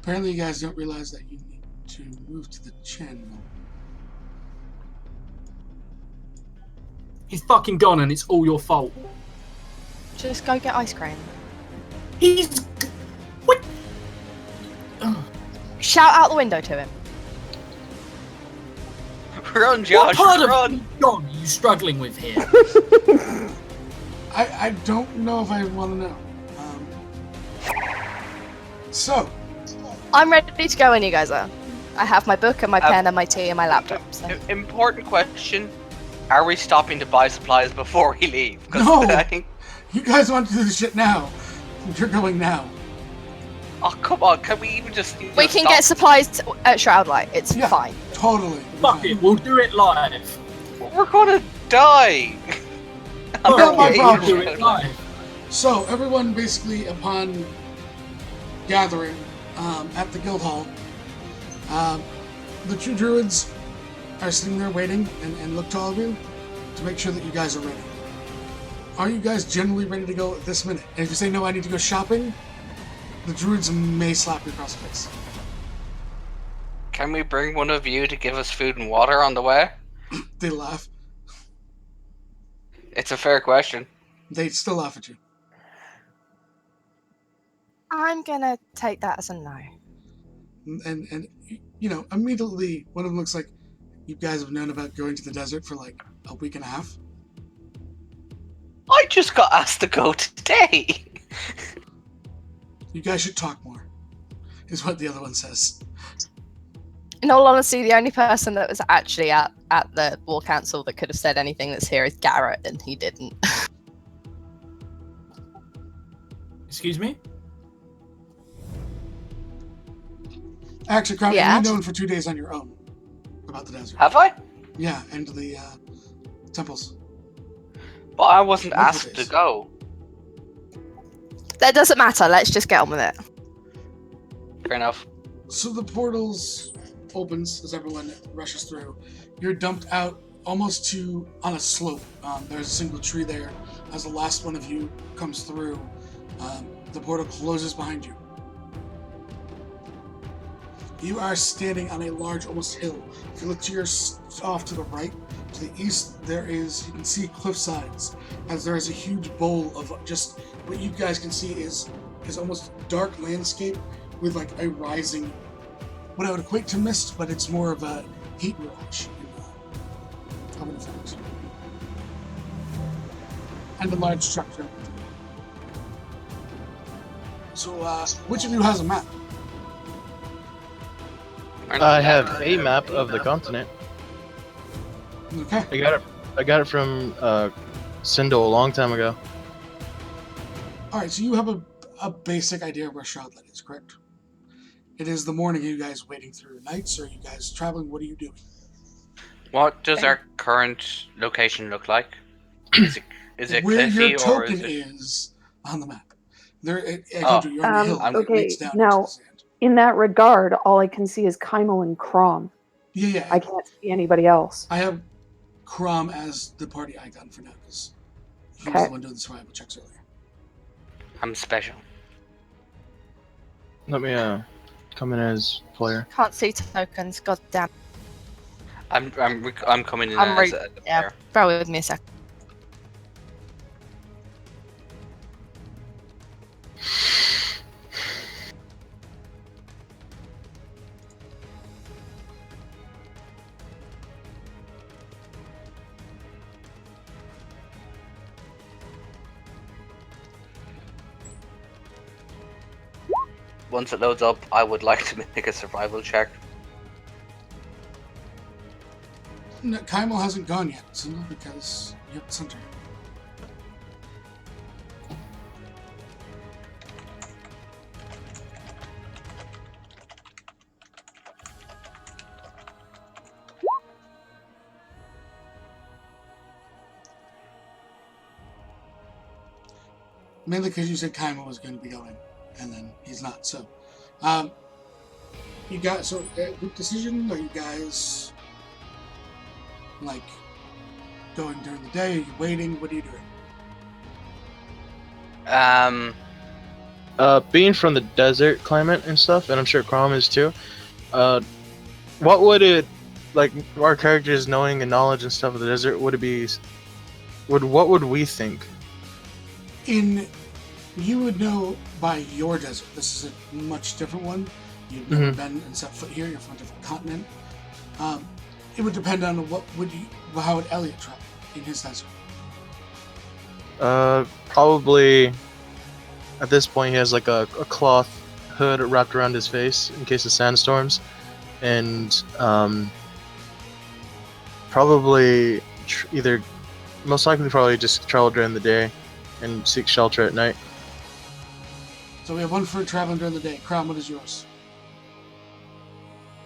Apparently you guys don't realize that you need to move to the channel. He's fucking gone and it's all your fault. Just go get ice cream. He's... What? Shout out the window to him. Run, Josh, What part run! of John are you struggling with here? I don't know if I want to know. So, I'm ready to go when you guys are. I have my book and my pen and my tea and my laptop. So. Important question. Are we stopping to buy supplies before we leave? 'Cause No! I think... You guys want to do this shit now. You're going now. Oh, come on. Can we even just... We can get supplies at Shroudlight. It's fine. Totally. Fuck it, we'll do it live. We're gonna die. Not my problem. Do it live. So, everyone basically, upon gathering at the guild hall, the two druids are sitting there waiting and look to all of you to make sure that you guys are ready. Are you guys generally ready to go at this minute? And if you say no, I need to go shopping, the druids may slap you across the face. Can we bring one of you to give us food and water on the way? They laugh. It's a fair question. They still laugh at you. I'm gonna take that as a no. And you know, immediately one of them looks like you guys have known about going to the desert for like a week and a half. I just got asked to go today. You guys should talk more, is what the other one says. In all honesty, the only person that was actually at the War Council that could have said anything that's here is Garrett, and he didn't. Excuse me? Actually, Crown, Yeah? you've known for 2 days on your own about the desert. Have I? Yeah, and the temples. But I wasn't Multiple asked days. to go. That doesn't matter. Let's just get on with it. Fair enough. So the portals opens as everyone rushes through. You're dumped out almost to on a slope. There's a single tree there. As the last one of you comes through, the portal closes behind you. You are standing on a large, almost hill. If you look to your off to the right, to the east, there is, you can see cliff sides, as there is a huge bowl of just what you guys can see is almost dark landscape with like a rising, what I would equate to mist, but it's more of a heat mirage of an effect. And a large structure. So, which of you has a map? I have a map of the continent. Okay. I got it from Sindel a long time ago. Alright, so you have a basic idea of where Shroudlight is, correct? It is the morning. Are you guys waiting through nights, or are you guys traveling? What are you doing? What does our current location look like? Is it Where cliffy your or token is it... is on the map. There, I told you, you're on the hill. and it Okay, leads down now, into the sand. in that regard, all I can see is Kymel and Crom. Yeah. I can't see anybody else. I have Crom as the party icon for now, because he was Okay. the one doing the survival checks earlier. I'm special. Let me come in as player. Can't see tokens. God damn. I'm coming in I'm as re- a Yeah, player. bear with me a sec. Once it loads up, I would like to make a survival check. No, Kymel hasn't gone yet, so no, because you have the center. Mainly because you said Kymel was going to be going, and then he's not. So, you got group decision. Are you guys like going during the day? Are you waiting? What are you doing? being from the desert climate and stuff, and I'm sure Crom is too. What would it like? Our characters knowing and knowledge and stuff of the desert. Would it be? What would we think? You would know by your desert. This is a much different one. You've never been and set foot here. You're from a different continent. It would depend on how would Elliot travel in his desert. Probably. At this point, he has like a cloth hood wrapped around his face in case of sandstorms, and probably most likely probably just travel during the day and seek shelter at night. So we have one for traveling during the day. Crown, what is yours?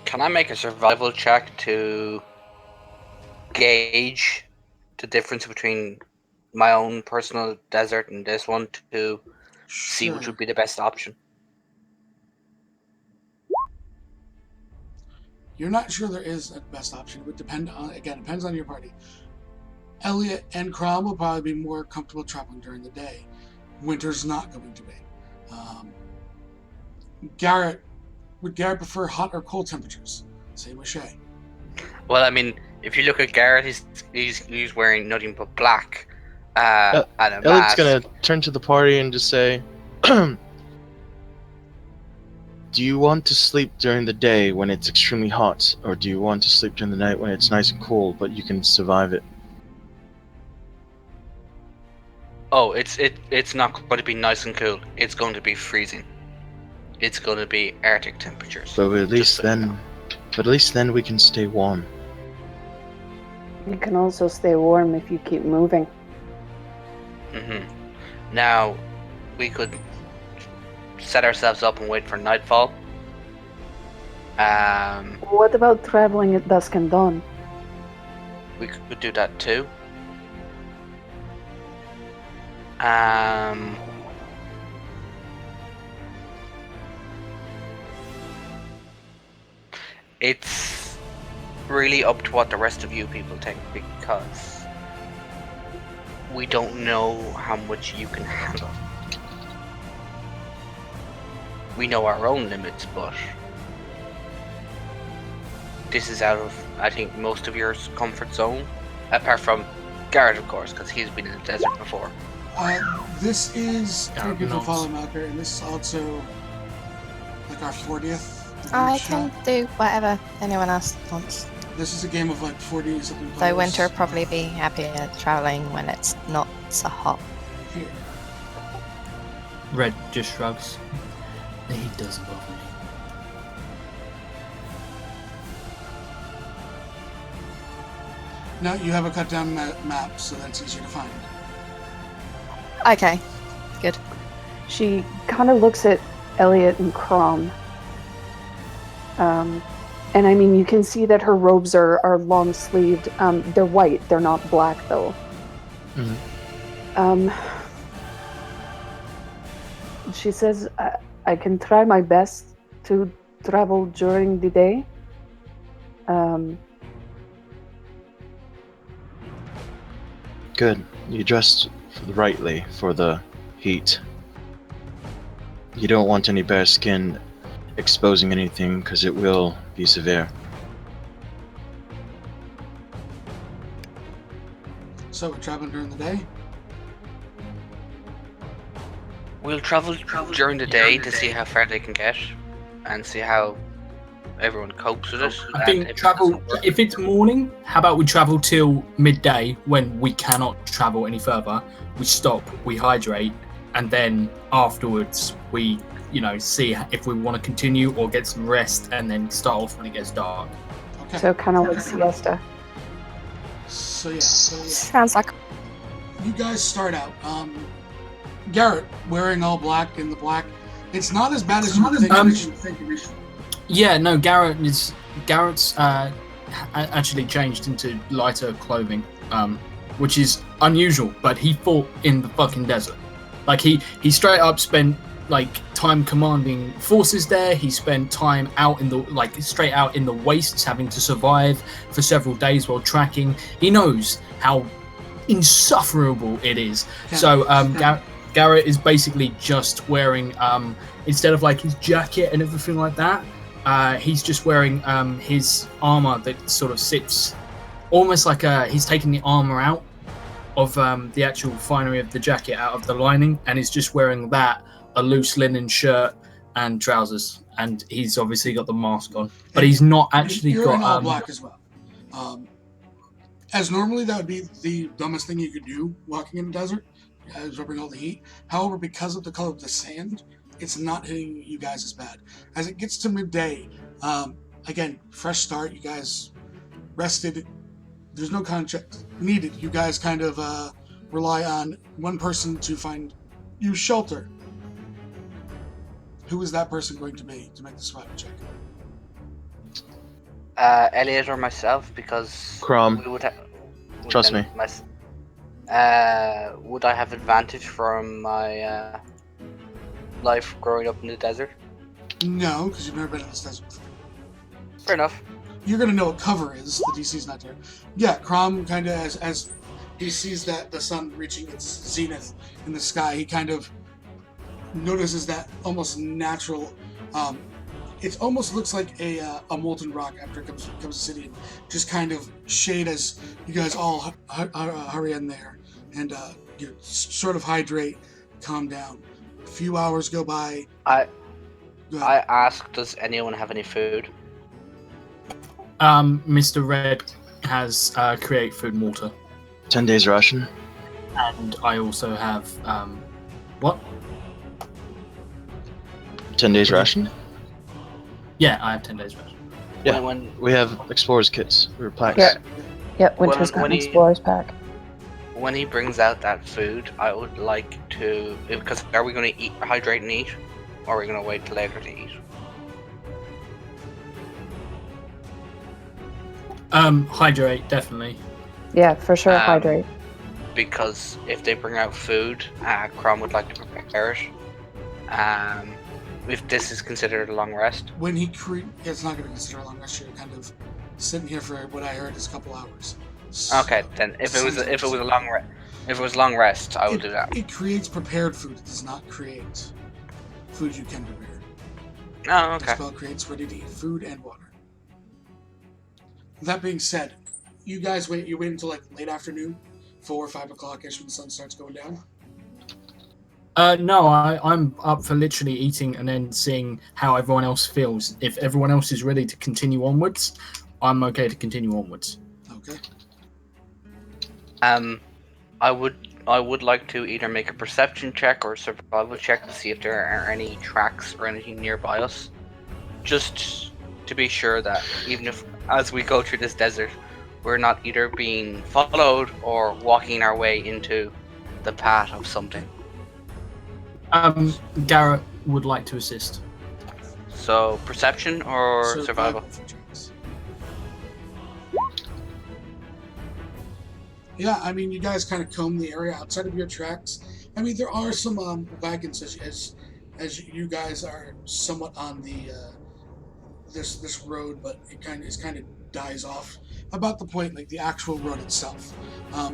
Can I make a survival check to gauge the difference between my own personal desert and this one to see which would be the best option? You're not sure there is a best option. It would depend depends on your party. Elliot and Crom will probably be more comfortable traveling during the day. Winter's not going to be. Would Garrett prefer hot or cold temperatures? Same with Shay. Well, I mean, if you look at Garrett, he's wearing nothing but black. And a Elliot's mask. gonna turn to the party and just say, "Do you want to sleep during the day when it's extremely hot, or do you want to sleep during the night when it's nice and cool, but you can survive it?" Oh, it's not going to be nice and cool. It's going to be freezing. It's going to be Arctic temperatures. But at least so you know. then we can stay warm. You can also stay warm if you keep moving. Now, we could set ourselves up and wait for nightfall. What about traveling at dusk and dawn? We could do that too. It's really up to what the rest of you people think, because we don't know how much you can handle. We know our own limits, but this is out of, I think, most of your comfort zone, apart from Garrett, of course, because he's been in the desert before. This is, thank you for knows. following, Malker, and this is also like our 40th. I shot. can do whatever anyone else wants. This is a game of like 40 something. Though players. Winter would probably be happier traveling when it's not so hot. Here. Red just shrugs. He doesn't bother me. No, you have a cut down map, so that's easier to find. Okay, good. She kind of looks at Elliot and Crom. And I mean, you can see that her robes are long sleeved. They're white, they're not black though. She says, I can try my best to travel during the day. Good. You dressed rightly for the heat. You don't want any bare skin exposing anything, because it will be severe. So we're traveling during the day? We'll travel during the day to see how far they can get, and see how everyone copes with it. I think travel, if it's morning, how about we travel till midday when we cannot travel any further? We stop, we hydrate, and then afterwards we, see if we want to continue or get some rest and then start off when it gets dark. Okay. So kind of like siesta. So yeah. Sounds like You guys start out. Garrett wearing all black in the black. It's not as bad as you think initially. Yeah, no, Garrett's actually changed into lighter clothing, which is unusual, but he fought in the fucking desert. Like, he straight up spent, time commanding forces there. He spent time out in the, straight out in the wastes, having to survive for several days while tracking. He knows how insufferable it is. Yeah. So, Garrett is basically just wearing, instead of like his jacket and everything like that, he's just wearing his armor that sort of sits almost like he's taking the armor out of the actual finery of the jacket out of the lining, and he's just wearing that, a loose linen shirt and trousers, and he's obviously got the mask on, but he's not actually You're got in all black as well. As normally that would be the dumbest thing you could do walking in the desert, absorbing all the heat. However, because of the color of the sand, it's not hitting you guys as bad. As it gets to midday, again, fresh start, you guys rested. There's no contract needed. You guys kind of rely on one person to find you shelter. Who is that person going to be to make the survival check? Elliot or myself, because Crom. we would have. Trust me. Would I have advantage from my life growing up in the desert? No, because you've never been in this desert before. Fair enough. You're going to know what cover is. The DC's not there. Yeah, Crom kind of, as he sees that the sun reaching its zenith in the sky, he kind of notices that almost natural. It almost looks like a molten rock after it comes to city, and just kind of shade as you guys all hurry in there and you sort of hydrate, calm down. A few hours go by. I ask, does anyone have any food? Mr. Red has create food and water. 10 days ration. And I also have what? 10 days ration? Yeah, I have 10 days ration. Yeah, When we have explorers kits or packs. Yeah. Yep, Winter's got when an he- explorer's pack. when he brings out that food, I would like to, because are we going to hydrate and eat, or are we going to wait till later to eat? Hydrate, definitely. Yeah, for sure, Um, hydrate. Because if they bring out food, Crom would like to prepare it. If this is considered a long rest, When he it's not going to consider a long rest. You're kind of sitting here for what I heard is a couple hours. So okay. Then if it was a long rest, I will do that. It creates prepared food. It does not create food you can prepare. Oh, The okay. spell creates ready to eat food and water. That being said, you guys wait. You wait until like late afternoon, 4 or 5 o'clock ish, when the sun starts going down. No, I'm up for literally eating and then seeing how everyone else feels. If everyone else is ready to continue onwards, I'm okay to continue onwards. Okay. I would like to either make a perception check or a survival check to see if there are any tracks or anything nearby us, just to be sure that even if as we go through this desert, we're not either being followed or walking our way into the path of something. Garrett would like to assist. So perception or survival? checks. Yeah, I mean, you guys kind of comb the area outside of your tracks. I mean, there are some wagons as you guys are somewhat on the this road, but it kind of dies off about the point, like the actual road itself.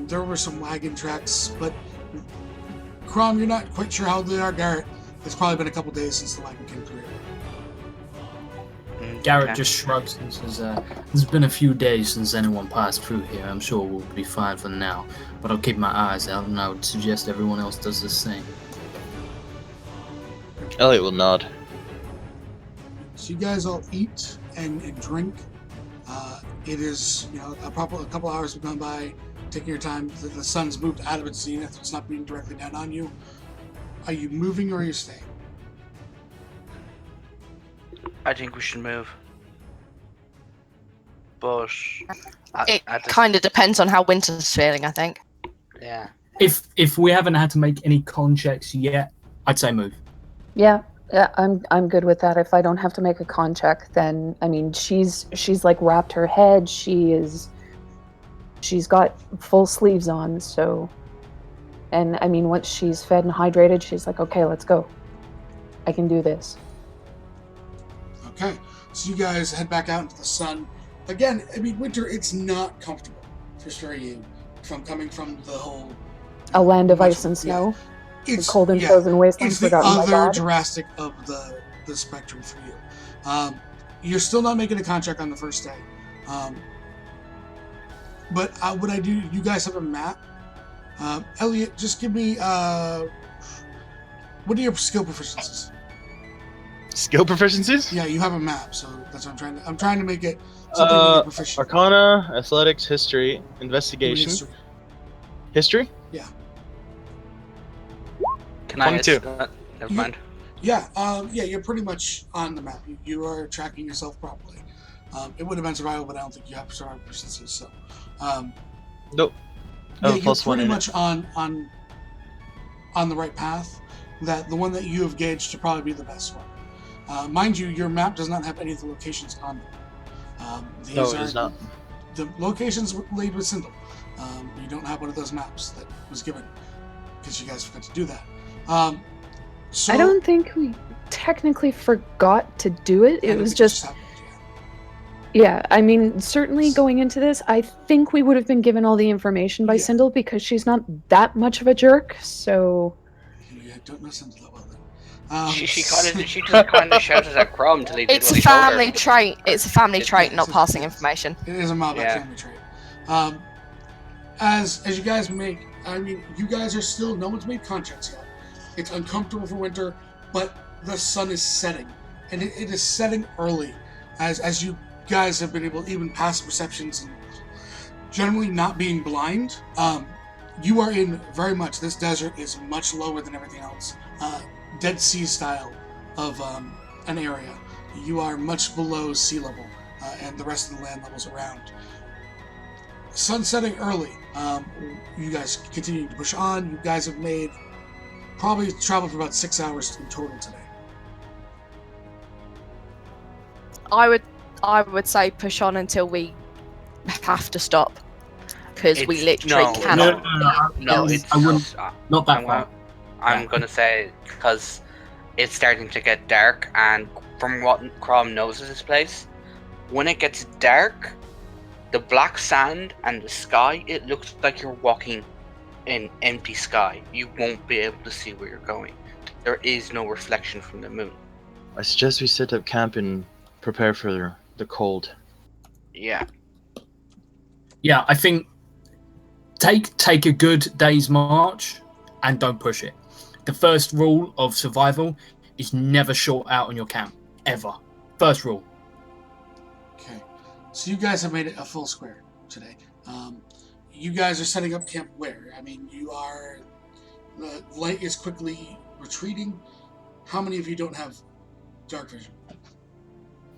There were some wagon tracks, but Crom, you're not quite sure how they are. Garrett, it's probably been a couple days since the wagon came through. Garrett Okay. just shrugs and says, "There's been a few days since anyone passed through here. I'm sure we'll be fine for now, but I'll keep my eyes out, and I would suggest everyone else does the same." Elliot will nod. So you guys all eat and drink. It is, a couple hours have gone by, taking your time. The sun's moved out of its zenith. It's not beating directly down on you. Are you moving or are you staying? I think we should move. But It at this- kind of depends on how Winter's feeling, I think. yeah. If we haven't had to make any con checks yet, I'd say move. Yeah, I'm good with that. If I don't have to make a con check, then I mean she's like wrapped her head. She's got full sleeves on, so, and I mean once she's fed and hydrated, she's like, okay, let's go. I can do this. Okay, so you guys head back out into the sun. Again, I mean, winter, it's not comfortable for sure you, coming from the whole... A land of much- ice and snow. It's Cold and yeah, frozen wastelands it's the forgotten my other bad. Jurassic of the spectrum for you. You're still not making a contract on the first day. But what I do, you guys have a map. Elliot, just give me what are your skill proficiencies? Skill proficiencies? Yeah, you have a map, so that's what I'm trying to make it something that you're proficient. Arcana, athletics, history, Give me investigation. history. History? Yeah. Can I 22. Never mind. Yeah, you're pretty much on the map. You are tracking yourself properly. It would have been survival, but I don't think you have survival proficiency. So, Nope. yeah, you're +1 pretty in it. much on the right path. That the one that you have gauged to probably be the best one. Mind you, your map does not have any of the locations on it. These No, it are does not. the locations laid with Sindel. You don't have one of those maps that was given because you guys forgot to do that. So I don't think we technically forgot to do it. It was just, happened, yeah, I mean, certainly going into this, I think we would have been given all the information by Yeah. Sindel because she's not that much of a jerk, so... Yeah, I don't know Sindel that well then. She just kind of shouted at Crom until he did It's what a he told her. family trait. It's a family trait, Yeah, not it's passing information. It is a mob Yeah. family trait. As you guys make, I mean, you guys are still, no one's made contracts yet. It's uncomfortable for winter, but the sun is setting, and it is setting early. As you guys have been able to even pass perceptions and generally not being blind, you are in very much, this desert is much lower than everything else. Dead Sea style of an area. You are much below sea level and the rest of the land levels around. Sun setting early. You guys continue to push on. You guys have made probably traveled for about 6 hours in total today. I would say push on until we have to stop because we literally no, cannot. No, it's I wouldn't. Not that I'm far. I'm gonna say because it's starting to get dark, and from what Crom knows of this place, when it gets dark, the black sand and the sky, it looks like you're walking in empty sky. You won't be able to see where you're going. There is no reflection from the moon. I suggest we set up camp and prepare for the cold. Yeah. Yeah, I think take a good day's march and don't push it. The first rule of survival is never short out on your camp, ever. First rule. Okay, so you guys have made it a full square today. You guys are setting up camp where? I mean, the light is quickly retreating. How many of you don't have dark vision?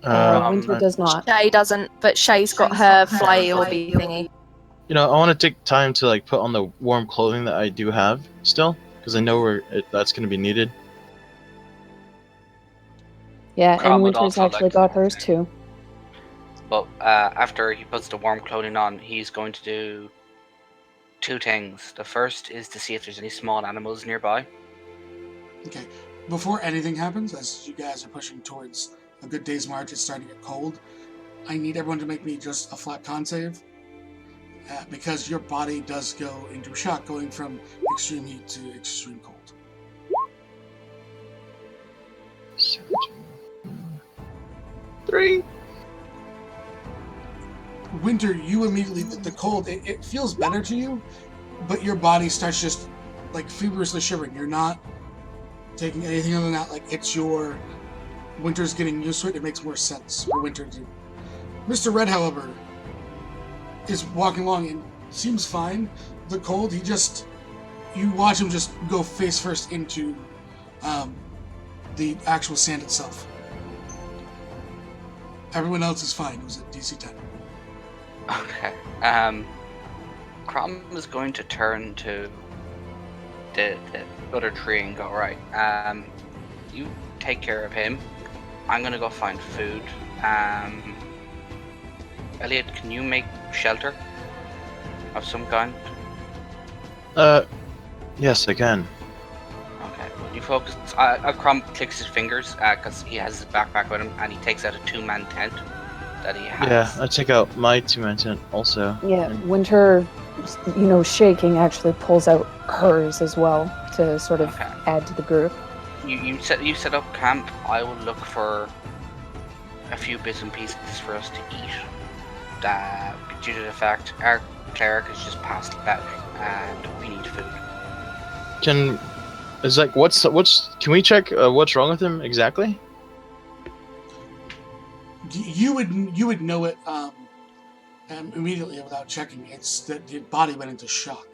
Winter does not. Shay doesn't, but Shay's got her flail thingy. You know, I want to take time to like put on the warm clothing that I do have still, because I know that's going to be needed. Yeah, Crom and would Winter's also actually like to got do hers that. too. But after he puts the warm clothing on, he's going to do two things. The first is to see if there's any small animals nearby. Okay, before anything happens, as you guys are pushing towards a good day's march, it's starting to get cold. I need everyone to make me just a flat con save. Because your body does go into shock, going from extreme heat to extreme cold. 3. Winter, you immediately, the cold, it feels better to you, but your body starts just like feverishly shivering. You're not taking anything other than that. Like Winter's getting used to it. It makes more sense for Winter to. Mr. Red, however, is walking along and seems fine. The cold, you watch him just go face first into the actual sand itself. Everyone else is fine. It was at DC 10. Okay. Crom is going to turn to the other tree and go, right, you take care of him. I'm gonna go find food. Elliot, can you make shelter of some kind? Yes, I can. Okay. You focus. Crom clicks his fingers because he has his backpack with him, and he takes out a 2-man tent that he has. Yeah, I take out my 2-man tent also. Yeah, Winter, shaking, actually pulls out hers as well to sort of Okay. add to the group. You set up camp. I will look for a few bits and pieces for us to eat. Due to the fact our cleric has just passed out and we need food. Can we check what's wrong with him exactly? You would know it immediately without checking. It's that the body went into shock.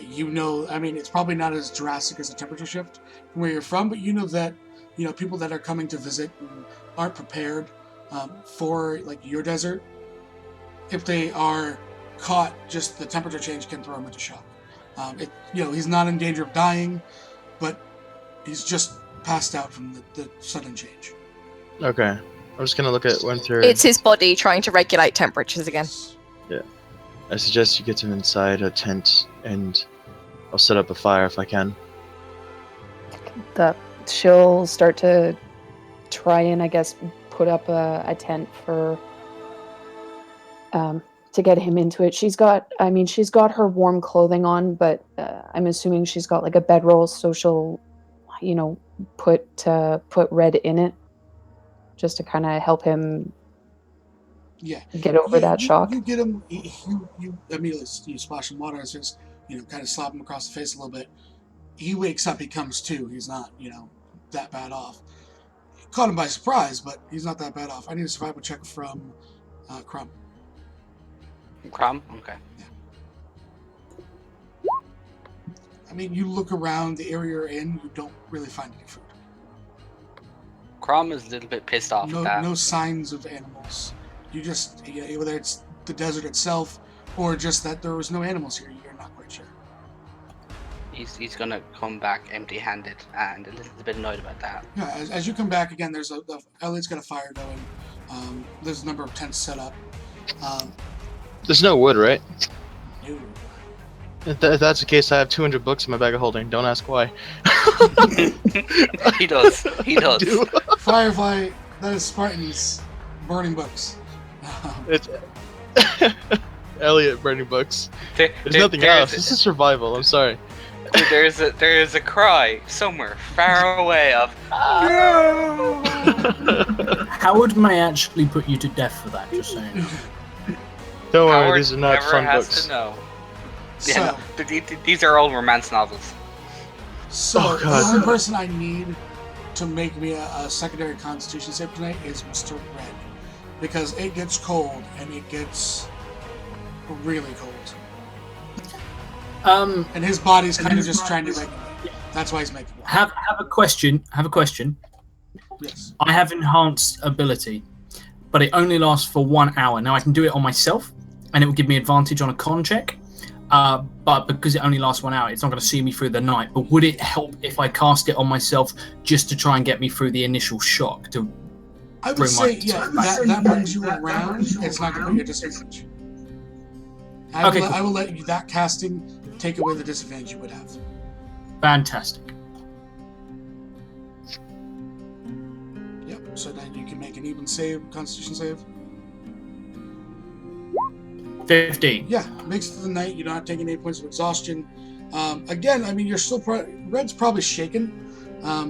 It's probably not as drastic as a temperature shift from where you're from, but you know that people that are coming to visit and aren't prepared for like your desert, if they are caught, just the temperature change can throw him into shock. He's not in danger of dying, but he's just passed out from the sudden change. Okay. I'm just gonna look at Winter. It's his body trying to regulate temperatures again. Yeah. I suggest you get him inside a tent, and I'll set up a fire if I can. She'll start to try and, I guess, put up a tent for to get him into it. She's got her warm clothing on, but I'm assuming she's got like a bedroll, so she'll, put red in it, just to kind of help him get over that shock. You get him, you immediately splash him water, just, kind of slap him across the face a little bit. He wakes up, he comes to. He's not, that bad off. Caught him by surprise, but he's not that bad off. I need a survival check from Crumb. Crumb? Okay. Yeah. You look around the area you're in, you don't really find any food. Crumb is a little bit pissed off at that. No signs of animals. You just, whether it's the desert itself or just that there was no animals here, you're not quite sure. He's gonna come back empty-handed and a little bit annoyed about that. Yeah, as you come back again, Elliot's got a fire going. There's a number of tents set up. There's no wood, right? No. If that's the case, I have 200 books in my bag of holding. Don't ask why. He does. Firefly, that is Spartan's burning books. It's Elliot burning books. There's nothing else. This is survival. I'm sorry. There is a cry somewhere far away of no. Howard may actually put you to death for that. Just saying. Don't worry, Howard these are not never fun has books. To know. So, Yeah, no, these are all romance novels. So Oh, the God. only person I need to make me a secondary Constitution save tonight is Mr. Red, because it gets cold and it gets really cold. And his body's kind of just trying to regulate. That's why he's making it. Have a question. Yes. I have enhanced ability, but it only lasts for 1 hour. Now I can do it on myself, and it will give me advantage on a con check. But because it only lasts 1 hour, it's not going to see me through the night. But would it help if I cast it on myself just to try and get me through the initial shock? I would say, that brings you around. It's not going to be a disadvantage. I will let you, that casting, take away the disadvantage you would have. Fantastic. Yep, so then you can make an even save, Constitution save. 15. Yeah, makes it to the night. You don't have to take any points of exhaustion. Again, you're still Red's probably shaken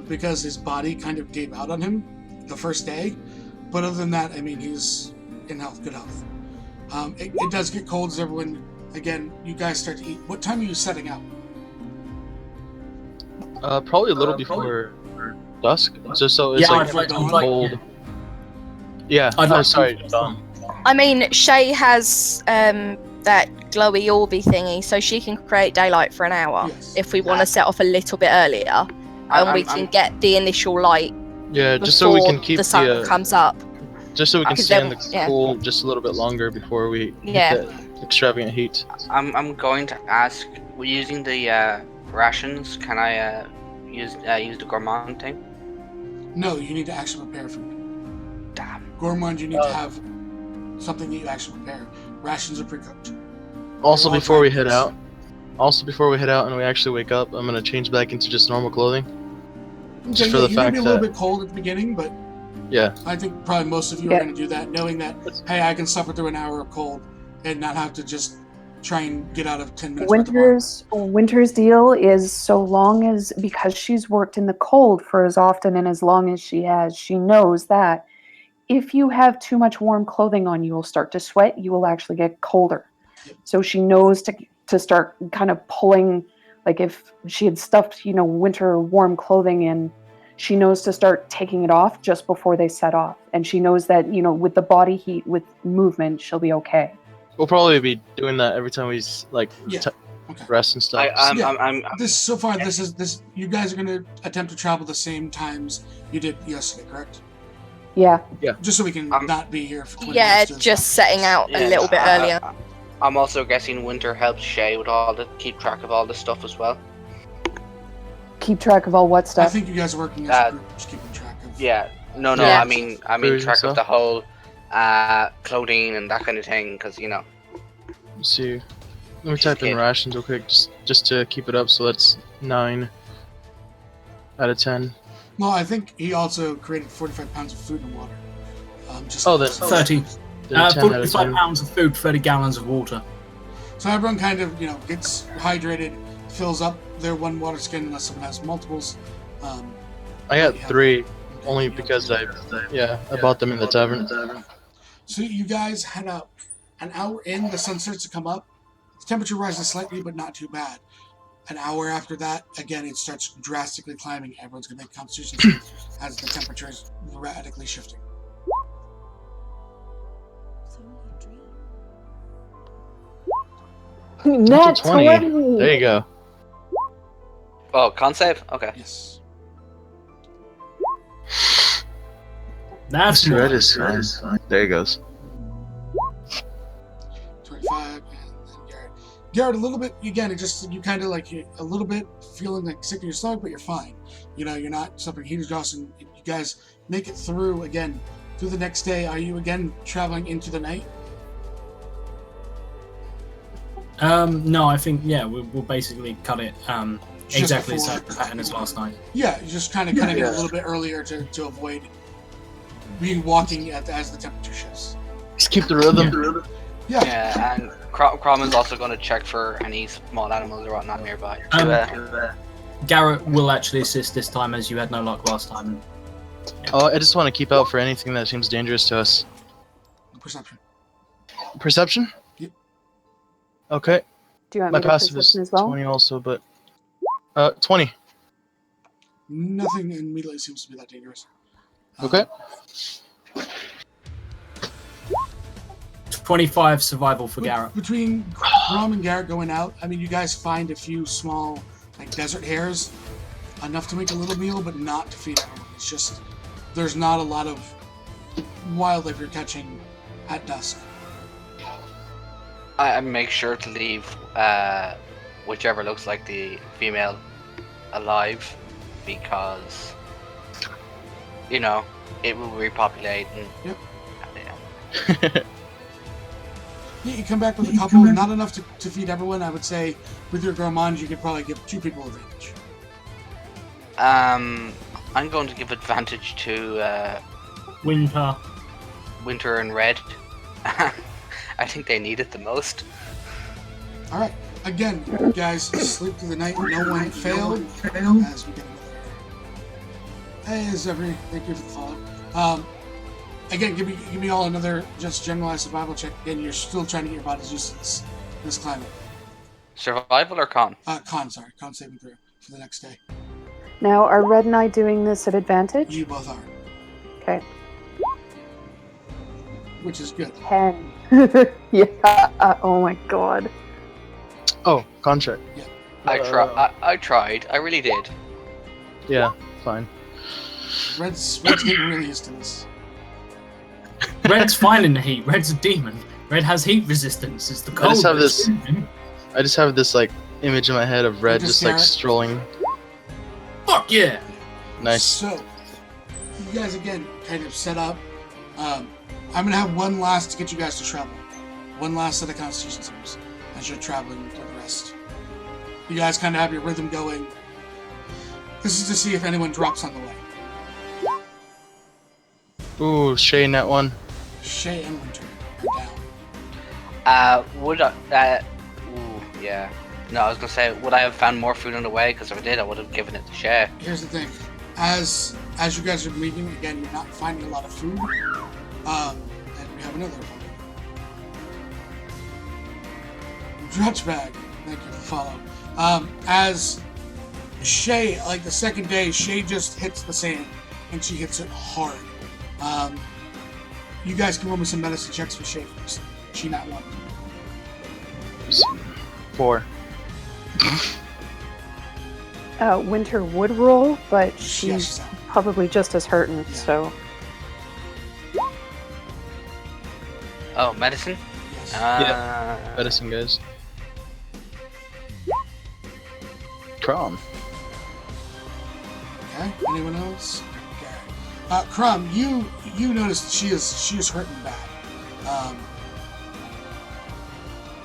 because his body kind of gave out on him the first day. But other than that, he's in good health. It does get cold as everyone. Again, you guys start to eat. What time are you setting out? Probably a little before dusk, just so it's cold. Yeah. Sorry, Dom. Shay has that glowy orby thingy, so she can create daylight for an hour. Yes. If we want to set off a little bit earlier, and we can get the initial light. Yeah, just so we can keep the sun comes up. Just so we can stay in the yeah. cool just a little bit longer before we get the extravagant heat. I'm going to ask, using the rations, can I use the gourmand thing? No, you need to actually prepare food. Damn. Gourmand, you need to have something that you actually prepare. Rations are pre-cooked. Also, before we head out and we actually wake up, I'm gonna change back into just normal clothing. Just for the you're fact gonna be a little bit cold at the beginning, but yeah, I think probably most of you are gonna do that, knowing that, hey, I can suffer through an hour of cold and not have to just try and get out of 10 minutes worth of armor. Winter's deal is so long as, because she's worked in the cold for as often and as long as she has, she knows that if you have too much warm clothing on, you will start to sweat. You will actually get colder. So she knows to start kind of pulling, like if she had stuffed, winter warm clothing in, she knows to start taking it off just before they set off. And she knows that, with the body heat, with movement, she'll be okay. We'll probably be doing that every time we Yeah. Okay. rest and stuff. So far, this. You guys are going to attempt to travel the same times you did yesterday, correct? Yeah. Just so we can not be here for 20 Yeah, minutes. doing just stuff. setting out a little bit earlier. I'm also guessing Winter helps Shay with keep track of all this stuff as well. Keep track of all what I stuff? think you guys are working as a group, just keeping track of. Yeah. No. Yeah. I mean Food track and of the whole clothing and that kind of thing, because Let's see. Let me type in rations real quick, just to keep it up. So that's 9 out of 10. No, I think he also created 45 pounds of food and water. That's 30. 10 out of 45 10. pounds of food, 30 gallons of water. So everyone kind of, gets hydrated, fills up their one water skin unless someone has multiples. I got 3, Okay, only you because have I bought them in the tavern. So you guys head up. An hour in, the sun starts to come up. The temperature rises slightly, but not too bad. An hour after that, again, it starts drastically climbing. Everyone's going to make constitution saves as the temperature is radically shifting. Nat 20. 20! There you go. Oh, con save? Okay. Yes. That's Red more. is fine. There he goes. 25, and then Garrett. Garrett, a little bit, again, you kind of like, a little bit feeling like sick in your stomach, but you're fine. You're not suffering heat exhaustion. You guys make it through the next day. Are you again traveling into the night? No, I think, we'll basically cut it Just exactly the before- same pattern as last night. Yeah, you're just kind of cutting it a little bit earlier to avoid being walking as the temperature shifts. Just keep the rhythm. Yeah. Yeah, and Cromman's also going to check for any small animals or whatnot nearby. Garrett will actually assist this time, as you had no luck last time. Oh, I just want to keep out for anything that seems dangerous to us. Perception. Perception? Yep. Okay. Do you want My me to passive is perception as well? 20 also, but 20. Nothing immediately seems to be that dangerous. Okay. 25 survival for Garrett. Between Rom and Garrett going out, you guys find a few small, desert hares, enough to make a little meal, but not to feed everyone. It's just, there's not a lot of wildlife you're catching at dusk. I make sure to leave whichever looks like the female alive, because it will repopulate and Yep. Yeah, you come back with a couple, not enough to feed everyone. I would say with your gourmands, you could probably give 2 people advantage. I'm going to give advantage to Winter and Red. I think they need it the most. All right. Again, you guys sleep through the night. No one failed. As we get another. Hey, Zephyr. Thank you for the follow. Again, give me all another just generalized survival check. Again, you're still trying to get your bodies used to this climate. Survival or con? Con saving throw for the next day. Now, are Red and I doing this at advantage? You both are, Okay. which is good. 10. Yeah. Oh my god. Oh, contract. I tried. I really did. Yeah, fine. Red's getting really used to this. Red's fine in the heat. Red's a demon. Red has heat resistance. It's the cold. I just have this image in my head of Red just Garrett? strolling. Fuck yeah! Nice. So, you guys again kind of set up. I'm gonna have one last to get you guys to travel. One last set of constitution saves as you're traveling through the rest. You guys kind of have your rhythm going. This is to see if anyone drops on the way. Ooh, Shay net 1. Shay and Winter are down. Would Yeah. No, I was gonna say, would I have found more food on the way? Because if I did, I would have given it to Shay. Here's the thing. As you guys are leaving, again, you're not finding a lot of food. And we have another one. Dretch bag. Thank you for follow. As Shay, like the second day, Shay just hits the sand, and she hits it hard. You guys can roll me some medicine checks for Shay first. She not one. 4. Winter would roll, but she's Yes. probably just as hurting. Yeah. So Oh, medicine? Yes. Medicine, guys. Crom. Okay. Anyone else? Okay. Crumb, you notice that she is hurting bad.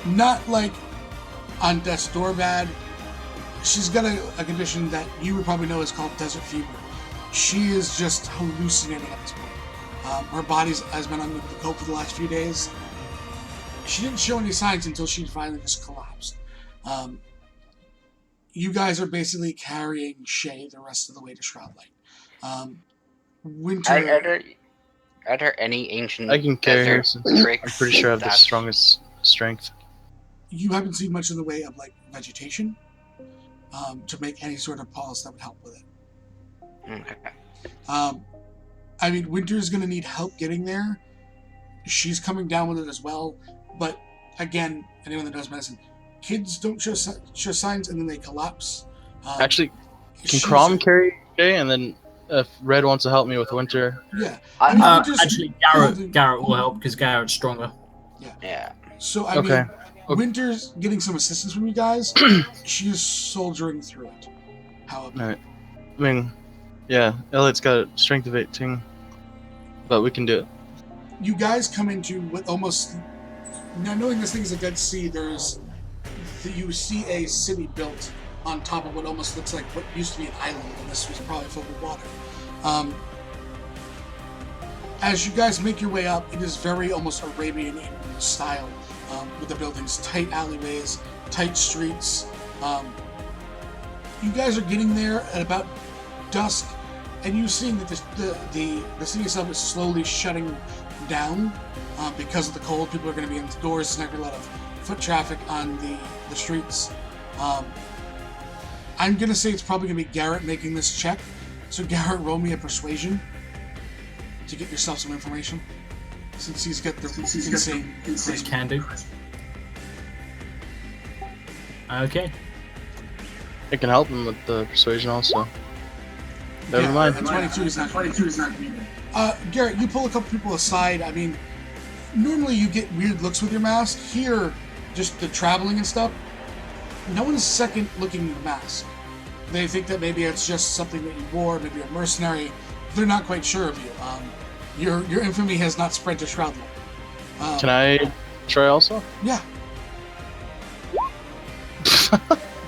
Not like on death's door bad. She's got a condition that you would probably know is called desert fever. She is just hallucinating at this point. Her body has been under the cope for the last few days. She didn't show any signs until she finally just collapsed. You guys are basically carrying Shay the rest of the way to Shroud Light. Winter. Are there any ancient I can carry her desert since I'm tricks pretty sure I have the that- strongest strength. You haven't seen much in the way of like vegetation to make any sort of pause that would help with it. Okay. I mean, Winter's going to need help getting there. She's coming down with it as well. But again, anyone that does medicine, kids don't show signs and then they collapse. Actually, can she's- Crom carry Jay? And then if Red wants to help me with Winter, Yeah. I- mean, Winter's Actually, holding- Garrett will help because Garrett's stronger. Yeah. So I Okay. mean, Winter's getting some assistance from you guys. She is soldiering through it. However, Alright. I mean, yeah, Elliot's got a strength of 18, but we can do it. you guys come into what almost now knowing this thing is a dead sea. You see a city built on top of what almost looks like what used to be an island, and this was probably filled with water. As you guys make your way up, it is very almost Arabian in style, with the buildings, tight alleyways, tight streets. You guys are getting there at about dusk, and you're seeing that the city itself is slowly shutting down because of the cold. People are going to be indoors. There's not going to be a lot of foot traffic on the streets. I'm going to say it's probably going to be Garrett making this check. So Garrett, roll me a persuasion to get yourself some information, since he's got the insane charisma. Can do. Okay. I can help him with the persuasion also. Never Yeah, mind. a 22 is not going to be Garrett, you pull a couple people aside. I mean, normally you get weird looks with your mask. Here, just the traveling and stuff, no one's second looking at the mask. They think that maybe it's just something that you wore, maybe a mercenary. They're not quite sure of you. Your infamy has not spread to Shroud Light. Can I try also? Yeah.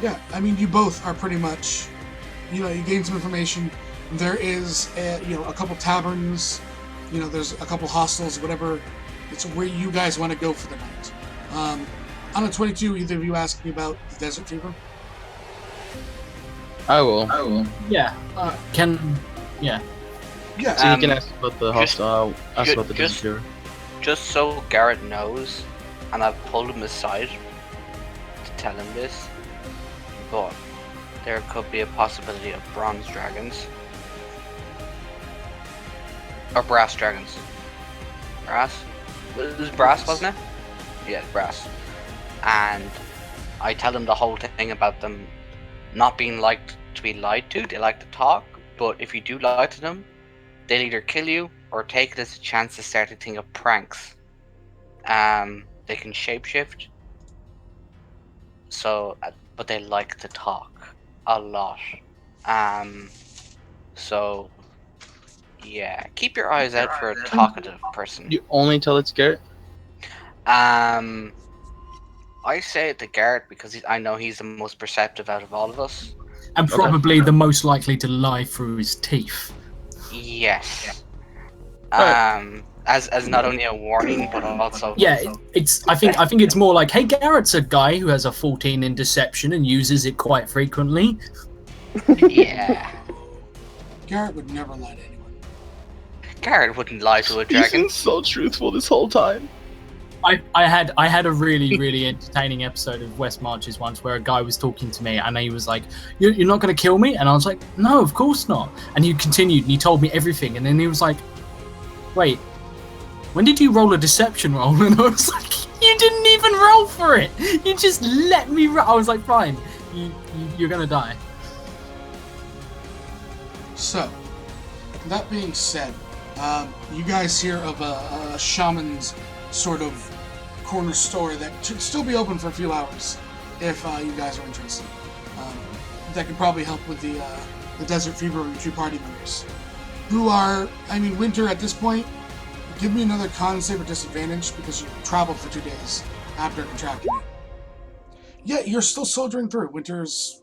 Yeah, I mean, you both are pretty much, you gain some information. There is, a couple taverns, there's a couple hostels, whatever. It's where you guys want to go for the night. On a 22, either of you ask me about the desert fever? I will. Yeah. Yeah. Yeah. So you can ask about the hostel. I'll ask about the just- desert. Just so Garrett knows, and I've pulled him aside to tell him this, but there could be a possibility of bronze dragons. Or brass dragons. Brass? It was brass, wasn't it? Yeah, brass. And I tell him the whole thing about them not being liked to be lied to. They like to talk, but if you do lie to them, they'll either kill you or take it as a chance to start to think of pranks. They can shapeshift. So, but they like to talk a lot. So, yeah, keep your eyes out for a talkative person. You only tell it's Garrett? I say it to Garrett because I know he's the most perceptive out of all of us. And probably the most likely to lie through his teeth. Yes. Alright. as not only a warning, but also Yeah, I think it's more like, hey, Garrett's a guy who has a 14 in deception and uses it quite frequently. yeah. Garrett would never lie to anyone. Garrett wouldn't lie to a He's dragon. been so truthful this whole time. I had a really entertaining episode of West Marches once where a guy was talking to me and he was like, "You're not going to kill me?" And I was like, "No, of course not." And he continued and he told me everything, and then he was like, "Wait, when did you roll a deception roll?" And I was like, "You didn't even roll for it. You just let me roll." I was like, "Fine, you're going to die." So, that being said, you guys hear of a shaman's sort of corner store that should still be open for a few hours if you guys are interested. That could probably help with the Desert Fever of your two party members. Who are, Winter at this point, give me another con save or disadvantage because you traveled for 2 days after contracting it. Yeah, you're still soldiering through. Winter's,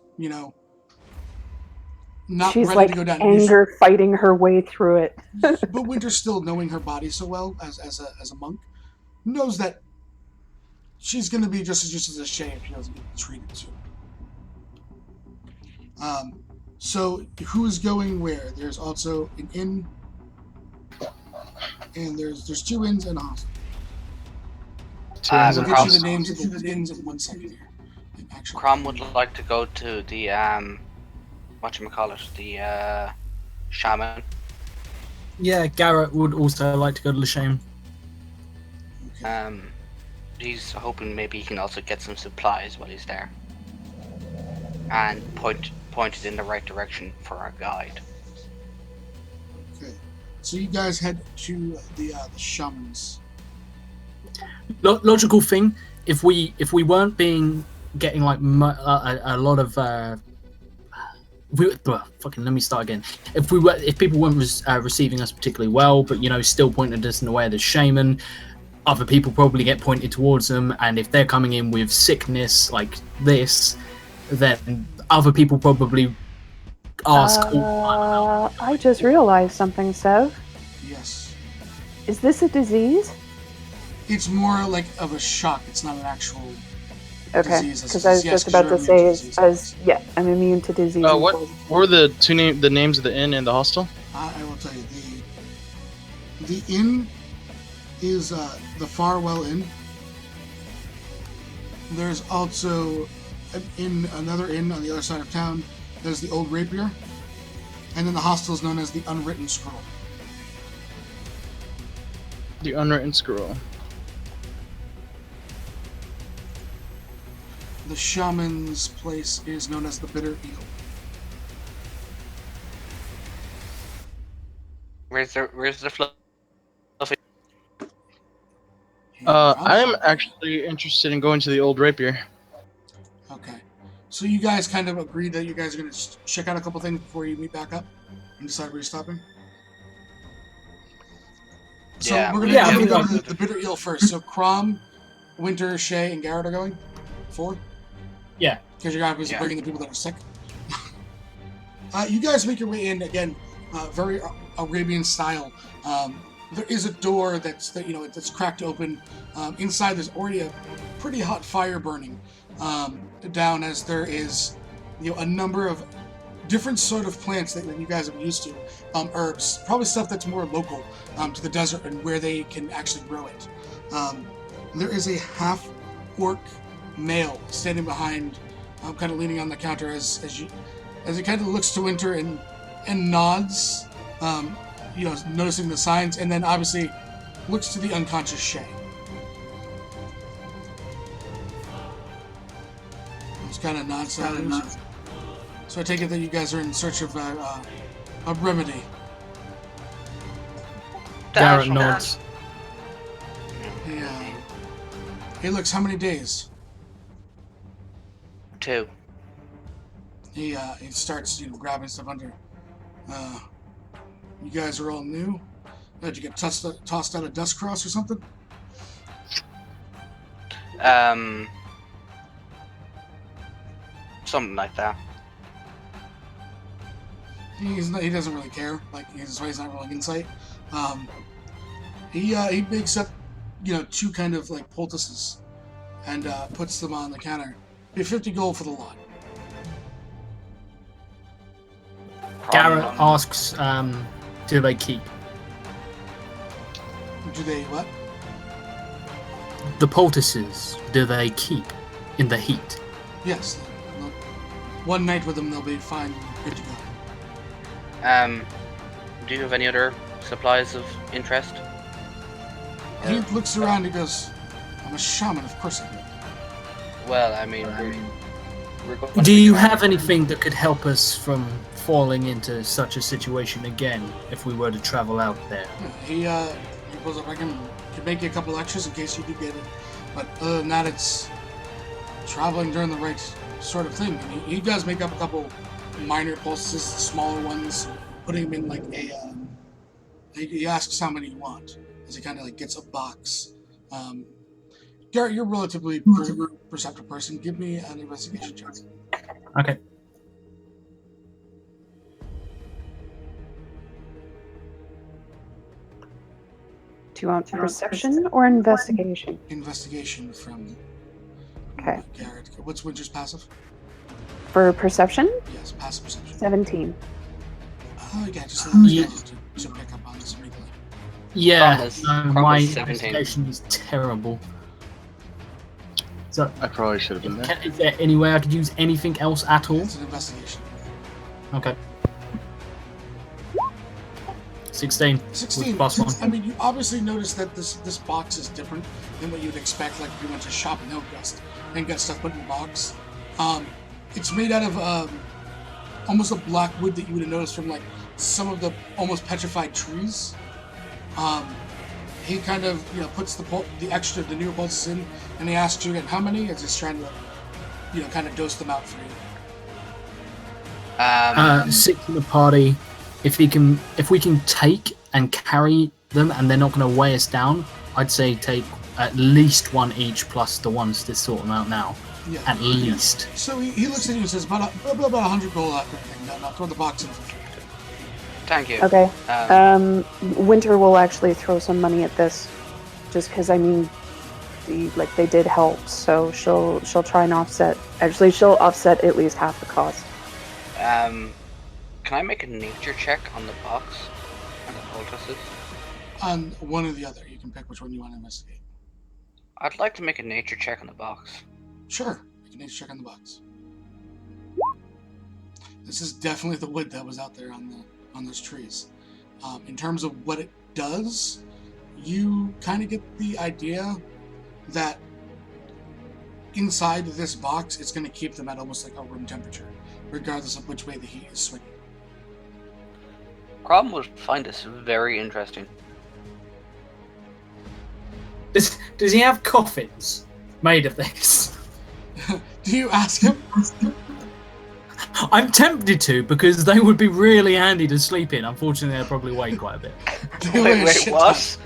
not She's ready like to go down. anger fighting her way through it. But Winter's still knowing her body so well as a monk, knows that she's going to be just as useless as Shay if she doesn't get treated soon. So who's going where? There's also an inn, and there's 2 inns and a hostel. I'll get you the names of the inns in 1 second here. Crom would like to go to the the shaman. Yeah, Garrett would also like to go to the Shame. Okay. He's hoping maybe he can also get some supplies while he's there, and pointed in the right direction for our guide. Okay. So you guys head to the shamans. Logical thing, if we weren't getting like a lot of fucking let me start again. If people weren't receiving us particularly well, but still pointed us in the way of the shaman, other people probably get pointed towards them, and if they're coming in with sickness like this, then other people probably ask. I just realized something, Sev. Yes. Is this a disease? It's more like of a shock. It's not an actual Okay, disease. because I was just about to say, I'm immune to disease. What were the the names of the inn and the hostel? I will tell you. The inn is the Farwell Inn. There's also another inn on the other side of town. There's the Old Rapier. And then the hostel is known as the Unwritten Scroll. The Unwritten Scroll. The shaman's place is known as the Bitter Eel. Where's the fluffy? I'm actually interested in going to the Old Rapier. Okay. So you guys kind of agreed that you guys are going to check out a couple things before you meet back up and decide where you're stopping? So Yeah, we're going to go to the Bitter Eel first. So Crom, Winter, Shay, and Garrett are going? 4? Yeah. Because you're obviously bringing the people that are sick. You guys make your way in, again, very Arabian style. There is a door that's cracked open. Inside there's already a pretty hot fire burning down, as there is a number of different sort of plants that you guys are used to. Herbs, probably stuff that's more local to the desert and where they can actually grow it. There is a half-orc male standing behind, kind of leaning on the counter as he kind of looks to Winter and nods, noticing the signs, and then obviously looks to the unconscious Shay. Just kind of nods. So I take it that you guys are in search of a remedy. Garrett nods. Yeah. Hey, looks, how many days? 2. He starts grabbing stuff under. You guys are all new. Did you get tossed out of Dust Cross or something? Something like that. He doesn't really care. Like, he's not rolling insight. He makes up, 2 kind of like poultices, and puts them on the counter. Be 50 gold for the lot. Garrett asks, do they keep? Do they what? The poultices, do they keep in the heat? Yes. One night with them, they'll be fine. Good to go. Do you have any other supplies of interest? He looks around and goes, I'm a shaman, of course I do. Well, I mean, we're going to Do be you trying- have anything that could help us from falling into such a situation again if we were to travel out there? He goes up, I can make you a couple extras in case you do get it. But other than that, it's traveling during the right sort of thing. And he does make up a couple minor pulses, smaller ones, putting them in like a. He asks how many you want, as he kind of like gets a box. Garrett, you're a relatively perceptive person. Give me an investigation check. Okay. Do you want perception or investigation? Investigation from Okay. Garrett. What's Winter's passive? For perception, Yes, passive perception. 17. Oh, yeah, just Yeah. to pick up on this immediately. Yeah, Cromwell's my 17. investigation is terrible. So, I probably should have been there. is there any way I could use anything else at all? It's an investigation. Okay. 16. 16. Plus one. I mean, you obviously notice that this box is different than what you'd expect. Like if you went to shop in Hillcrest and got stuff put in a box. It's made out of almost a black wood that you would have noticed from like some of the almost petrified trees. He kind of puts the newer pulses in, and he asks you again how many. Is just trying to kind of dose them out for you. 6 in the party. If we can take and carry them and they're not going to weigh us down, I'd say take at least one each plus the ones to sort them out now. Yeah. At least. So he looks at you and says, about 100 gold after everything. Now throw the box in. Thank you. Okay. Um, Winter will actually throw some money at this, just because I mean, they did help, so she'll try and offset. Actually, she'll offset at least half the cost. Can I make a nature check on the box and the poultices? On one or the other, you can pick which one you want to investigate. I'd like to make a nature check on the box. Sure, you can check on the box. This is definitely the wood that was out there on those trees. In terms of what it does, you kind of get the idea that inside this box, it's going to keep them at almost like a room temperature, regardless of which way the heat is swinging. Crom would find this very interesting. Does he have coffins made of this? Do you ask him? I'm tempted to because they would be really handy to sleep in. Unfortunately, they'll probably weigh quite a bit. They weigh a Wait, shit what?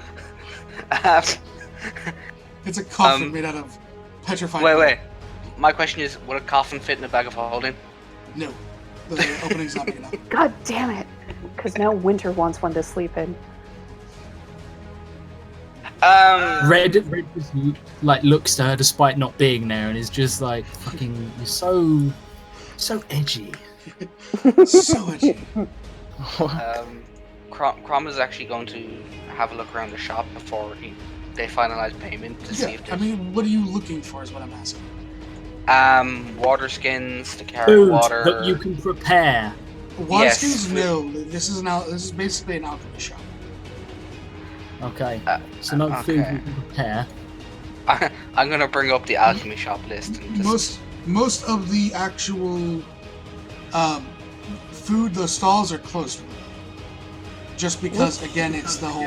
It's a coffin made out of petrified wood. Wait. My question is, would a coffin fit in a bag of holding? No. The opening's not big enough. God damn it! Because now Winter wants one to sleep in. Red just looks to her despite not being there and is just like, fucking, you're so edgy. So edgy. Crom is actually going to have a look around the shop before they finalize payment to see if I there's mean, what are you looking for is what I'm asking. water skins to carry Food water. that you can prepare. Water Yes. skins? No. This is basically an alchemy shop. Okay. So no food okay. you can prepare. I'm gonna bring up the alchemy shop list. And just, Most of the actual food, the stalls are closed. Just because, again, it's the whole.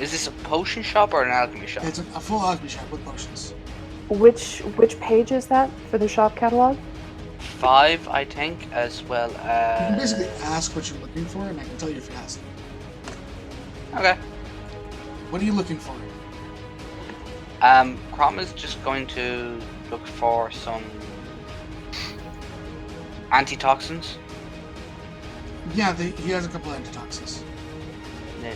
is this a potion shop or an alchemy shop? It's a full alchemy shop with potions. Which page is that for the shop catalog? 5, I think, as well You can as. basically ask what you're looking for, and I can tell you if it has it. Okay. What are you looking for? Crom is just going to look for some antitoxins. Yeah, he has a couple of antitoxins.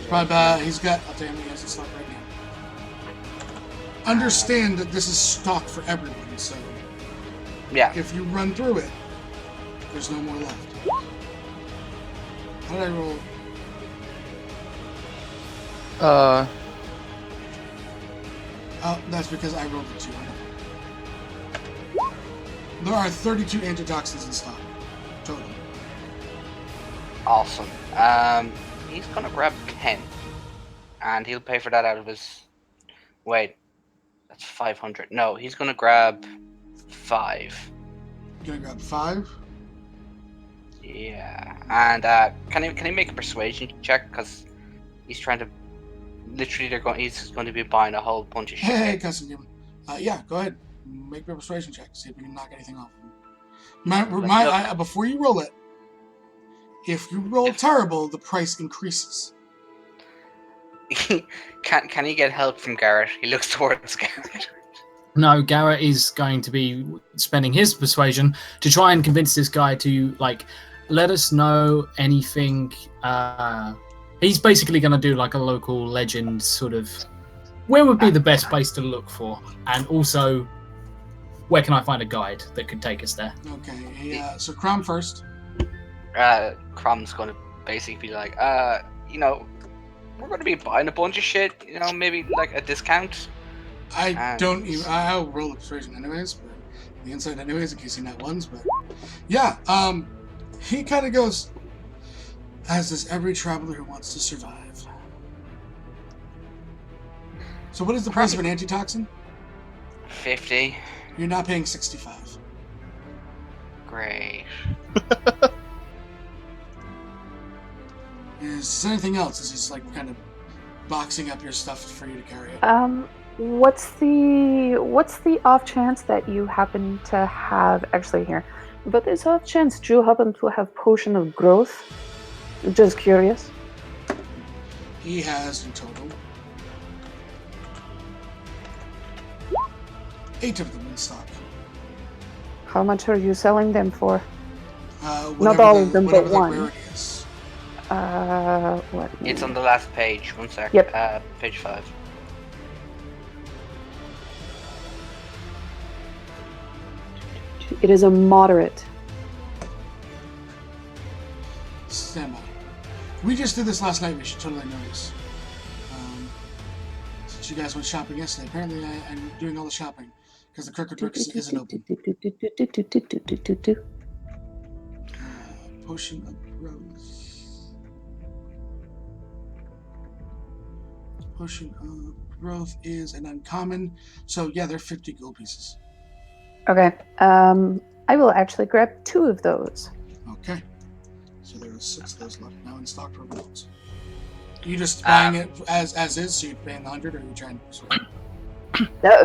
Probably, he's got. I'll tell you, he has it stocked right now. Understand that this is stock for everyone, so Yeah. if you run through it, there's no more left. How did I roll? Oh, that's because I rolled a 2. There are 32 antitoxins in stock total. Awesome. He's gonna grab 10, and he'll pay for that out of his. Wait, that's 500. No, he's gonna grab 5. Gonna grab 5. Yeah, and can he make a persuasion check? Because he's trying to. Literally, he's going to be buying a whole bunch of shit. Hey, custom human. Yeah, go ahead. Make a persuasion check. See if we can knock anything off. Before you roll it, if you roll terrible, the price increases. Can he get help from Garrett? He looks towards Garrett. No, Garrett is going to be spending his persuasion to try and convince this guy to let us know anything. He's basically going to do like a local legend sort of. Where would be the best place to look for, and also where can I find a guide that could take us there? Okay, so Crom first. Crom's going to basically be like, we're going to be buying a bunch of shit. Maybe like a discount. I'll roll the persuasion anyways, but the inside anyways in case he net ones. But yeah, he kind of goes, as does every traveler who wants to survive. So what is the price of an antitoxin? 50. You're not paying 65. Great. Is there anything else? Is he like kind of boxing up your stuff for you to carry it? What's the off chance that you happen to have actually here? But this off chance, do you happen to have potion of growth? Just curious. He has in total 8 of them in stock. How much are you selling them for? Not all of them, but one. Rarity is. What? It's on the last page. One sec. Yep. Page 5. It is a moderate. Stand by. We just did this last night. We should totally know this. Since you guys went shopping yesterday, apparently I'm doing all the shopping because the Crooked Brooks isn't open. Potion of growth. Potion of growth is an uncommon. So yeah, they're 50 gold pieces. Okay. I will actually grab 2 of those. Okay. So there are 6 of those left now in stock for rolls. You just buying it as is, so you're paying 100, or are you trying to persuade?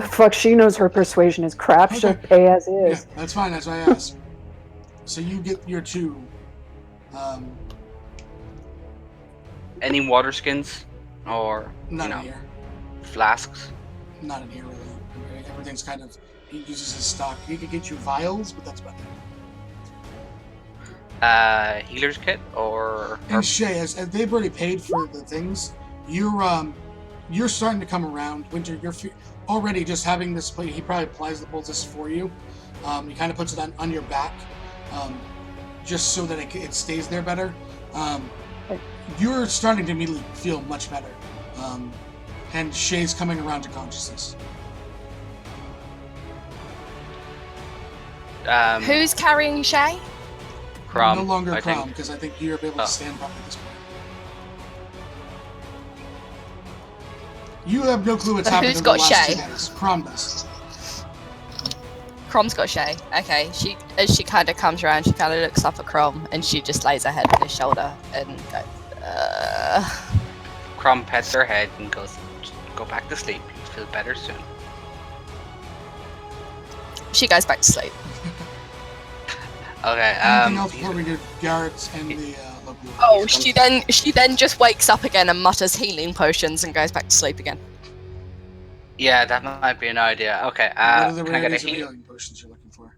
Fuck, she knows her persuasion is crap. Okay. She'll pay as is. Yeah, that's fine. That's why I asked. So you get your 2. Any water skins or Not in here. flasks? Not in here really. Everything's kind of. He uses his stock. He could get you vials, but that's about it. Healer's kit or And Shay, as they've already paid for the things, you're starting to come around. Winter, you're already just having this. He probably applies the poultice for you. He kind of puts it on your back, just so that it stays there better. You're starting to immediately feel much better, and Shay's coming around to consciousness. Who's carrying Shay? Crom, No longer I think. Crom, because I think you're able to stand up at this point. You have no clue what's But happened who's in the got last Shay? 2 days. Crom does. Crom's got Shay. Okay. As she kind of comes around, she kind of looks up at Crom and she just lays her head on his shoulder and goes, Crom pets her head and goes, "Go back to sleep. You'll feel better soon." She goes back to sleep. Okay. Anything else before we do Garrett's and the local? Oh, she then just wakes up again and mutters healing potions and goes back to sleep again. Yeah, that might be an idea. Okay. What are the Can I get a rarities of heal? healing potions you're looking for?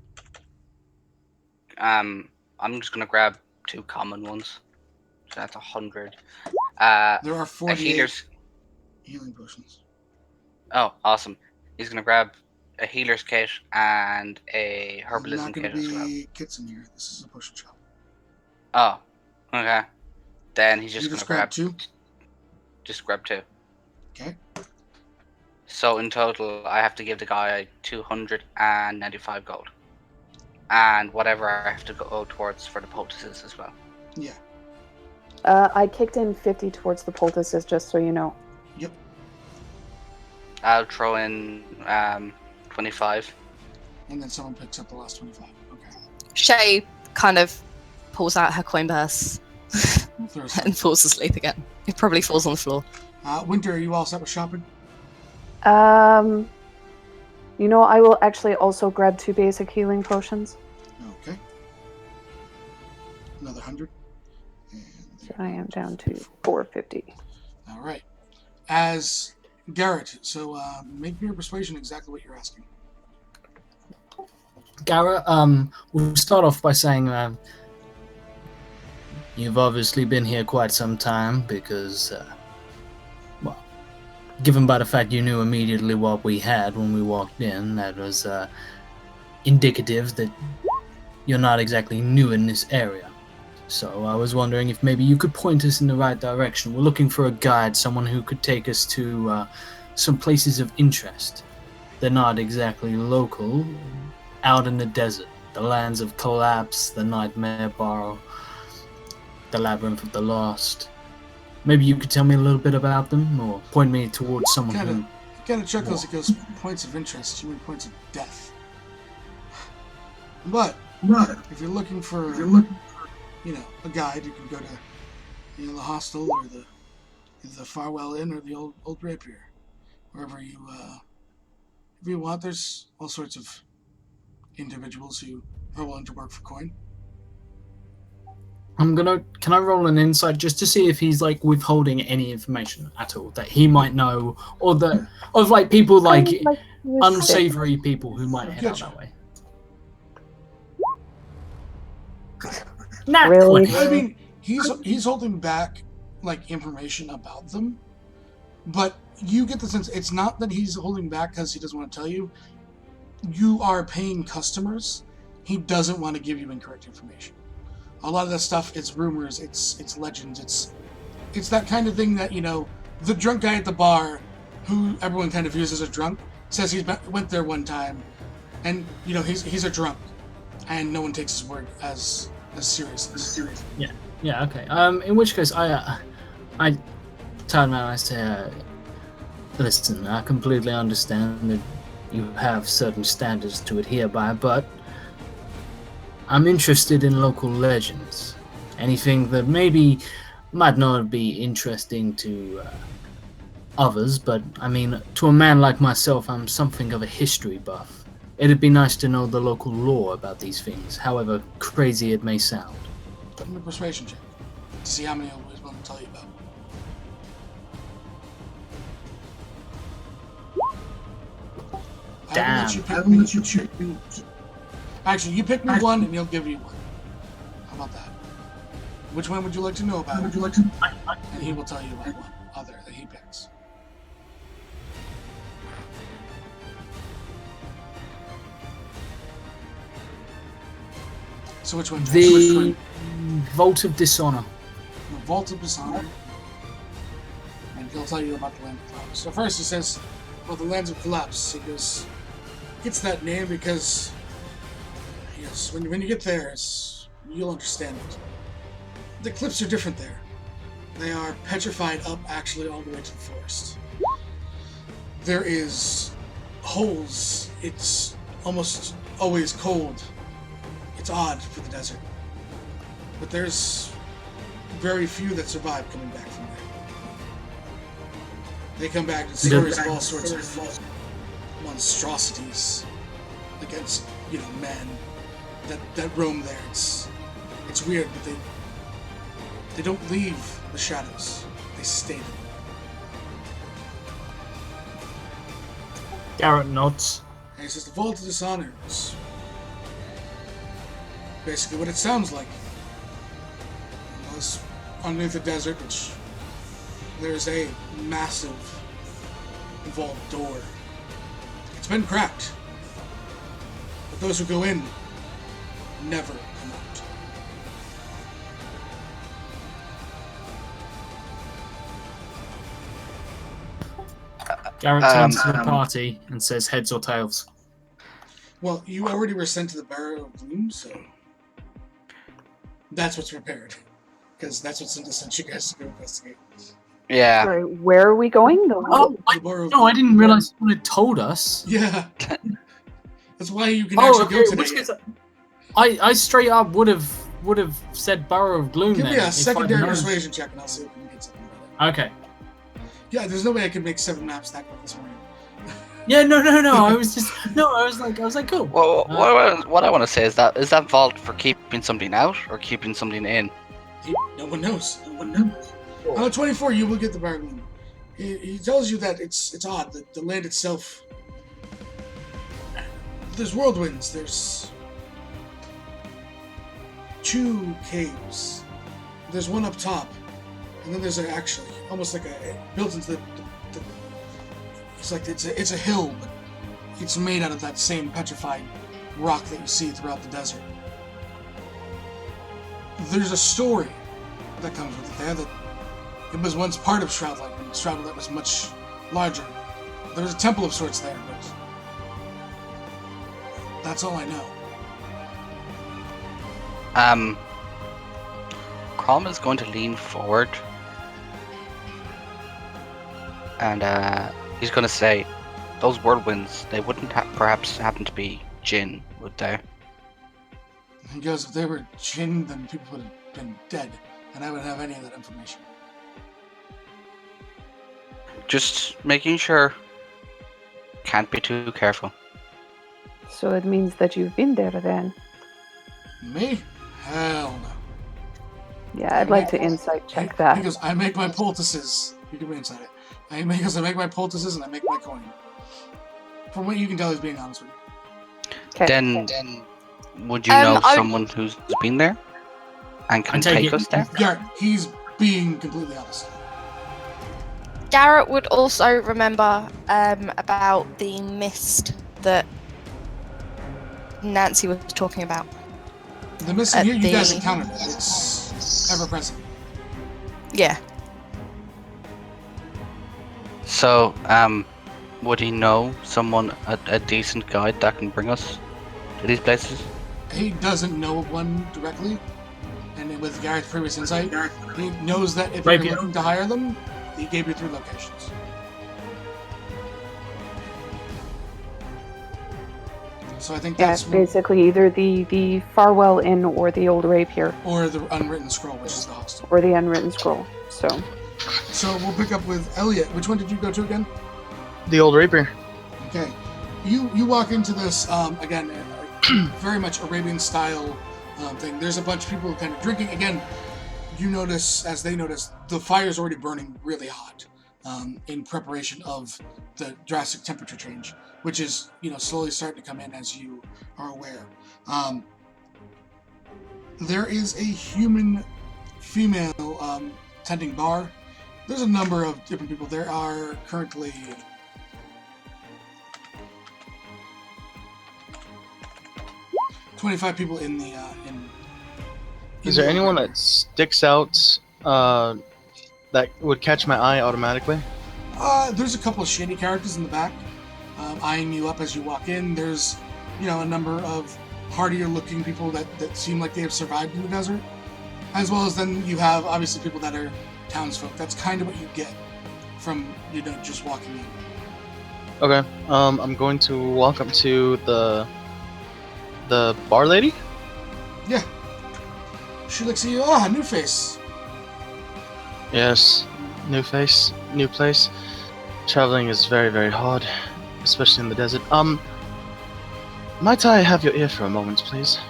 I'm just gonna grab 2 common ones. So that's 100. There are A 48 healer's. healing potions. Oh, awesome. He's gonna grab a healer's kit and a There's herbalism not going kit to as well. be kits in here. This is a potion shop. Oh, okay. Then he's You just just gonna grab two. just grab 2. Okay. So in total, I have to give the guy 295 gold, and whatever I have to go towards for the poultices as well. Yeah. I kicked in 50 towards the poultices, just so you know. Yep. I'll throw in 25. And then someone picks up the last 25. Okay. Shay kind of pulls out her coin purse Throws and falls asleep again. It probably falls on the floor. Winter, are you all set with shopping? You know, I will actually also grab 2 basic healing potions. Okay. Another 100. And So I am down to 450. all right. As Garrett, so make me a persuasion exactly what you're asking. Garrett, we'll start off by saying you've obviously been here quite some time because, well, given by the fact you knew immediately what we had when we walked in, that was indicative that you're not exactly new in this area. So I was wondering if maybe you could point us in the right direction. We're looking for a guide, someone who could take us to some places of interest. They're not exactly local, out in the desert, the lands of collapse, the nightmare Borough, the labyrinth of the lost. Maybe you could tell me a little bit about them, or point me towards someone who... Kind of chuckles. He goes, points of interest. You mean points of death. But if you're looking for, a guide, you can go to, the hostel or the Farwell Inn or the old Rapier, wherever you, if you want. There's all sorts of individuals who are willing to work for coin. Can I roll an insight just to see if he's like withholding any information at all that he might know, or of like people like unsavory people who might head out that way? Not Really? 20. I mean, he's holding back like information about them, but you get the sense it's not that he's holding back because he doesn't want to tell you. You are paying customers. He doesn't want to give you incorrect information. A lot of that stuff, it's rumors, it's legends, it's that kind of thing that, the drunk guy at the bar, who everyone kind of views as a drunk, says he went there one time, and he's a drunk, and no one takes his word as seriously. Yeah. Okay. In which case, I turn around and I say, listen, I completely understand that you have certain standards to adhere by, but I'm interested in local legends. Anything that maybe might not be interesting to others, but I mean, to a man like myself, I'm something of a history buff. It'd be nice to know the local lore about these things, however crazy it may sound. Put him in a persuasion check to see how many he's willing to tell you about. Damn. Actually, you pick me one and he'll give you one. How about that? Which one would you like to know about? And he will tell you about one other that he picks. So which one? The Vault of Dishonor. The Vault of Dishonor. And he'll tell you about the Land of Collapse. So first he says, well, the Lands of Collapse. He goes, gets that name because, yes, when you get there, you'll understand it. The cliffs are different there. They are petrified up actually all the way to the forest. There is holes. It's almost always cold. It's odd for the desert. But there's very few that survive coming back from there. They come back to stories of all sorts of monstrosities against, men that roam there. It's weird, but they don't leave the shadows. They stay there. Garrett nods. And he says the Vault of Dishonor is basically what it sounds like. It's underneath the desert, which there's a massive vault door. It's been cracked, but those who go in never come out. Garrett turns to the party and says heads or tails. Well, you already were sent to the Borough of Gloom, so that's what's prepared. Because that's what Cinta sent you guys to go investigate. Yeah. Sorry, where are we going? Oh, The Borough of no, I Gloom. didn't realize someone had told us. Yeah. That's why you can Oh, actually okay. go today. Which is, I straight up would have said Borough of Gloom. Give then, me a if I'd secondary known. persuasion check and I'll see if we can get something about Okay. it. Yeah, there's no way I could make 7 maps that quick this morning. Yeah, no. I was like, cool. Well, what I want to say is that vault for keeping something out or keeping something in? No one knows. On the 24, you will get the Borough of Gloom. He tells you that it's odd that the land itself. There's whirlwinds. There's 2 caves. There's one up top, and then there's actually almost like a built into the it's like it's a hill, but it's made out of that same petrified rock that you see throughout the desert. There's a story that comes with it there that it was once part of Shroudlight, and Shroudlight was much larger. There was a temple of sorts there, but that's all I know. Crom is going to lean forward and he's going to say, those whirlwinds, they wouldn't perhaps happen to be Jinn, would they? He goes, if they were Jinn, then people would have been dead, and I wouldn't have any of that information. Just making sure. Can't be too careful. So it means that you've been there then. Me? Hell no. Yeah, I'd like to insight check that. Because I make my poultices. You can be inside it. Because I make my poultices and I make my coin. From what you can tell, he's being honest with you. Okay. Then would you know someone who's been there and can take take it. us there? Yeah, he's being completely honest. Garrett would also remember about the mist that Nancy was talking about. The missing here, you guys encountered it. It's ever present. Yeah. So, would he know someone, a decent guide that can bring us to these places? He doesn't know of one directly, and with Garrett's previous insight, he knows that if you're looking to hire them, he gave you 3 locations. So I think that's basically either the Farwell Inn or the Old Rapier. Or the Unwritten Scroll, which is the hostel. Or the Unwritten Scroll. So we'll pick up with Elliot. Which one did you go to again? The Old Rapier. Okay. You walk into this, again, very much Arabian style thing. There's a bunch of people kind of drinking. Again, you notice, as they notice, the fire's already burning really hot in preparation of the drastic temperature change, which is, slowly starting to come in as you are aware. There is a human female tending bar. There's a number of different people. There are currently 25 people in the Is there anyone that sticks out that would catch my eye automatically? There's a couple of shady characters in the back eyeing you up as you walk in. There's, a number of hardier looking people that seem like they have survived in the desert. As well as then you have, obviously, people that are townsfolk. That's kind of what you get from, just walking in. Okay. I'm going to walk up to the bar lady. Yeah. She looks at you. Ah, new face. Yes. New face, new place. Traveling is very, very hard, especially in the desert. Might I have your ear for a moment, please?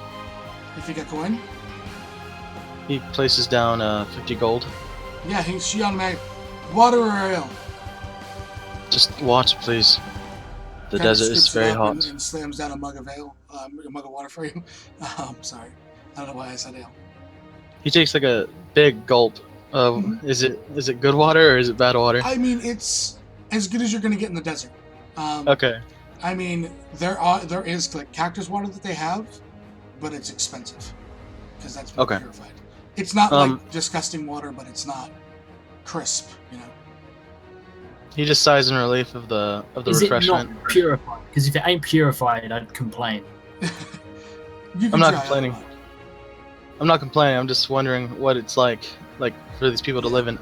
If you get coin. He places down 50 gold. Yeah, she on my water or ale. Just water, please. The Kinda desert is scoops it very up hot. and slams down a mug of ale, a mug of water for you. Sorry, I don't know why I said ale. He takes like a big gulp Is it good water or is it bad water? I mean, it's as good as you're going to get in the desert. Okay. I mean, there is like cactus water that they have, but it's expensive because that's been Okay. purified. It's not Um, like disgusting water, but it's not crisp. You know. He just sighs in relief of the Is it refreshment. not purified? Because if it ain't purified, I'd complain. You can I'm not try complaining. other water. I'm not complaining. I'm just wondering what it's like for these people to live in.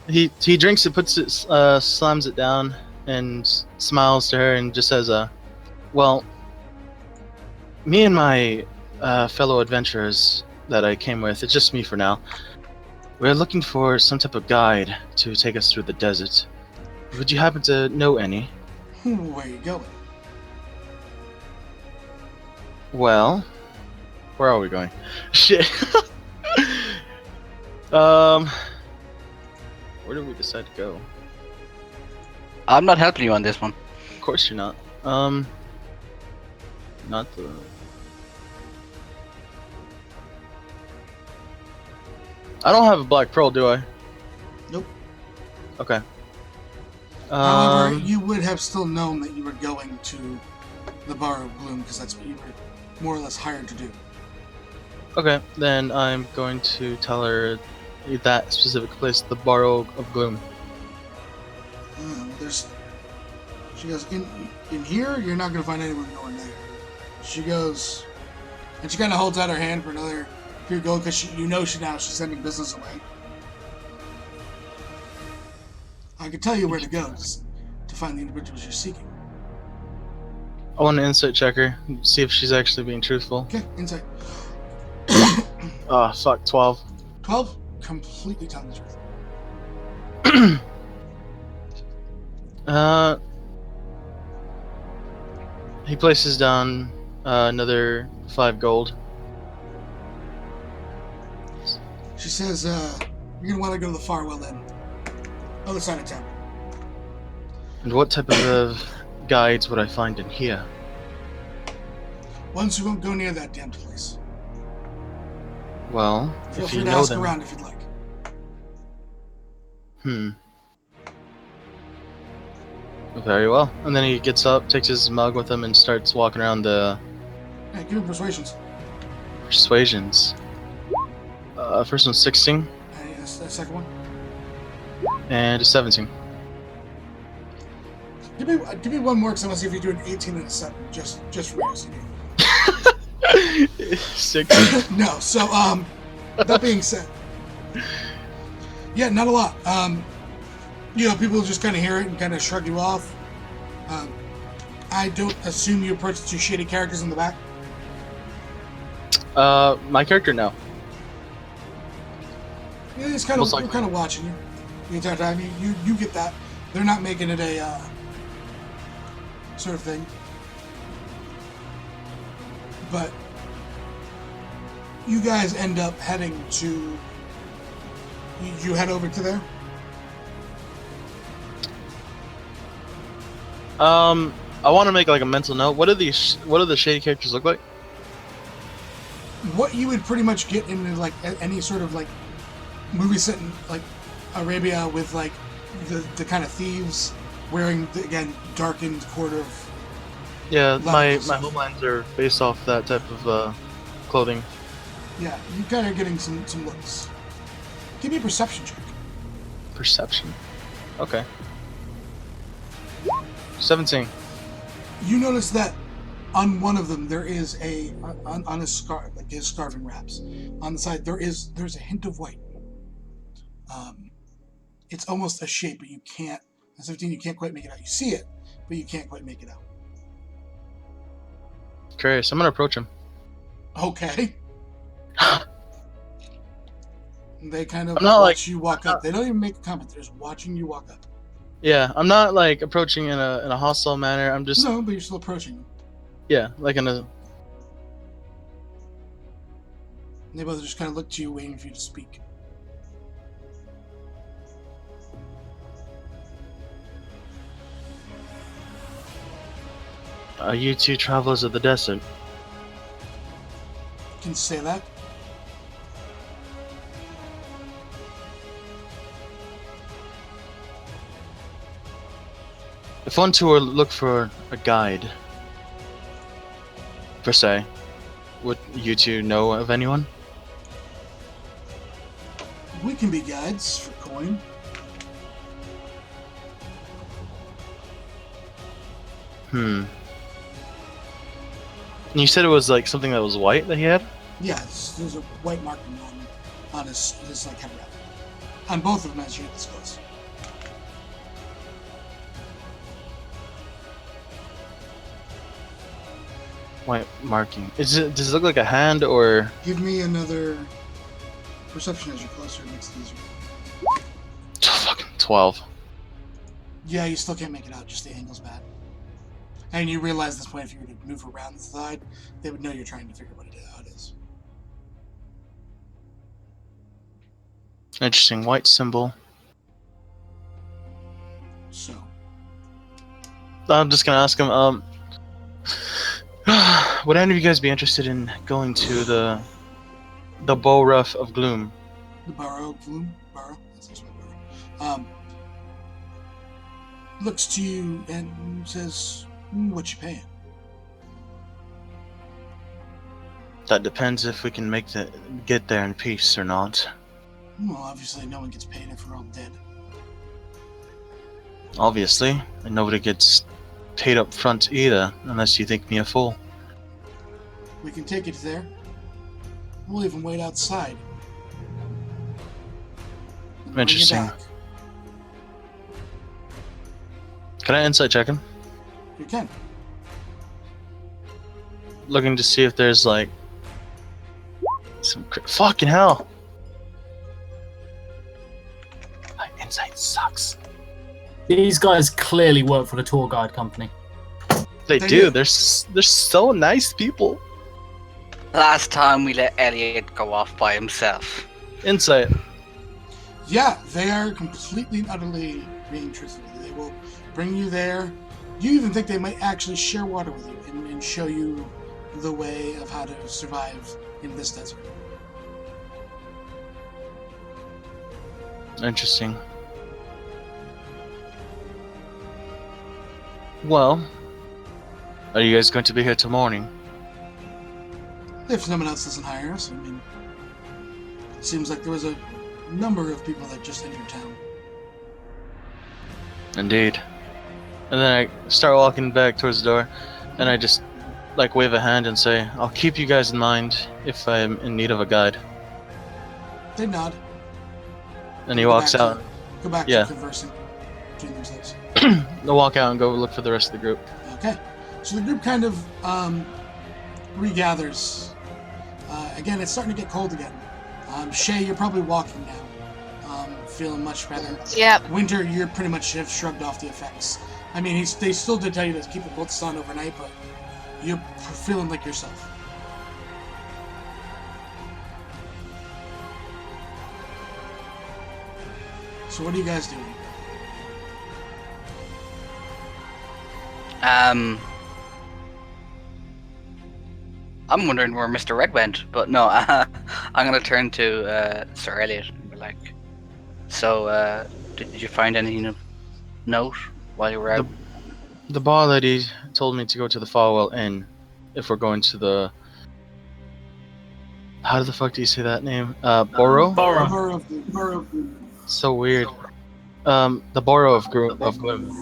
He drinks it, puts it, slams it down, and smiles to her, and just says, well, me and my fellow adventurers that I came with, it's just me for now. We're looking for some type of guide to take us through the desert. Would you happen to know any? Where you going? Well, where are we going? Shit. Where did we decide to go? I'm not helping you on this one. Of course you're not. Not the. I don't have a black pearl, do I? Nope. Okay. However, you would have still known that you were going to the Borough of Gloom because that's what you were more or less hired to do. Okay, then I'm going to tell her that specific place, the Borough of Gloom. She goes, in here, you're not going to find anyone going there. She goes, and she kind of holds out her hand for another, if you're going, because she's sending business away. I can tell you where to go just to find the individuals you're seeking. I want to insight check her, see if she's actually being truthful. Okay, insight. Ah, fuck, 12. 12? Completely telling the truth. He places down another 5 gold. She says, you're going to want to go to the Farwell Inn. Other side of town. And what type of guides would I find in here? Once you won't go near that damned place. Well, Feel if free you to know ask them. around if you'd like. Very well. And then he gets up, takes his mug with him, and starts walking around the Yeah, give me persuasions. persuasions. First one's 16 And the second one. and a 17. Give me one more because I want to see if you do an 18 and a 7. Just for OCD. 6. No, so that being said, yeah, not a lot. People just kind of hear it and kind of shrug you off. I don't assume you approach the 2 shady characters in the back. My character, no. Yeah, it's kind of, we're kind of watching you the entire time. You get that. They're not making it a sort of thing. But you guys end up heading to. You head over to there. I want to make like a mental note. What do the shady characters look like? What you would pretty much get in like any sort of like movie set in like Arabia with like the kind of thieves wearing again darkened court of. Yeah, my levels. homelands are based off that type of clothing. Yeah, you kind of getting some looks. Give me a perception check. Perception. Okay. 17. You notice that on one of them there is on his scarf, like his scarfing wraps. On the side there's a hint of white. It's almost a shape, but you can't. As 15, you can't quite make it out. You see it, but you can't quite make it out. Curious. I'm gonna approach him. Okay. They kind of I'm not watch you walk up. They don't even make a comment. They're just watching you walk up. Yeah, I'm not like approaching in a hostile manner. I'm just No, but you're still approaching them. yeah, like in a. They both just kind of look to you, waiting for you to speak. Are you two travelers of the desert? Can you say that? if one to look for a guide, per se, would you two know of anyone? We can be guides for coin. You said it was like something that was white that he had? Yeah, there's a white marking on his like head wrap. On both of them, as you hit this close. White marking. Does it look like a hand or? Give me another perception as you're closer. It makes it easier. Fucking 12. Yeah, you still can't make it out. Just the angle's bad. And you realize at this point, if you were to move around the side, they would know you're trying to figure out how it is. Interesting. White symbol. So, I'm just gonna ask him. Would any of you guys be interested in going to the Borough of Gloom? the Borough, Gloom, Borough. That's also Borough. Looks to you and says, "What you paying?" That depends if we can get there in peace or not. Well, obviously, no one gets paid if we're all dead. Obviously, and nobody gets paid up front either, unless you think me a fool. We can take it there. We'll even wait outside. And bring you Interesting. back. Can I insight check him? You can. Looking to see if there's like some fucking hell. My insight sucks. These guys clearly work for the tour guide company. They They do. do. They're so nice people. Last time we let Elliot go off by himself. Insight. Yeah, they are completely and utterly being truthful. They will bring you there. You even think they might actually share water with you and show you the way of how to survive in this desert. Interesting. Well, are you guys going to be here till morning? If someone else doesn't hire us, I mean, it seems like there was a number of people that just entered town. Indeed. And then I start walking back towards the door, and I just like wave a hand and say, "I'll keep you guys in mind if I'm in need of a guide." They nod. And he Go walks back out. to- Go back Yeah. to conversing between themselves. They'll walk out and go look for the rest of the group. Okay, so the group kind of regathers. Again, it's starting to get cold again. Shay, you're probably walking now, feeling much better. Yep. Winter, you're pretty much have shrugged off the effects. I mean, they still did tell you to keep the bolts on overnight, but you're feeling like yourself. So what are you guys doing? I'm wondering where Mr. Red went, but no, I'm gonna turn to Sir Elliot and be like, "So, did you find anything of note while you were out?" The bar lady told me to go to the Farwell Inn if we're going to the. How the fuck do you say that name? Borough? Borough. Borough of the So weird. The Borough of Gloom.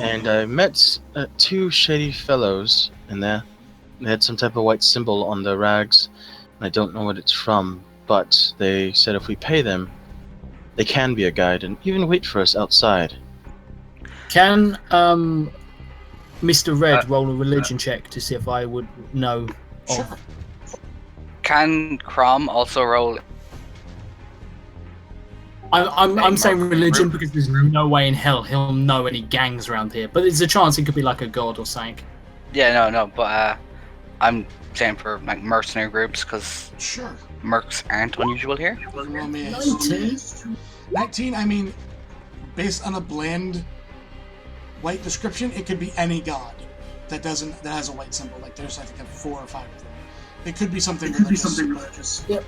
And I met two shady fellows in there. They had some type of white symbol on their rags. I don't know what it's from, but they said if we pay them, they can be a guide and even wait for us outside. Can Mr. Red roll a religion check to see if I would know Sure. of? Can Crom also roll? I'm saying religion group. because there's no way in hell he'll know any gangs around here. But there's a chance it could be like a god or something. Yeah, no, but I'm saying for like mercenary groups because Sure. mercs aren't unusual here. You can roll me a 19. 19, I mean, based on a bland white description, it could be any god that has a white symbol. Like there's, I think, 4 or 5 of them. It could be something religious. Yep.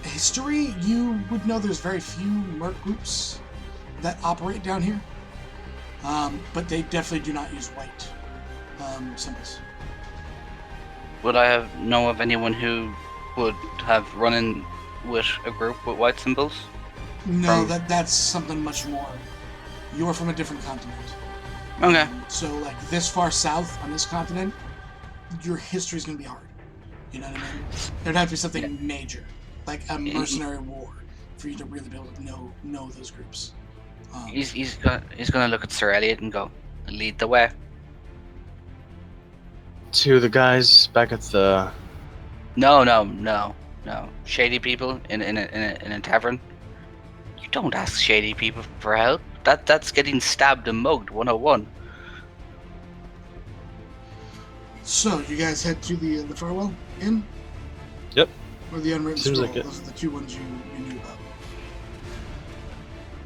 History, you would know there's very few merc groups that operate down here. but they definitely do not use white symbols. Would I know of anyone who would have run in with a group with white symbols? No, that's something much more. You're from a different continent. Okay. So, like, this far south on this continent, your history's going to be hard. You know what I mean? There'd have to be something major, like a mercenary war, for you to really be able to know those groups. He's gonna look at Sir Elliot and go, lead the way. To the guys back at the. No. Shady people in a tavern. You don't ask shady people for help. That's getting stabbed and mugged 101. So, you guys head to the Farewell Inn? Yep. Or the Unwritten Seems Scroll? like it. Those are the two ones you knew about.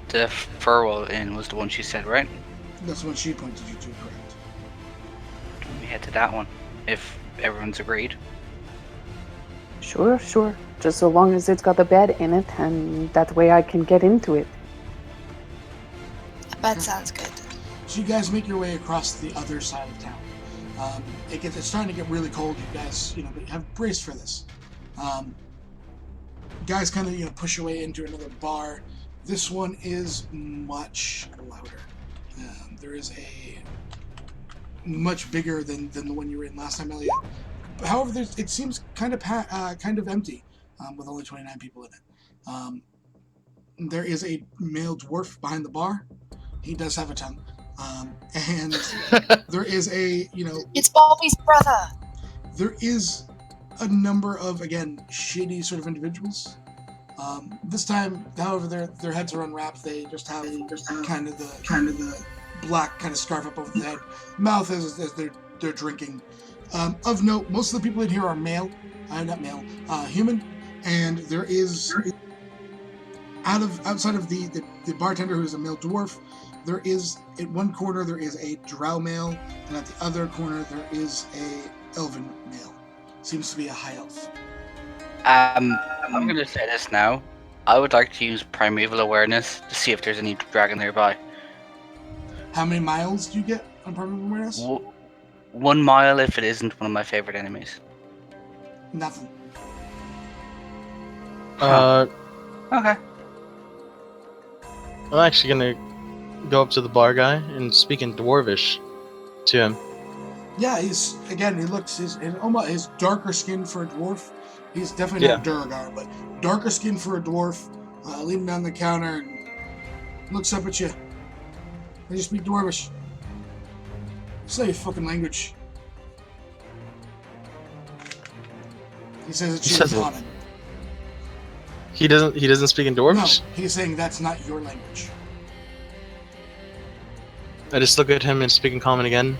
The Farewell Inn was the one she said, right? That's the one she pointed you to, correct? We head to that one, if everyone's agreed. Sure. Just so long as it's got a bed in it, and that way I can get into it. A bed sounds good. So you guys make your way across the other side of town. It's starting to get really cold. You guys, but you have braced for this. Guys kind of, push your way into another bar. This one is much louder. There is a much bigger than the one you were in last time, Elliot. However, it seems kind of empty, with only 29 people in it. There is a male dwarf behind the bar. He does have a tongue. And there is It's Bobby's brother. There is a number of, again, shady sort of individuals. This time, however, their heads are unwrapped. They just have kind of the black kind of scarf up over the head, mouth as they're drinking. Of note, most of the people in here are human, and there is outside of the bartender, who is a male dwarf. There is, at one corner, there is a drow male, and at the other corner, there is a elven male. Seems to be a high elf. I'm gonna say this now. I would like to use primeval awareness to see if there's any dragon nearby. How many miles do you get on primeval awareness? 1 mile if it isn't one of my favorite enemies. Nothing. Okay. I'm actually gonna go up to the bar guy and speak in Dwarvish to him. Yeah, he's darker skin for a dwarf. He's definitely not Duragar, but darker skin for a dwarf, leaning down the counter and looks up at you. I just speak Dwarvish. Say your fucking language. He says it's your common. He doesn't speak in Dwarvish? No, he's saying that's not your language. I just look at him and speak in common again.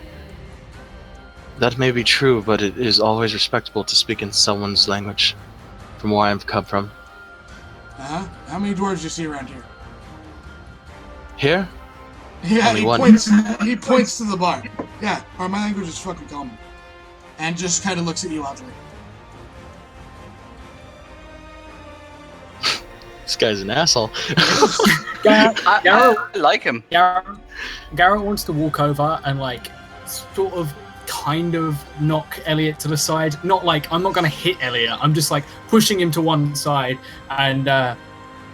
That may be true, but it is always respectable to speak in someone's language, from where I've come from. How many dwarves do you see around here? Here? Yeah, Only one. He points to the bar. Yeah, or my language is fucking common. And just kind of looks at you oddly. This guy's an asshole. I like him. Garrett wants to walk over and sort of kind of knock Elliot to the side. Not like, I'm not going to hit Elliot. I'm just pushing him to one side and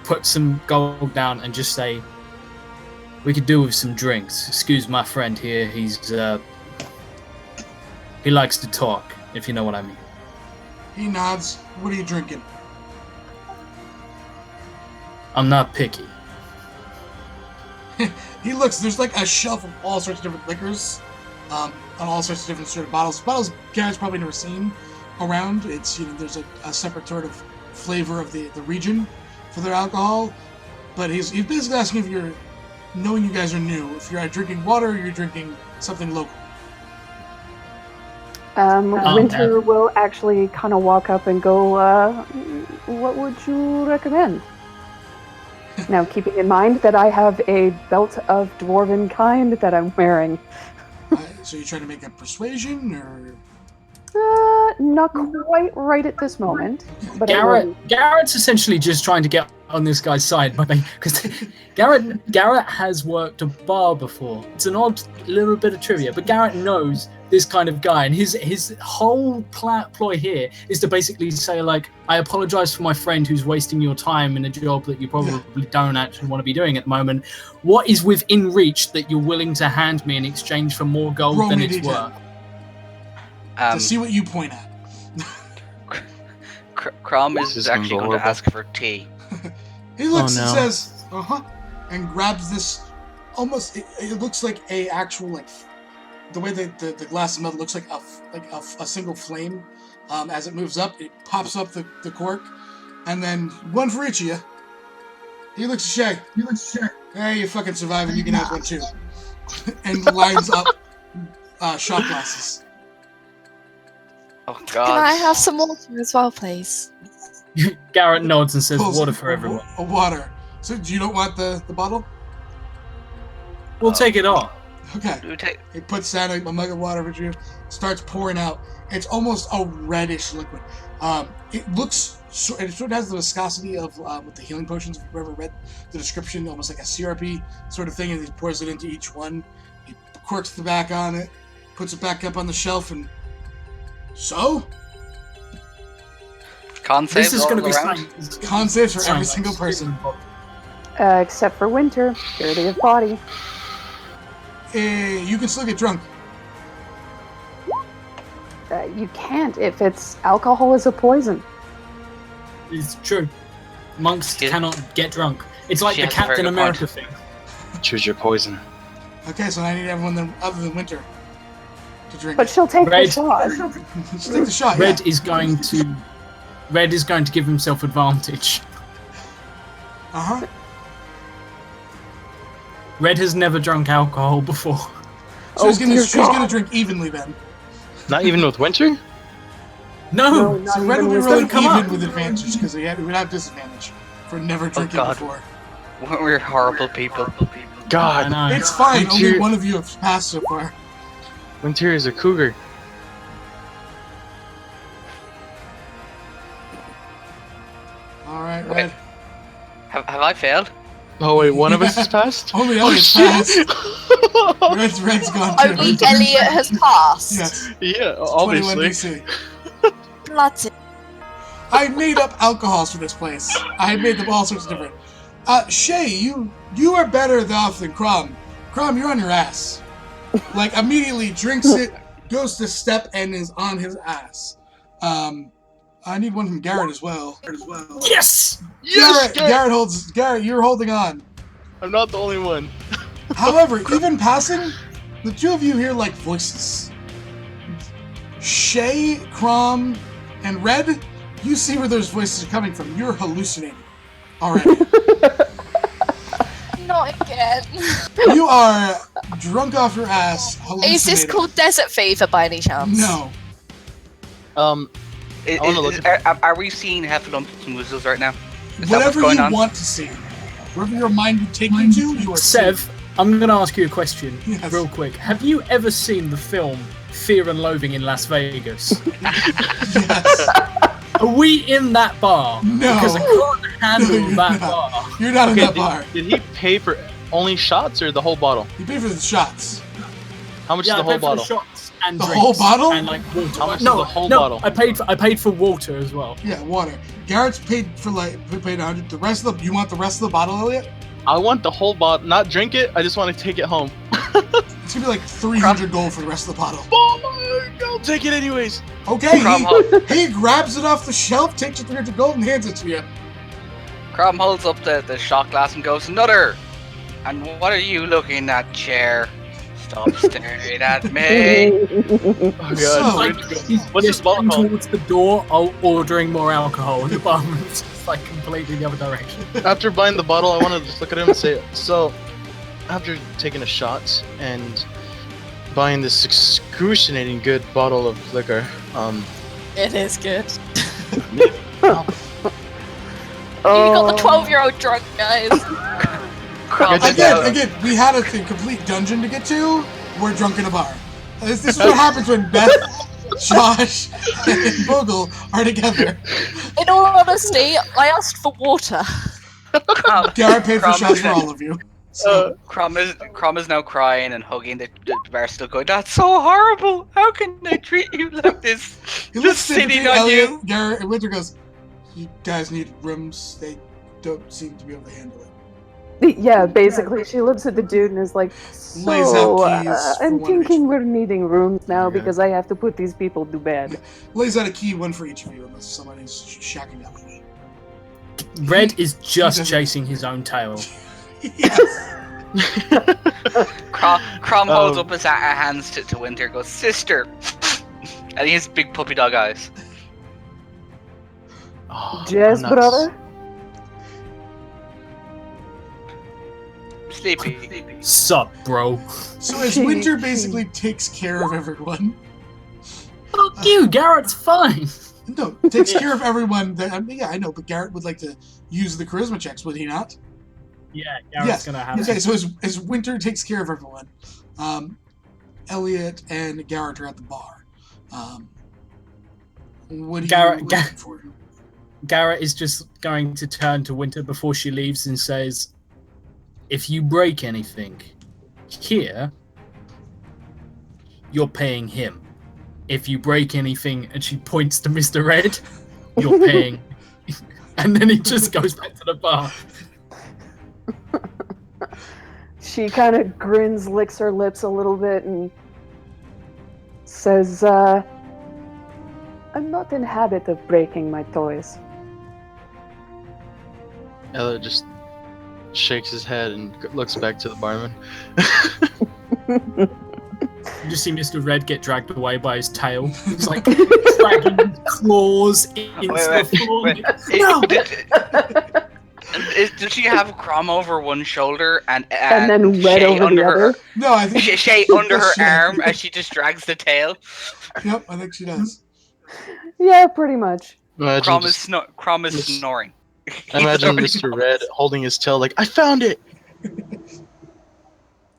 put some gold down and just say, we could do with some drinks. Excuse my friend here. He likes to talk, if you know what I mean. He nods. What are you drinking? I'm not picky. He looks, there's a shelf of all sorts of different liquors, on all sorts of different sort of bottles. Bottles Garrett's probably never seen around. It's, there's a separate sort of flavor of the region for their alcohol. But he's basically asking if you're, knowing you guys are new, if you're drinking water or you're drinking something local. Winter will actually kind of walk up and go, what would you recommend? Now, keeping in mind that I have a belt of dwarven kind that I'm wearing. So you're trying to make a persuasion, or? Not quite right at this moment. But Garrett's essentially just trying to get on this guy's side, because Garrett has worked a bar before. It's an odd little bit of trivia, but Garrett knows this kind of guy, and his whole ploy here is to basically say, like, I apologize for my friend who's wasting your time in a job that you probably don't actually want to be doing at the moment. What is within reach that you're willing to hand me in exchange for more gold Roll than me it's D10. worth? To see what you point at. Crom This is is actually going to horrible. ask for tea. He looks and no. says, and grabs this, almost, it looks like a actual, like, the way that the glass of metal looks like a single flame. As it moves up, it pops up the cork, and then one for each of you. He looks at Shay. Hey, you fucking surviving, you can have one too. And lines up shot glasses. Oh Can God! I have some water as well, please? Garrett nods and says, Pulls water for everyone. A water. So do you don't want the bottle? We'll take it on. Okay. Do we take? He puts down a mug of water for you, starts pouring out. It's almost a reddish liquid. It looks, it sort of has the viscosity of with the healing potions. If you've ever read the description, almost like a syrupy sort of thing, and he pours it into each one. He corks the back on it, puts it back up on the shelf, and so Con This saves is all going to be around? con saves for every single person. Except for Winter, purity of body. You can still get drunk. You can't if it's alcohol is a poison. It's true. Monks Yeah. cannot get drunk. It's like She the has a very Captain good America point. thing. Choose your poison. Okay, so I need everyone other than Winter to drink. But she'll take the Red. shot. Just take the shot. Red Yeah. is going to give himself advantage. Red has never drunk alcohol before. So Oh, dear she's gonna God. drink evenly then. Not even with Winter? No. not So Red even will be with rolling the- come even up. with advantage because he would have disadvantage for never drinking God. before. We're horrible people. I God, know. It's fine. Winter- Only one of you have passed so far. Winter is a cougar. All right, Okay. Red. Have I failed? Oh wait, one of us has passed? Only Oh, Elliot's shit. passed. Red's gone too. Only Elliot has passed. Yes. Yeah, 21 obviously. DC. Bloody. I made up alcohols for this place. I made them all sorts of different. Shay, you are better off than Crom. Crom, you're on your ass. Like immediately drinks it, goes to step and is on his ass. I need one from Garrett as well. Yes! Garrett, you're holding on. I'm not the only one. However, even passing, the two of you hear like voices. Shay, Crom, and Red, you see where those voices are coming from. You're hallucinating already. Not again. You are drunk off your ass, hallucinating. Is this called desert fever by any chance? No. Is, wanna look are we seeing Heffalumps and Woozles right now? Is that what's Whatever going you on? want to see. Wherever your mind would take you to, you are Sev, I'm going to ask you a question Yes. real quick. Have you ever seen the film Fear and Loathing in Las Vegas? Yes. Are we in that bar? No. Because I can't handle No, you're that not. bar. You're not in Okay, that bar. did he pay for only shots or the whole bottle? You pay for the shots. How much Yeah, is the I whole paid for bottle? the shots and The drinks whole bottle? and like water. How much is no, the whole no, bottle? I paid for water as well. Yeah, water. Garrett's paid for paid 100. The rest of the you want the rest of the bottle, Elliot? I want the whole bottle. Not drink it. I just want to take it home. It's gonna be like 300 gold for the rest of the bottle. Oh my! I'll take it anyways. Okay, Crom, he grabs it off the shelf, takes your 300 gold, and hands it to you. Crom holds up the shot glass and goes, another! And what are you looking at, chair? Stop staring at me! Oh god. So- Like, he's What's this bottle called? towards the door, ordering more alcohol, and the barman's just like completely the other direction. After buying the bottle, I want to just look at him and say, so, after taking a shot and buying this excruciating good bottle of liquor, It is good. Oh. You got the 12-year-old drunk, guys. Crom, Again, we had a complete dungeon to get to. We're drunk in a bar. This is what happens when Beth, Josh, and Bogle are together. In all honesty, I asked for water. Garrett paid for Crom shots is- for all of you. So, Crom is now crying and hugging the bear, still going, "That's so horrible! How can they treat you like this? he Just looks at sitting between on Elliot, you." Garrett, and Winter goes, "You guys need rooms. They don't seem to be able to handle it." Yeah, basically, she looks at the dude and is like, Lays out "So, keys for I'm one of each. thinking we're needing rooms now Yeah. because I have to put these people to bed." Lays out a key, one for each of you, unless somebody's shacking up. Red is just doesn't- chasing his own tail. Yes. Crom holds up his hands to Winter, goes, "Sister," and he has big puppy dog eyes. Oh, Jess, I'm not brother? Sleepy. Sup, bro? So as Winter basically takes care of everyone. Fuck you, Garrett's fine. No, takes care of everyone. That, yeah, I know, but Garrett would like to use the charisma checks, would he not? Yeah, Garrett's Yes. gonna have Okay, to. so as Winter takes care of everyone, Elliot and Garrett are at the bar. What are you looking for? Garrett is just going to turn to Winter before she leaves and says, "If you break anything here, you're paying him. If you break anything," and she points to Mr. Red, "you're paying." And then he just goes back to the bar. She kind of grins, licks her lips a little bit, and says, "I'm not in habit of breaking my toys." Elliot just shakes his head and looks back to the barman. You just see Mr. Red get dragged away by his tail. He's like dragging his claws into the floor. Wait. Does she have Crom over one shoulder and then Red Shay over the her? other? No, I think Shay under her Shay. arm as she just drags the tail. Yep, I think she does. Yeah, pretty much. Imagine, Crom is Yes. snoring. I imagine Mr. Red holding his tail like, "I found it!"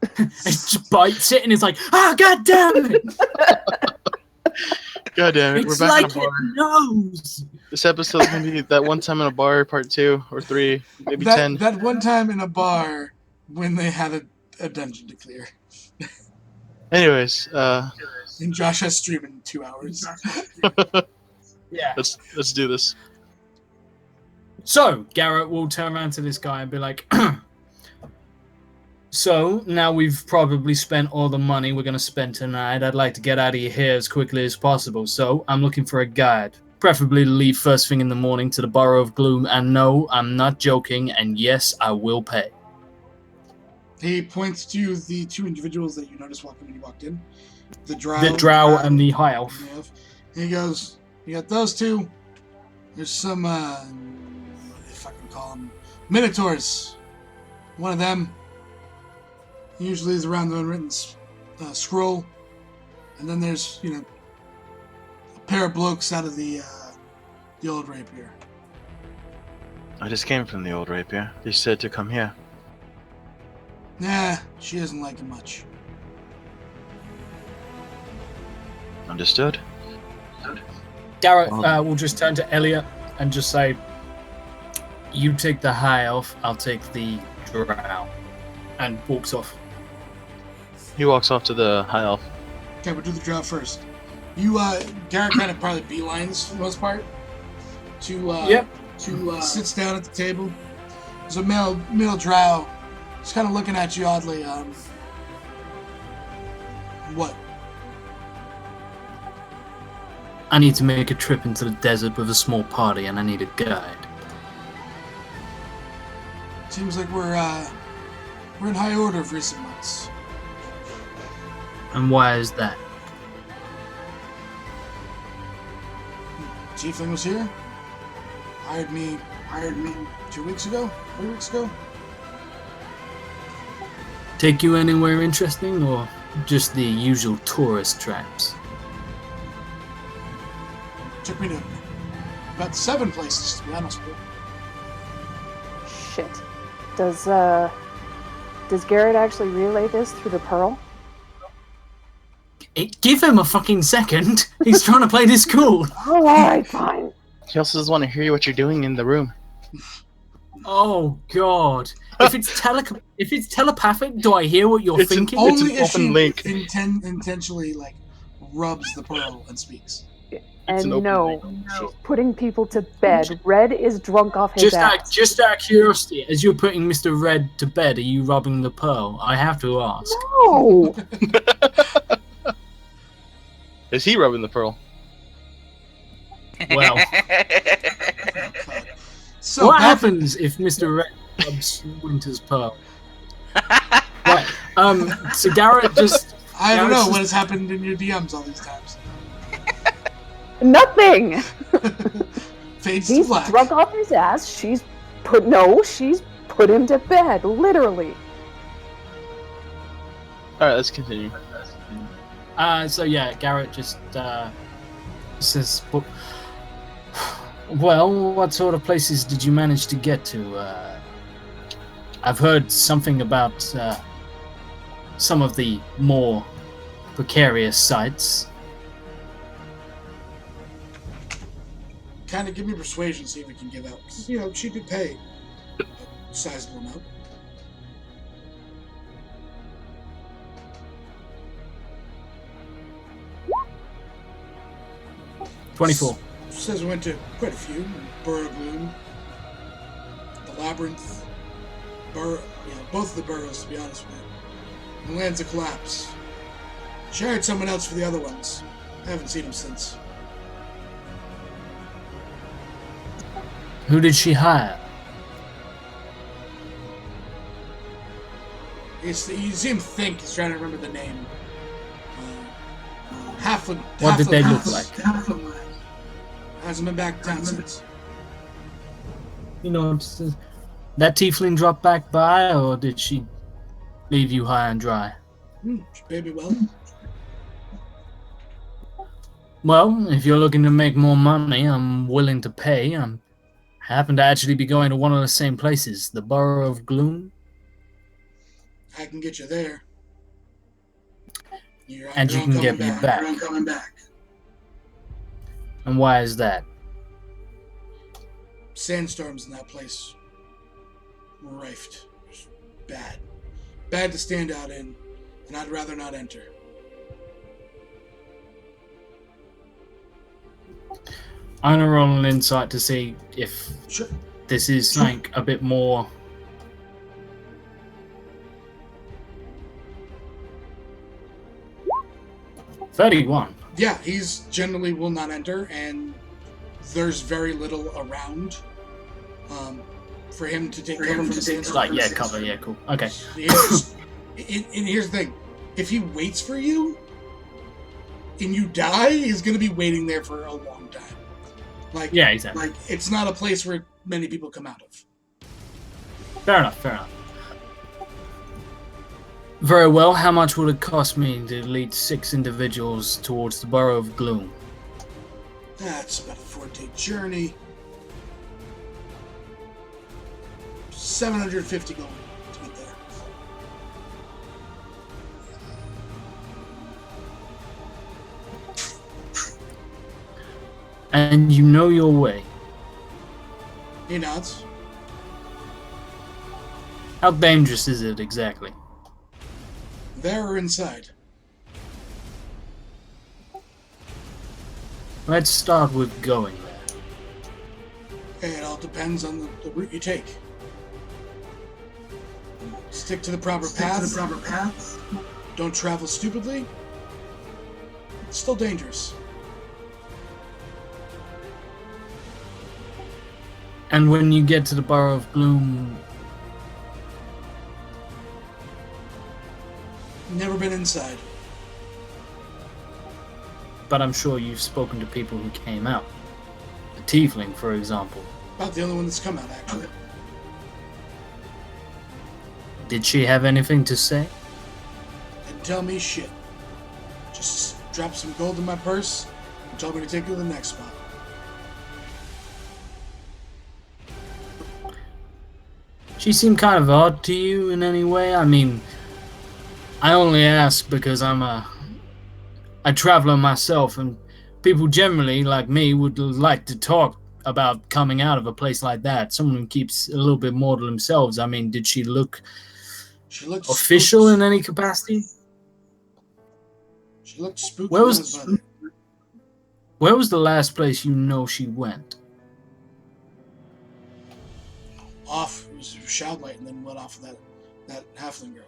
It just bites it and it's like, "Ah, god damn it! God damn it, It's we're back like in a it bar. knows." This episode's gonna be that one time in a bar, part 2 or 3, maybe 10. That one time in a bar when they had a dungeon to clear. Anyways, And Josh has stream in 2 hours. Yeah. let's do this. So Garrett will turn around to this guy and be like, "So now we've probably spent all the money we're gonna spend tonight. I'd like to get out of here as quickly as possible. So I'm looking for a guide, preferably to leave first thing in the morning to the Borough of Gloom. And no, I'm not joking. And yes, I will pay." He points to the 2 individuals that you noticed when you walked in. The drow. The drow and the high elf. He goes, "You got those 2. There's some, if I can call them, minotaurs. One of them usually is around the unwritten scroll. And then there's, a pair of blokes out of the old rapier." I just came from the old rapier. They said to come here. Nah, she doesn't like him much. Understood? Garrett will just turn to Elliot and just say, "You take the high elf, I'll take the drow," and walks off. He walks off to the high elf. Okay, we'll do the drow first. You, Garrett kind of probably beelines for the most part. Yep. Sits down at the table. There's a male drow. He's kind of looking at you oddly. What? "I need to make a trip into the desert with a small party, and I need a guide." Seems like we're in high order of recent months. "And why is that?" Tiefling was here. Hired me 2 weeks ago, 3 weeks ago. "Take you anywhere interesting, or just the usual tourist traps?" Took me to about 7 places, to be honest with you. Shit. Does Garrett actually relay this through the pearl? Give him a fucking second. He's trying to play this cool. Oh, alright, fine. He also doesn't want to hear what you're doing in the room. Oh God! If it's telepathic, do I hear what you're It's an thinking? It's Only if open she link. intentionally like rubs the pearl and speaks. It's an And open no, link. she's putting people to bed. Red is drunk off his ass. Just out of curiosity, as you're putting Mr. Red to bed, are you rubbing the pearl? I have to ask. No! Is he rubbing the pearl? Well, So what back- happens if Mr. Red rubs Winter's pearl? Right. So Garrett just. I don't know Garrett's what just- has happened in your DMs all these times. Nothing! Fades to He's black. drunk off his ass. She's put him to bed, literally. Alright, let's continue. So yeah, Garrett just says, "Well, what sort of places did you manage to get to? I've heard something about some of the more precarious sites." Kind of give me persuasion, see if we can give out. 'Cause, you know, she did pay a sizable amount. $24. Says we went to quite a few. Borough, Gloom, the Labyrinth, Borough, both of the boroughs, to be honest with you. The Lands of Collapse. She hired someone else for the other ones. I haven't seen him since. Who did she hire? You see him think. He's trying to remember the name. Halfling. What did they Halfling look lass. like? Halfling lass. Hasn't been back down since. You know, that tiefling dropped back by, or did she leave you high and dry? She paid me well. Well, if you're looking to make more money, I'm willing to pay. I happen to actually be going to one of the same places, the Borough of Gloom. I can get you there. And you can get me back. You're coming back. And why is that? Sandstorms in that place. Rife. Bad. Bad to stand out in, and I'd rather not enter. I'm gonna roll an insight to see if Sure. this is something a bit more. $31. Yeah, he's generally will not enter, and there's very little around for him to take cover from the sandstorm. Like, yeah, cover, yeah, cool. Okay. And here's the thing. If he waits for you, and you die, he's going to be waiting there for a long time. Like, Yeah, exactly. like it's not a place where many people come out of. Fair enough, fair enough. Very well, how much will it cost me to lead 6 individuals towards the Borough of Gloom? That's about a 4-day journey. 750 gold to get there. And you know your way. He nods. How dangerous is it exactly? There or inside? Let's start with going there. It all depends on the route you take. Stick to the proper path. Don't travel stupidly. It's still dangerous. And when you get to the Borough of Gloom, Never been inside. but I'm sure you've spoken to people who came out. The Tiefling, for example. About the only one that's come out, actually. Did she have anything to say? Didn't tell me shit. Just dropped some gold in my purse and told me to take you to the next spot. She seemed kind of odd to you in any way? I mean, I only ask because I'm a traveler myself, and people generally, like me, would like to talk about coming out of a place like that. Someone who keeps a little bit more to themselves. I mean, did she look She looked official spooked. in any capacity? She looked spooky. Where was- that about it. Where was the last place you know she went? Off? It was Shoutlight, and then went off of that halfling girl.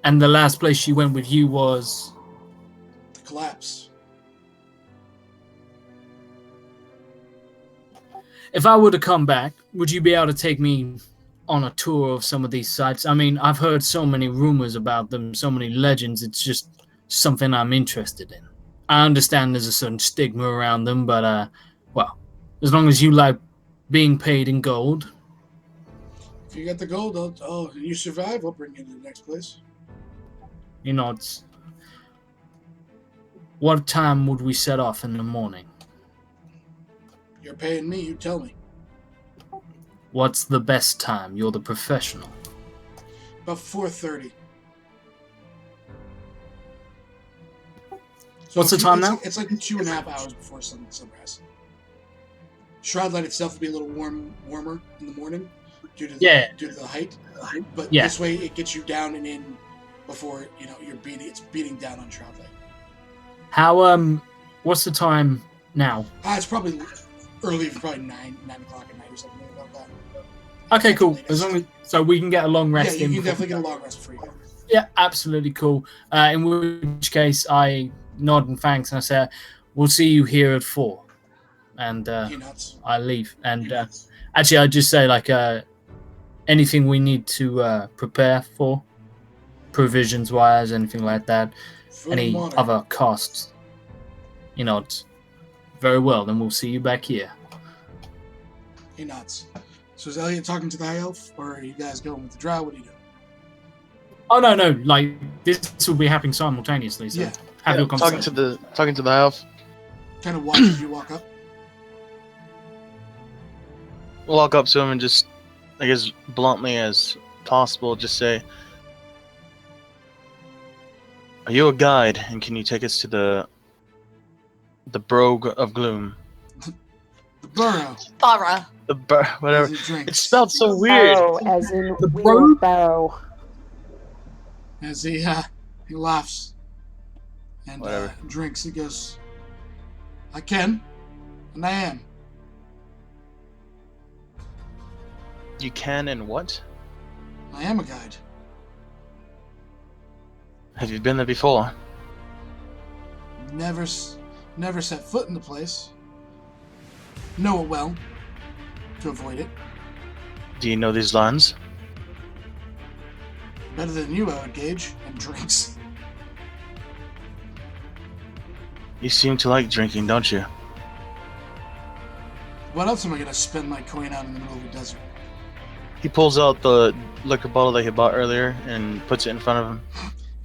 And the last place she went with you was... The collapse. If I were to come back, would you be able to take me on a tour of some of these sites? I mean, I've heard so many rumors about them, so many legends. It's just something I'm interested in. I understand there's a certain stigma around them, but, well, as long as you like being paid in gold. If you get the gold, you survive, I'll bring you to the next place. You know, it's... What time would we set off in the morning? You're paying me, you tell me. What's the best time? You're the professional. About 4:30. So What's the time now? It's like 2.5 hours before sunrise. Shroudlight itself will be a little warmer in the morning due to the height. But this way it gets you down and in before it's beating down on Shroudlight. How what's the time now? It's probably early, probably 9 o'clock at night or something like that. Okay, cool. As long as so we can get a long rest. Yeah, you can definitely get a long rest before you go. Yeah, absolutely cool. In which case, I nod and thanks, and I say, "We'll see you here at 4." And I leave. And actually, I just say like anything we need to prepare for, provisions wise, anything like that, any other costs. It's very well. Then we'll see you back here. He nods. So is Elliot talking to the high elf, or are you guys going with the drow? What are you doing? Oh no! Like this will be happening simultaneously. So have your conversation. Talking to the elf. Kind of watch as you walk up. Walk up to him and just, I guess, bluntly as possible, just say, "Are you a guide, and can you take us to the Borough of Gloom?" The Borough. Borough. Whatever. It's spelled so weird. Barrow, as in The we Borough? will barrow. As he laughs and Whatever. drinks, he goes, "I can, and I am." You can and what? I am a guide. Have you been there before? Never set foot in the place. Know it well. To avoid it. Do you know these lands? Better than you, I would gauge. And drinks. You seem to like drinking, don't you? What else am I going to spend my coin on in the middle of the desert? He pulls out the liquor bottle that he bought earlier and puts it in front of him.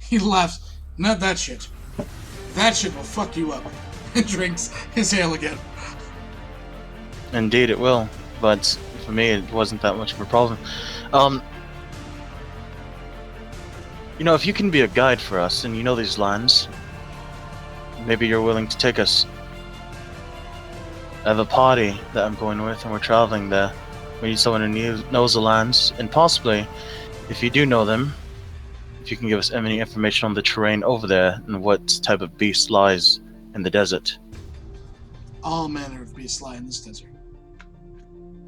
He laughs. Not that shit. That shit will fuck you up. And drinks his ale again. Indeed, it will. But for me, it wasn't that much of a problem. If you can be a guide for us and you know these lands, maybe you're willing to take us. I have a party that I'm going with, and we're traveling there. We need someone who knows the lands, and possibly, if you do know them, if you can give us any information on the terrain over there and what type of beast lies in the desert. All manner of beasts lie in this desert.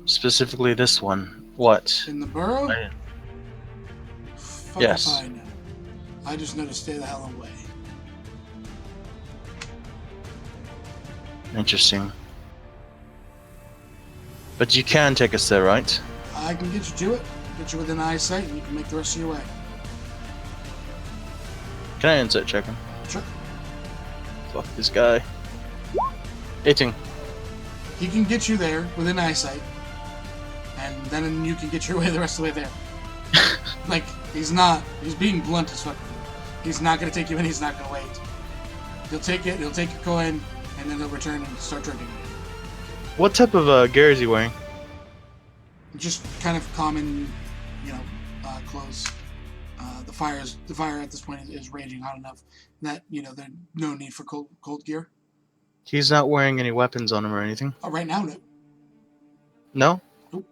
Specifically this one. What? In the Borough? Right. Fuck Yes. if I know. I just know to stay the hell away. Interesting. But you can take us there, right? I can get you to it. Get you within eyesight, and you can make the rest of your way. Can I insight check him? Sure. Fuck this guy. 18. He can get you there within eyesight, and then you can get your way the rest of the way there. Like, he's being blunt as fuck. He's not going to take you in, he's not going to wait. He'll take it, he'll take your coin, and then he'll return and start drinking. What type of gear is he wearing? Just kind of common, clothes. The fire at this point is raging hot enough that there's no need for cold gear. He's not wearing any weapons on him or anything. Oh, right now, no. No? Nope.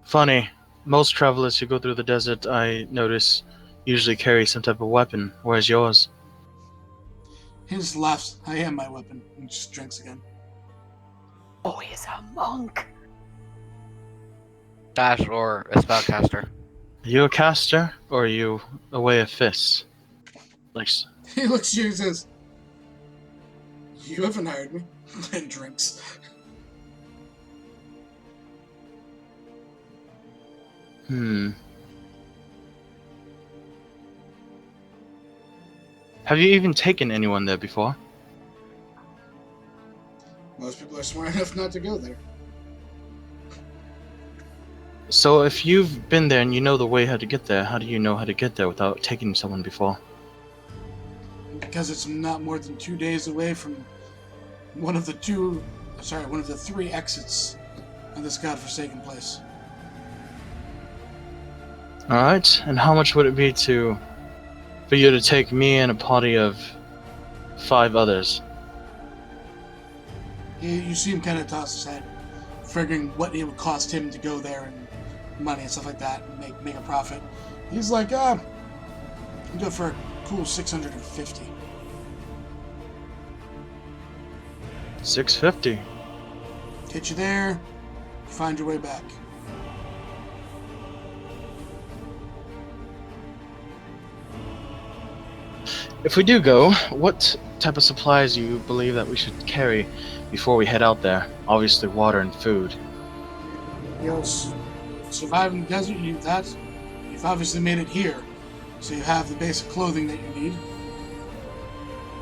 Funny. Most travelers who go through the desert, I notice, usually carry some type of weapon. Where's yours? He just laughs. I am my weapon. And just drinks again. Oh, he's a monk. That or a spellcaster. Are you a caster, or are you a way of fists? Like, He looks at you and says, "You haven't hired me." And drinks. Have you even taken anyone there before? Most people are smart enough not to go there. So if you've been there and you know the way how to get there, how do you know how to get there without taking someone before? Because it's not more than 2 days away from one of the 3 exits of this godforsaken place. Alright, and how much would it be for you to take me and a party of 5 others? You see him kind of toss his head, figuring what it would cost him to go there and money and stuff like that, and make a profit. He's like, I'll go for a cool 650. 650. Get you there, find your way back. If we do go, what type of supplies do you believe that we should carry before we head out there? Obviously water and food. You'll survive in the desert, you need that. You've obviously made it here, so you have the basic clothing that you need.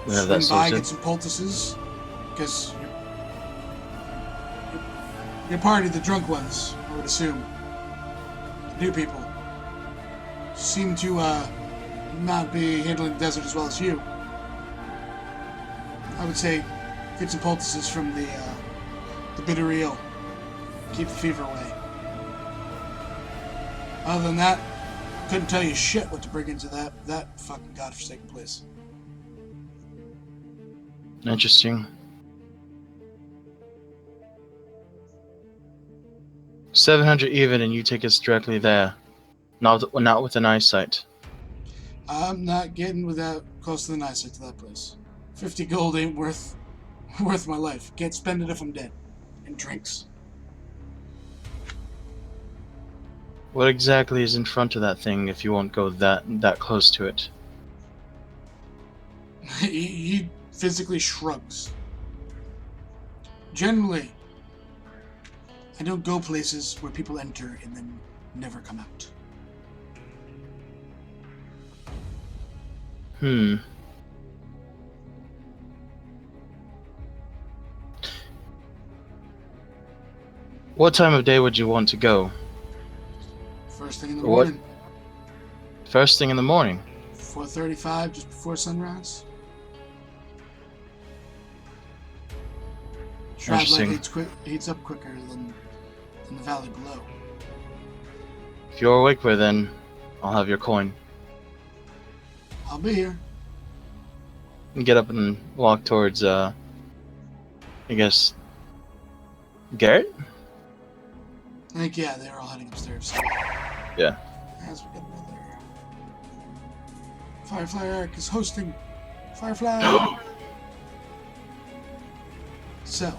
We have that Swing by, sorted. get some poultices, because your party, the drunk ones, I would assume. The new people seem to not be handling the desert as well as you. I would say get some poultices from the bitter eel. Keep the fever away. Other than that, couldn't tell you shit what to bring into that fucking godforsaken place. Interesting. 700 even, and you take us directly there. Not with an eyesight. I'm not getting without close to the eyesight to that place. 50 gold ain't worth my life. Can't spend it if I'm dead. And drinks. What exactly is in front of that thing if you won't go that close to it? He physically shrugs. Generally, I don't go places where people enter and then never come out. What time of day would you want to go? First thing in the What? morning. First thing in the morning. 4:35, just before sunrise. Interesting. Like heats up quicker than the valley below. If you're awake by then, I'll have your coin. I'll be here. And get up and walk towards, I guess, Garrett? I think, yeah, they're all heading upstairs. Yeah. As we get there. Firefly Arc is hosting. Firefly! So,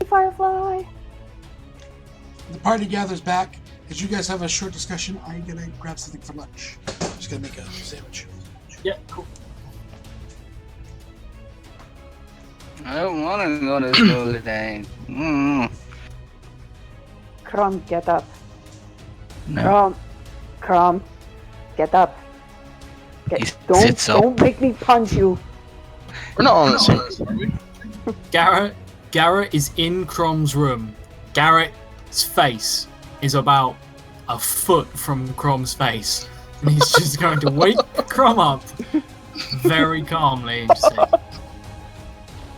Firefly. the party gathers back. As you guys have a short discussion, I'm gonna grab something for lunch. Just gonna make a sandwich. Yeah, cool. I don't want to go to school today. Crom, get up. No. Crom, get up. He sits up. Don't make me punch you. We're not on the same. Garrett is in Crom's room. Garrett's face is about a foot from Crom's face. And he's just going to wake Crom up very calmly and just say,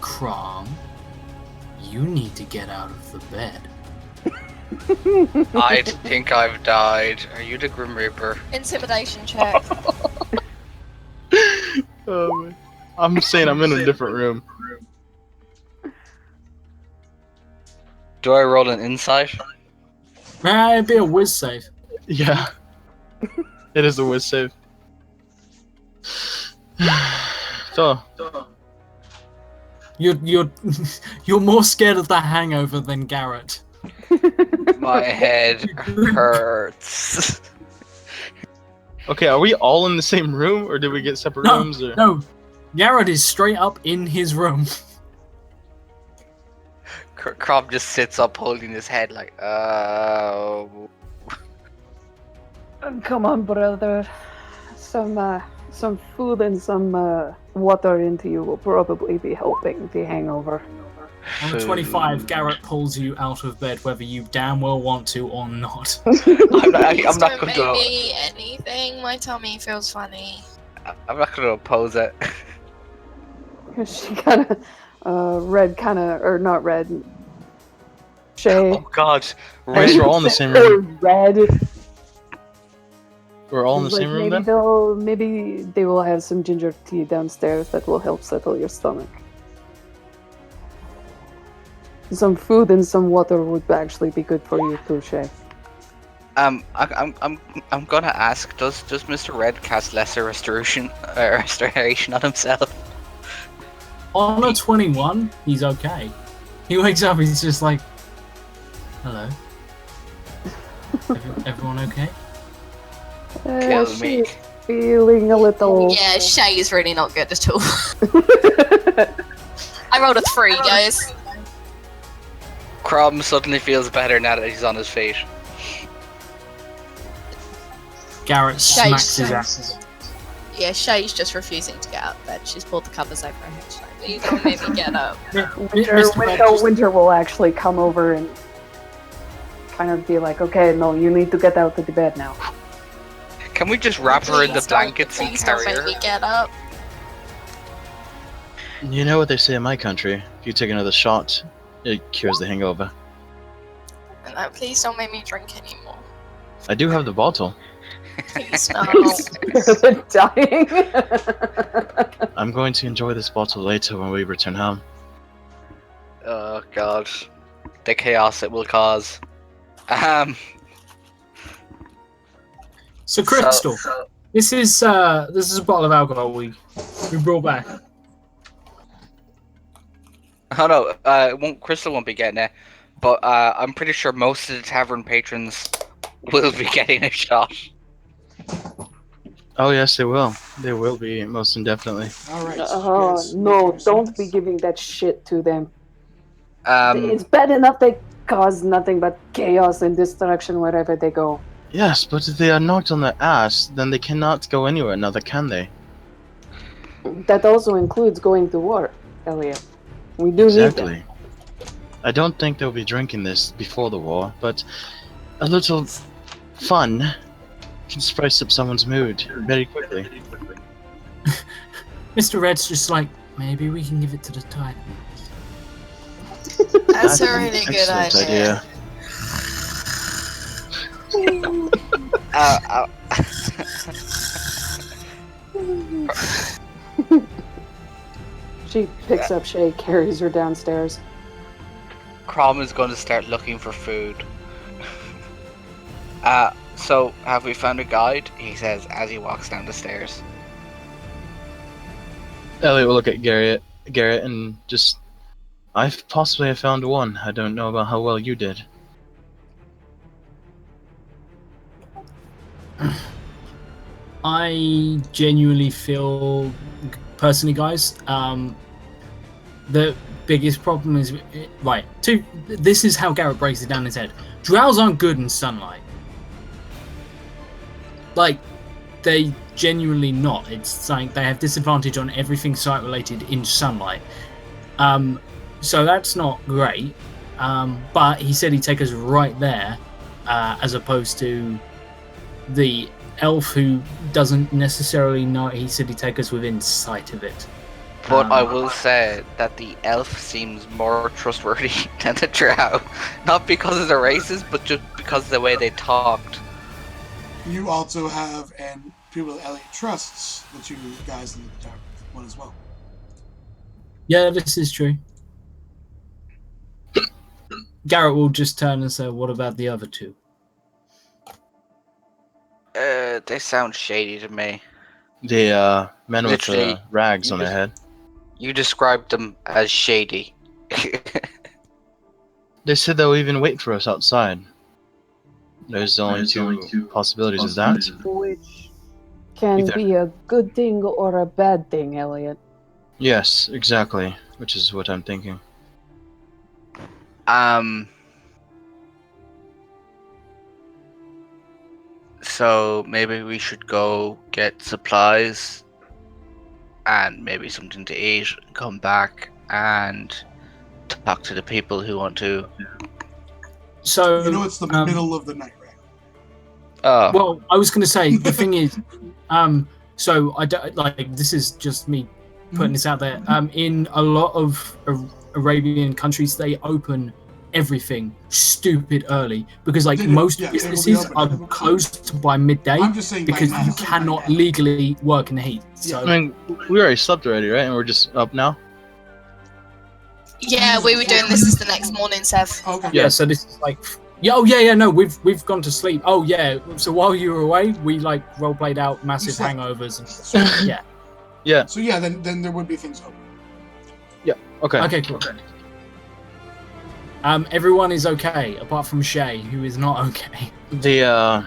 Crom, you need to get out of the bed. I think I've died. Are you the Grim Reaper? Intimidation check. Oh, man. I'm saying I'm in a different room. Do I roll an insight? It'd be a whiz save. Yeah. It is a whiz save. So, You're you're more scared of the hangover than Garrett. My head hurts. okay, are we all in the same room, or did we get separate No, rooms? Or? no. Garrett is straight up in his room. Crob just sits up holding his head like, Come on, brother. Some food and some water into you will probably be helping the hangover. On the 25, Garrett pulls you out of bed whether you damn well want to or not. I'm not Don't going make to. me anything. My tummy feels funny. I'm not going to oppose it. She kind of, Red kind of, or not Red. Shay. Oh God, I guess we're all in the same room. Red. We're all in the Like, same room maybe they will have some ginger tea downstairs that will help settle your stomach. Some food and some water would actually be good for you too, Shay. I'm gonna ask. Does Mr. Red cast lesser restoration on himself? On a 21, he's okay. He wakes up, he's just like, hello. Everyone okay? Kill me. She's feeling a little... Yeah, Shay is really not good at all. I rolled a 3, guys. Crom suddenly feels better now that he's on his feet. Garrett Shay smacks his says- ass. Yeah, Shay's just refusing to get out of bed. She's pulled the covers over her head. She's like, please don't make me get up. Winter will actually come over and kind of be like, okay, no, you need to get out of the bed now. Can we just wrap her in the Please don't- blankets and please don't carry make her? me get up. You know what they say in my country? If you take another shot, it cures the hangover. And please don't make me drink anymore. I do have the bottle. Please no. Dying. I'm going to enjoy this bottle later when we return home. Oh God, the chaos it will cause. So Crystal, this is a bottle of alcohol we brought back. Oh no, Crystal won't be getting it, but I'm pretty sure most of the tavern patrons will be getting a shot. Oh yes, they will. They will be, most indefinitely. All right. No, don't be giving that shit to them. Um, It's bad enough they cause nothing but chaos and destruction wherever they go. Yes, but if they are knocked on the ass, then they cannot go anywhere, neither can they. That also includes going to war, Elliot. We do need Exactly. I don't think they'll be drinking this before the war, but a little fun can spice up someone's mood very quickly. Mr. Red's just like, maybe we can give it to the Titans. That's a really an good excellent idea. She picks up Shay, carries her downstairs. Crom is going to start looking for food. So have we found a guide? He says as he walks down the stairs. Elliot will look at Garrett, and just... I possibly have found one. I don't know about how well you did. I genuinely feel, personally, guys, the biggest problem is right. This is how Garrett breaks it down in his head. Drows aren't good in sunlight. Like, they genuinely not. It's like they have disadvantage on everything sight related in sunlight. So that's not great. But he said he'd take us right there, as opposed to the elf who doesn't necessarily know. He said he'd take us within sight of it. But I will say that the elf seems more trustworthy than the drow. Not because of the races, but just because of the way they talked. You also have, and people that Elliot trusts, the two guys in the tavern one as well. Yeah, this is true. Garrett will just turn and say, "What about the other two?" They sound shady to me. The men with Literally, the rags you on their head. You described them as shady. They said they'll even wait for us outside. There's only two possibilities of that. Which can Either. be a good thing or a bad thing, Elliot. Yes, exactly. Which is what I'm thinking. So maybe we should go get supplies and maybe something to eat, come back and talk to the people who want to. So You know it's the middle of the night, right? Well, I was going to say the thing is, so I don't like this is just me putting this out there. In a lot of Arabian countries, they open everything stupid early because like most businesses are closed by midday I'm just saying because you cannot legally work in the heat. So I mean, we already slept already, right? And we're just up now. Yeah, we were doing this as the next morning, Sev. Okay. yeah, so this is like. Yeah, oh yeah, no, we've gone to sleep. Oh yeah, so while you were away, we like role played out massive hangovers and yeah. Yeah. So yeah, then there would be things open. Yeah. Okay. Okay, cool. Everyone is okay apart from Shay, who is not okay. The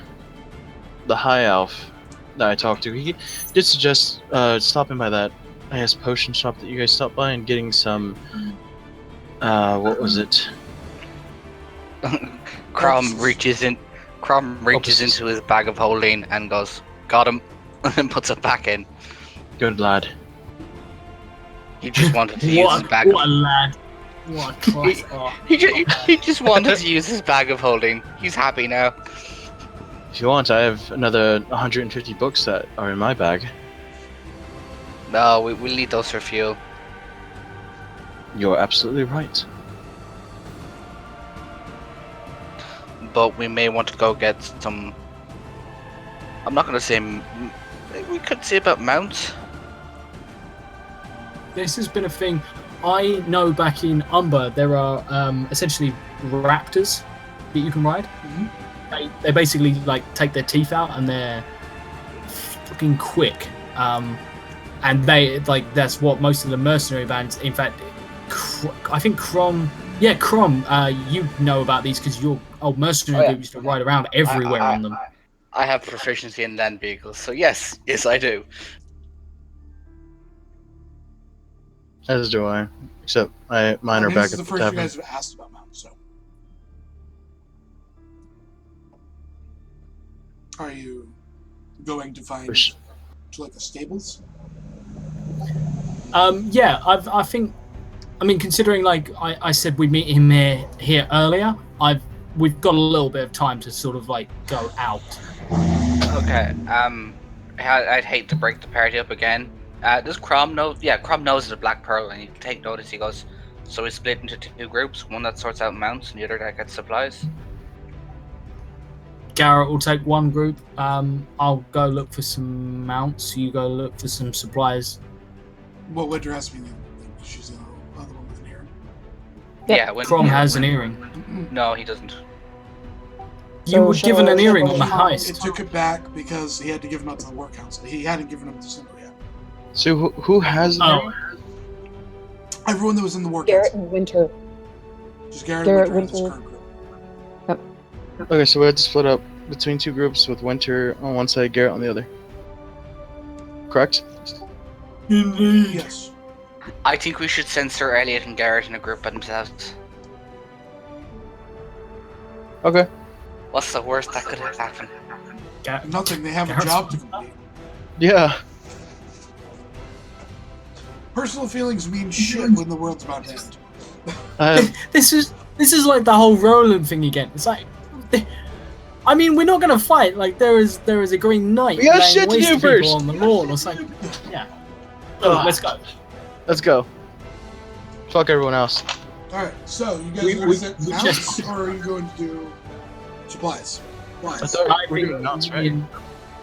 high elf that I talked to, he did suggest stopping by that, I guess, potion shop that you guys stopped by and getting some. What was it? Crom reaches into his bag of holding and goes, "Got him," and then puts it back in. Good lad. He just wanted to use his bag. What a lad! What a class! He just wanted to use his bag of holding. He's happy now. If you want, I have another 150 books that are in my bag. No, we'll need those for fuel. You're absolutely right. But we may want to go get some. I'm not going to say. We could say about mounts. This has been a thing. I know back in Umber there are essentially raptors that you can ride. They basically like take their teeth out and they're fucking quick. And they like that's what most of the mercenary bands. In fact, I think Crom. Yeah, Crom. You know about these because your old mercenary group used to ride around everywhere on them. I have proficiency in land vehicles, so yes, I do. As do I. Except mine are back This is at the the first you tavern. guys have asked about mounts, so. Are you going to find like the stables? Yeah, I think. I mean, considering like I said we'd meet him here earlier, we've got a little bit of time to sort of like go out. Okay. I'd hate to break the party up again. Does Crom know? Yeah, Crom knows the Black Pearl, and you take notice. He goes, so we split into two groups. One that sorts out mounts, and the other that gets supplies. Garrett will take one group. I'll go look for some mounts. You go look for some supplies. What would dress be? She's the other one with an earring. Yeah, Crom has an earring. No, he doesn't. You were given an earring on the heist. It took it back because he had to give him up to the work council. He hadn't given him to Simba yet. So who has an earring? Everyone that was in the work Garrett council. and Winter. Just Garrett and Winter. Winter. Current group. Okay, so we had to split up between two groups with Winter on one side, Garrett on the other. Correct? Indeed. Yes. I think we should send Sir Elliot and Garrett in a group by themselves. Okay. What's the worst that could happen? Nothing. They have a Garrett's job to complete. Yeah. Personal feelings mean shit when the world's about to end. This is like the whole Roland thing again. It's like, I mean, we're not gonna fight. Like there is a Green Knight. We got laying shit to waste do people first. on the lawn. It's like, yeah. Oh, let's go. Let's go. Fuck everyone else. Alright, so you guys We- are going we- to set we mounts, just- or are you going to do supplies? I thought I we were think doing mounts, me right? and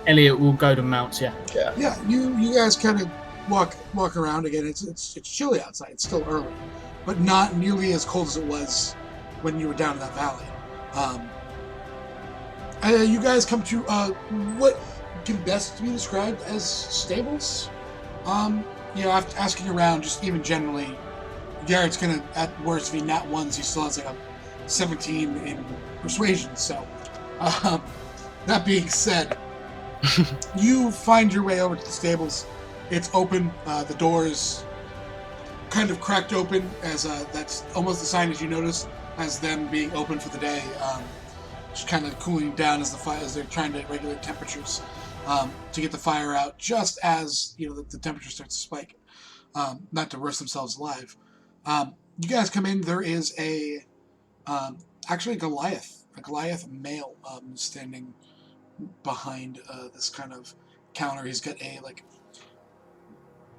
Elliot will go to mounts. Yeah. Yeah, you guys kind of walk around again. It's chilly outside. It's still early, but not nearly as cold as it was when you were down in that valley. You guys come to what can best be described as stables. After asking around, just even generally, Garrett's gonna, at worst, if he nat ones, he still has like a 17 in persuasion. So, that being said, you find your way over to the stables. It's open. The door is kind of cracked open, as that's almost the sign, as you notice, as them being open for the day. Just kind of cooling down as they're trying to regulate temperatures to get the fire out, just as the temperature starts to spike, not to roast themselves alive. You guys come in. There is actually a Goliath male standing behind this kind of counter. He's got a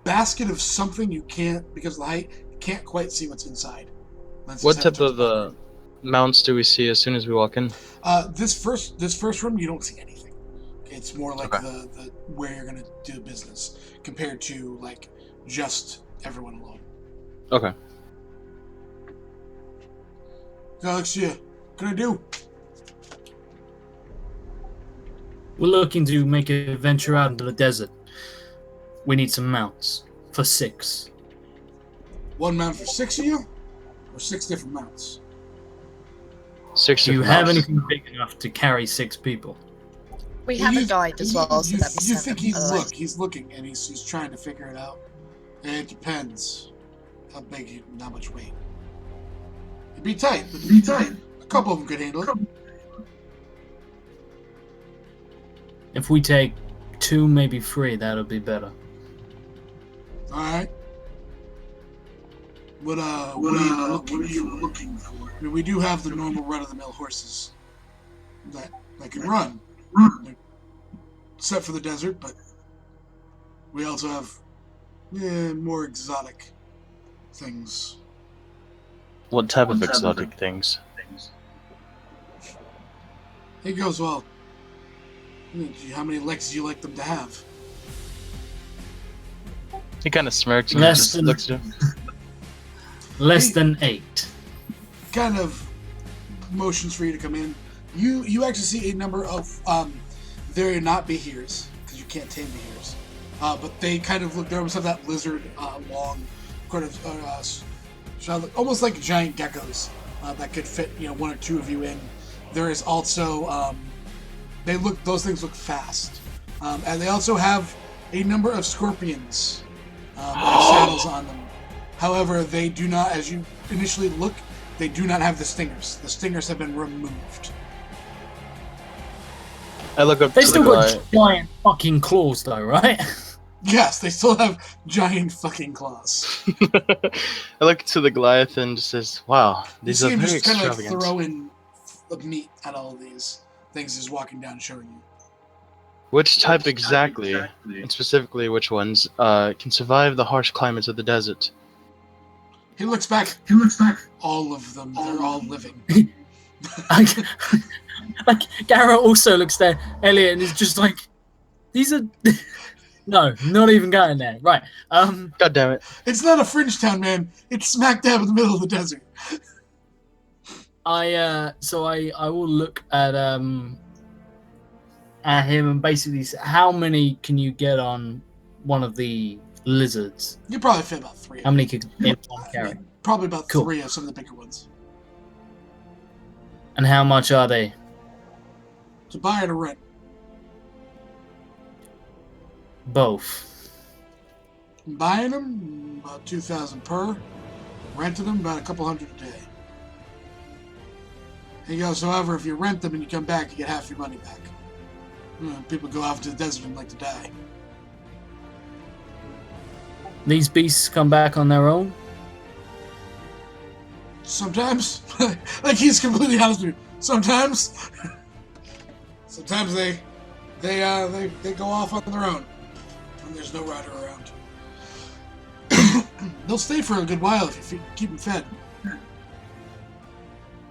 basket of something you can't, because of the height, you can't quite see what's inside. What type of mounts do we see as soon as we walk in? This first room, you don't see anything. It's more like Okay. the where you're gonna do business compared to just everyone alone. Okay. Alexia, what can I do? We're looking to make a venture out into the desert. We need some mounts for 6. One mount for 6 of you, or 6 different mounts? 6 Do you different have mounts. anything big enough to carry 6 people? We have a guide as well, so that'd be You 7. think he's otherwise. he's looking, and he's trying to figure it out. It depends how big, how much weight. It'd be tight. A couple of them could handle it. If we take 2, maybe 3, that'll be better. All right. What are you looking for? I mean, we do have the normal run-of-the-mill horses that can run. They're set for the desert, but we also have more exotic things. What type of exotic things? He goes, well, how many legs do you like them to have? He kind of smirks and Less just than- looks at him. Less than 8. Kind of motions for you to come in. You actually see a number of there are not behears, because you can't tame behears, but they kind of look. They almost have that lizard long, kind of almost like giant geckos that could fit 1 or 2 of you in. There is also those things look fast, and they also have a number of scorpions with saddles on them. However, they do not, as you initially look, they do not have the stingers. The stingers have been removed. I look up They to still the got guy. giant fucking claws, though, right? Yes, they still have giant fucking claws. I look to the Goliath and just says, "Wow, You these see are him very just kind of extravagant." throwing meat at all of these things he's walking down showing you. Which type exactly, and specifically which ones, can survive the harsh climates of the desert? He looks back. All of them. They're all living. Like Garrett also looks at Elliot and is just like, these are no, not even going there. Right. God damn it! It's not a fringe town, man. It's smack dab in the middle of the desert. I will look at him and basically say, how many can you get on one of the lizards? You probably fit about 3. How many could in one carry? Probably about Cool. 3 of some of the bigger ones. And how much are they? To buy or to rent. Both. Buying them about 2,000 per. Renting them about a couple hundred a day. He goes, however, if you rent them and you come back, you get half your money back. People go off to the desert and like to die. These beasts come back on their own? Sometimes, like he's completely honest with you. Sometimes they go off on their own, and there's no rider around. They'll stay for a good while if you keep them fed.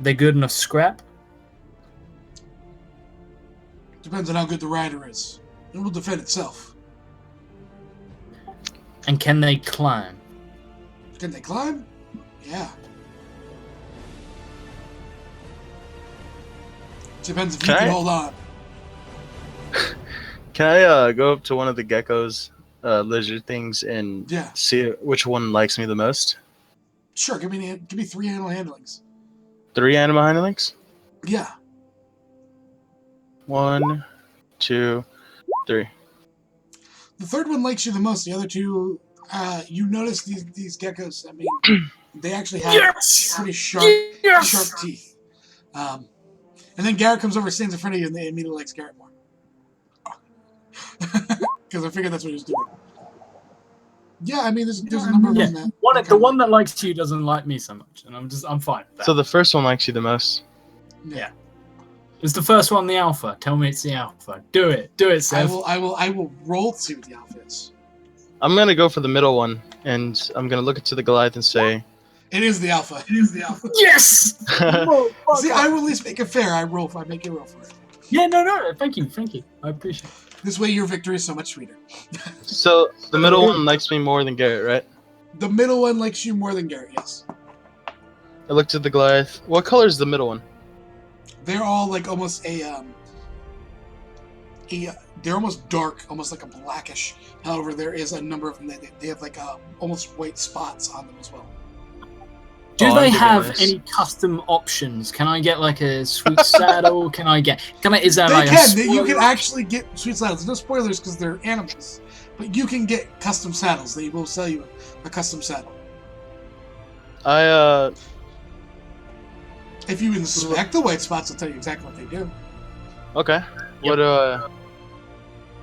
They good enough scrap? Depends on how good the rider is. It will defend itself. And can they climb? Can they climb? Yeah. Depends if you Can can I- hold on. Can I go up to one of the geckos, lizard things, and Yeah. see which one likes me the most? Sure, give me 3 animal handlings. 3 animal handlings? Yeah. 1, 2, 3. The third one likes you the most. The other two, you notice these geckos. I mean, they actually have pretty sharp teeth. And then Garrett comes over, stands in front of you, and they immediately likes Garrett more. Because I figured that's what he was doing. Yeah, I mean, there's a number of them that. The one that likes you doesn't like me so much, and I'm fine with that. So the first one likes you the most. Yeah. Is the first one the alpha? Tell me it's the alpha. Do it, Seth. I will roll to see what the alpha is. I'm gonna go for the middle one, and I'm gonna look into the Goliath and say, It is the alpha. Yes. See, I will at least make it fair. I make you roll for it. Yeah, no. Thank you. I appreciate it. This way, your victory is so much sweeter. So the middle one likes me more than Garrett, right? The middle one likes you more than Garrett. Yes. I looked at the Goliath. What color is the middle one? They're all like almost they're almost dark, almost like a blackish. However, there is a number of them. They have like almost white spots on them as well. Do they have this. any custom options? Can I get like a sweet saddle? Is that They like can. a You can spoiler? actually get sweet saddles. No spoilers because they're animals, but you can get custom saddles. They will sell you a custom saddle if you inspect the white spots. I'll tell you exactly what they do. Okay. Yep.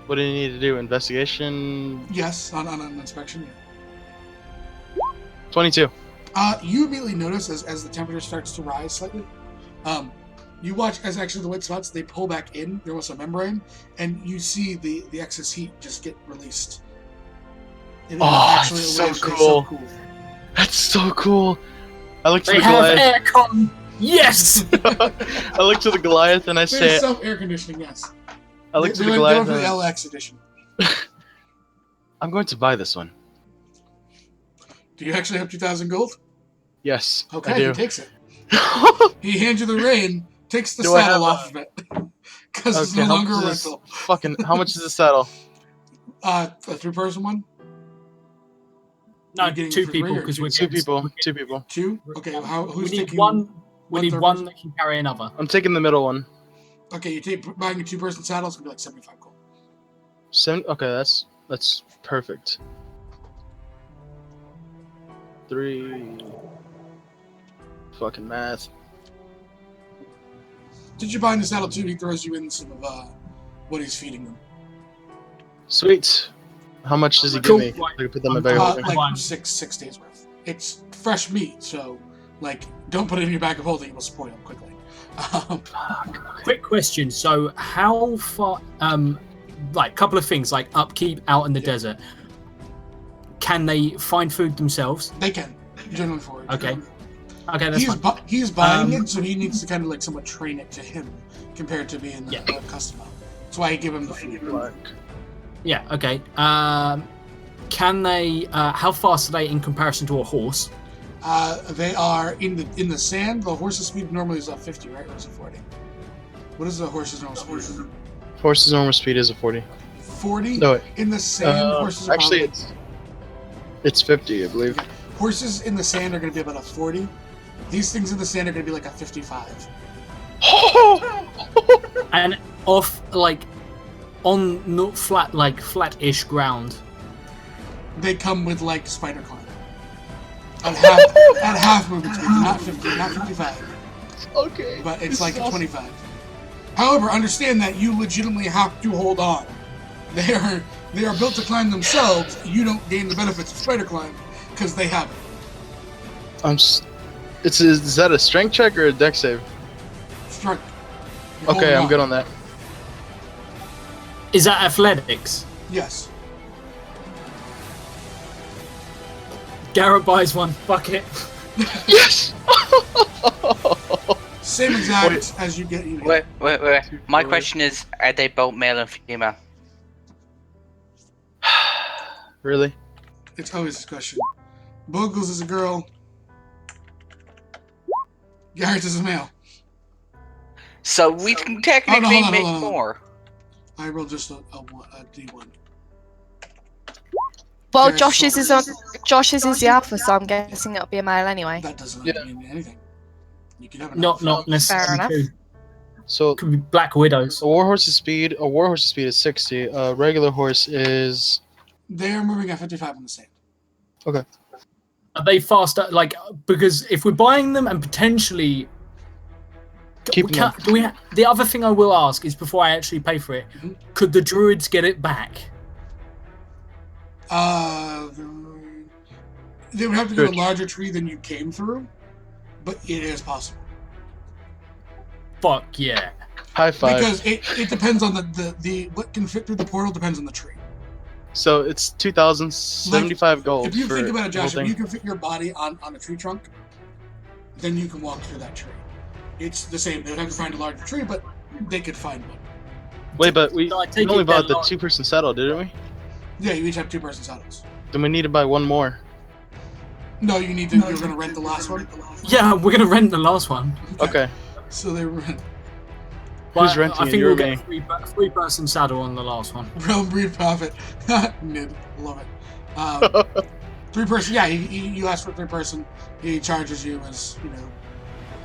What do you need to do? Investigation. Yes, on an inspection. 22. You immediately notice as the temperature starts to rise slightly. You watch as actually the white spots, they pull back in. There was a membrane, and you see the excess heat just get released. It is That's so cool. That's so cool. I look to They the have Goliath. aircon. Yes. I look to the Goliath and I There's say, some air conditioning, yes. I look to They the went Goliath for the and LX edition. I'm going to buy this one. Do you actually have 2,000 gold? Yes, I Okay, do. he takes it. He hands you the rein, takes the Do I saddle have off of it. Because it's no how longer a much is rental. how much is the saddle? A 3-person one? No, You're getting 2 it for people free or because two we're Two getting- people. 2 people. 2? Okay, We who's need taking one. We need third one person? that can carry another. I'm taking the middle one. Okay, you buying a 2-person saddle, it's going to be like 75 gold. Okay, that's perfect. 3. Fucking math. Did you buy the saddle too? He throws you in some of what he's feeding them. Sweet. How much does he Cool. give me? I can put that in my bag. Fine. Like six days worth. It's fresh meat, so like don't put it in your bag of holding; it will spoil quickly. Quick question. So, how far? Like, couple of things, like upkeep out in the desert. Can they find food themselves? They can generally forage. Okay. Okay, that's fine. He's buying it, so he needs to kind of like somewhat train it to him compared to being the customer. That's why I give him the food. Yeah. Okay. Can they? How fast are they in comparison to a horse? They are in the sand. The horse's speed normally is 50, right? Or is it 40? What is the horse's normal speed? Horse's normal speed is a 40. 40? No, wait. In the sand, horses are actually, probably, it's 50, I believe. horses in the sand are going to be about a 40. These things in the sand are going to be like a 55. And off like on not flat, like flat-ish ground. They come with like spider climb. At half movement speed, not 50, not 55. Okay. But it's like a 25. However, understand that you legitimately have to hold on. They are built to climb themselves. You don't gain the benefits of spider climb because they have it. Is that a strength check or a dex save? Strength. You're Okay, holding I'm on. good on that. Is that athletics? Yes. Garrett buys one. Fuck it. Yes! Same exact as you get. Wait. My question is, are they both male and female? Really? It's always this question. Bogles is a girl. Garrett is a male. So we can technically hold on, make hold on. more. I rolled just a D1. Well, There's Josh's is someone- on. Josh's is the alpha, so I'm guessing it'll be a male anyway. That doesn't Yeah. mean anything. You can have an Not alpha. necessarily enough. true. So Could be Black Widows. a warhorse's speed is 60. A regular horse is They are moving at 55 on the sand. Are they faster? Like, because if we're buying them and potentially Keep them. the other thing I will ask is before I actually pay for it, Mhm. could the druids get it back? They would have to do a Good. larger tree than you came through, but it is possible. Fuck yeah. high five. Because it depends on the what can fit through the portal depends on the tree. So it's 2,075 gold. If you for think about it, the whole Josh, if thing. you can fit your body on a tree trunk, then you can walk through that tree. It's the same. They would have to find a larger tree, but they could find one. Wait, but we So I take only it bought they're the not- 2-person saddle, didn't we? Yeah, you each have 2-person saddles. Then we need to buy one more. No, you need to. You're going to rent the last one. Yeah, we're gonna rent the last one. Okay. So they rent Who's But renting I it, think you we'll or get me? a three-person saddle on the last one. realm breed profit. Nid, love it. 3-person. Yeah, you ask for 3-person. He charges you as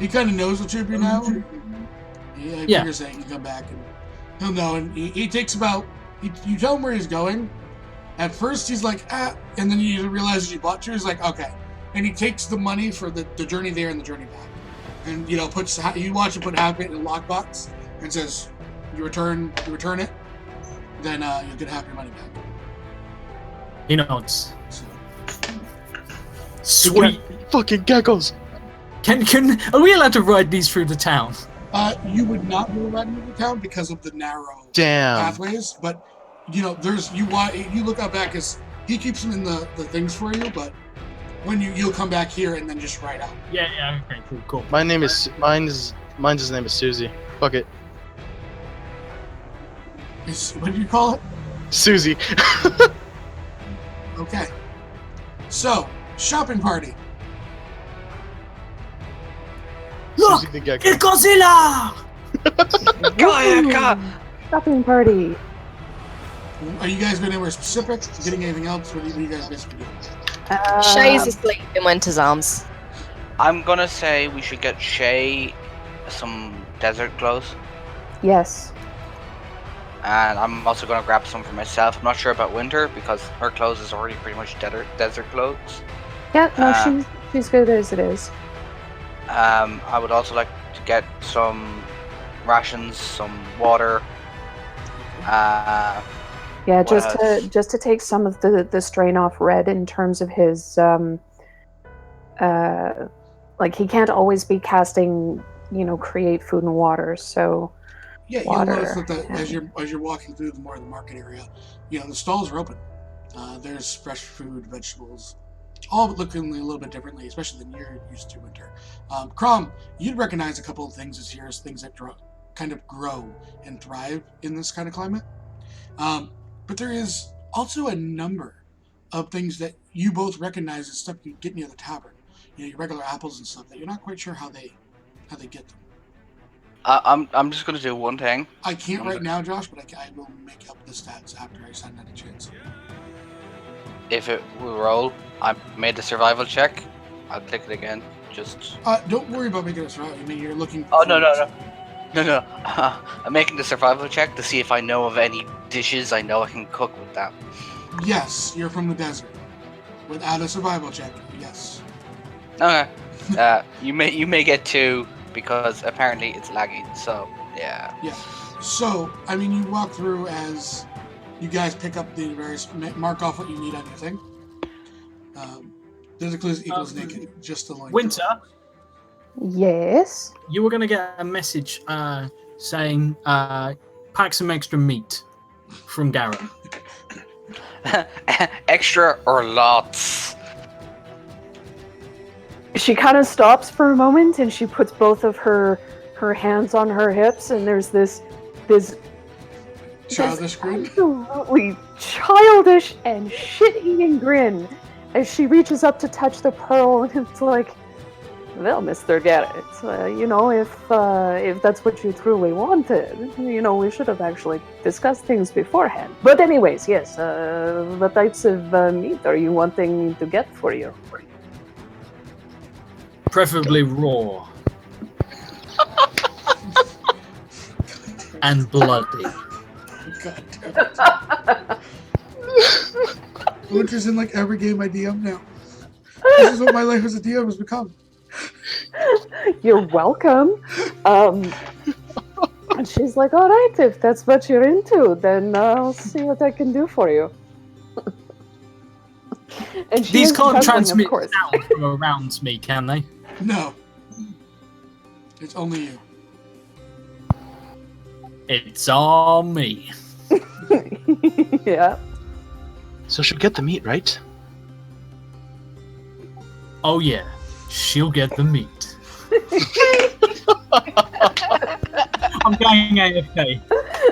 He kind of knows what you'd be now. He figures that he can come back and he'll know. And he takes about. You tell him where he's going. At first, he's like, and then he realizes you bought two. He's like, okay. And he takes the money for the journey there and the journey back. And, puts, you watch him put half of it in a lockbox and says, you return it, then you'll get half your money back. He nods. So, Sweet. Fucking geckos! Are we allowed to ride these through the town? you would not be riding into town because of the narrow Damn. pathways, but, there's, you look out back as he keeps them in the things for you, but when you'll come back here and then just ride out. Yeah, okay, cool. Mine's his name is Susie. Fuck it. What do you call it? Susie. Okay. So, shopping party. Look! Susie the gecko. It's Godzilla! Woo! Shopping party. Are you guys going anywhere specific? Getting anything else? What are you guys basically doing? Shay's asleep in Winter's arms. I'm gonna say we should get Shay some desert clothes, Yes. and I'm also gonna grab some for myself. I'm not sure about Winter because her clothes is already pretty much desert clothes. Yeah, no, Uh, she's good as it is. I would also like to get some rations, some water. Yeah, what just to take some of the strain off Red in terms of his like he can't always be casting, create food and water. So Yeah, water, you'll notice that yeah. as you're walking through the market area, the stalls are open. There's fresh food, vegetables, all looking a little bit differently, especially than you're used to, Winter. Crom, you'd recognize a couple of things as here as things that kind of grow and thrive in this kind of climate. But there is also a number of things that you both recognize as stuff you get near the tavern. Your regular apples and stuff that you're not quite sure how they get them. I'm just gonna do one thing. I can't right now, Josh, but I will make up the stats after I sign that a chance. If it will roll, I made the survival check. I'll click it again. Just. Don't worry about making it survival. I mean, you're looking. Oh no. I'm making the survival check to see if I know of any dishes I know I can cook with that. Yes, you're from the desert. Without a survival check, yes. Okay. You may get 2 because apparently it's lagging. So yeah. Yeah. So, I mean, you walk through as you guys pick up the various, mark off what you need on your thing. There's equals naked, just the line. Winter, yes. you were going to get a message saying pack some extra meat from Garrett. Extra or lots? She kind of stops for a moment and she puts both of her hands on her hips, and there's this Childish grin. Absolutely childish and shit-eating grin as she reaches up to touch the pearl, and it's like, well, Mr. Garrett, if that's what you truly wanted, we should have actually discussed things beforehand. But anyways, yes, what types of meat are you wanting to get for you? Preferably raw. And bloody. God damn it. Winter's in like every game I DM now. This is what my life as a DM has become. You're welcome. And she's like, all right, if that's what you're into, then I'll see what I can do for you. And she These is can't chuckling, transmit of course. sound from around me, can they? No. It's only you. It's all me. Yeah. So she'll get the meat, right? Oh yeah, she'll get the meat. I'm going AFK.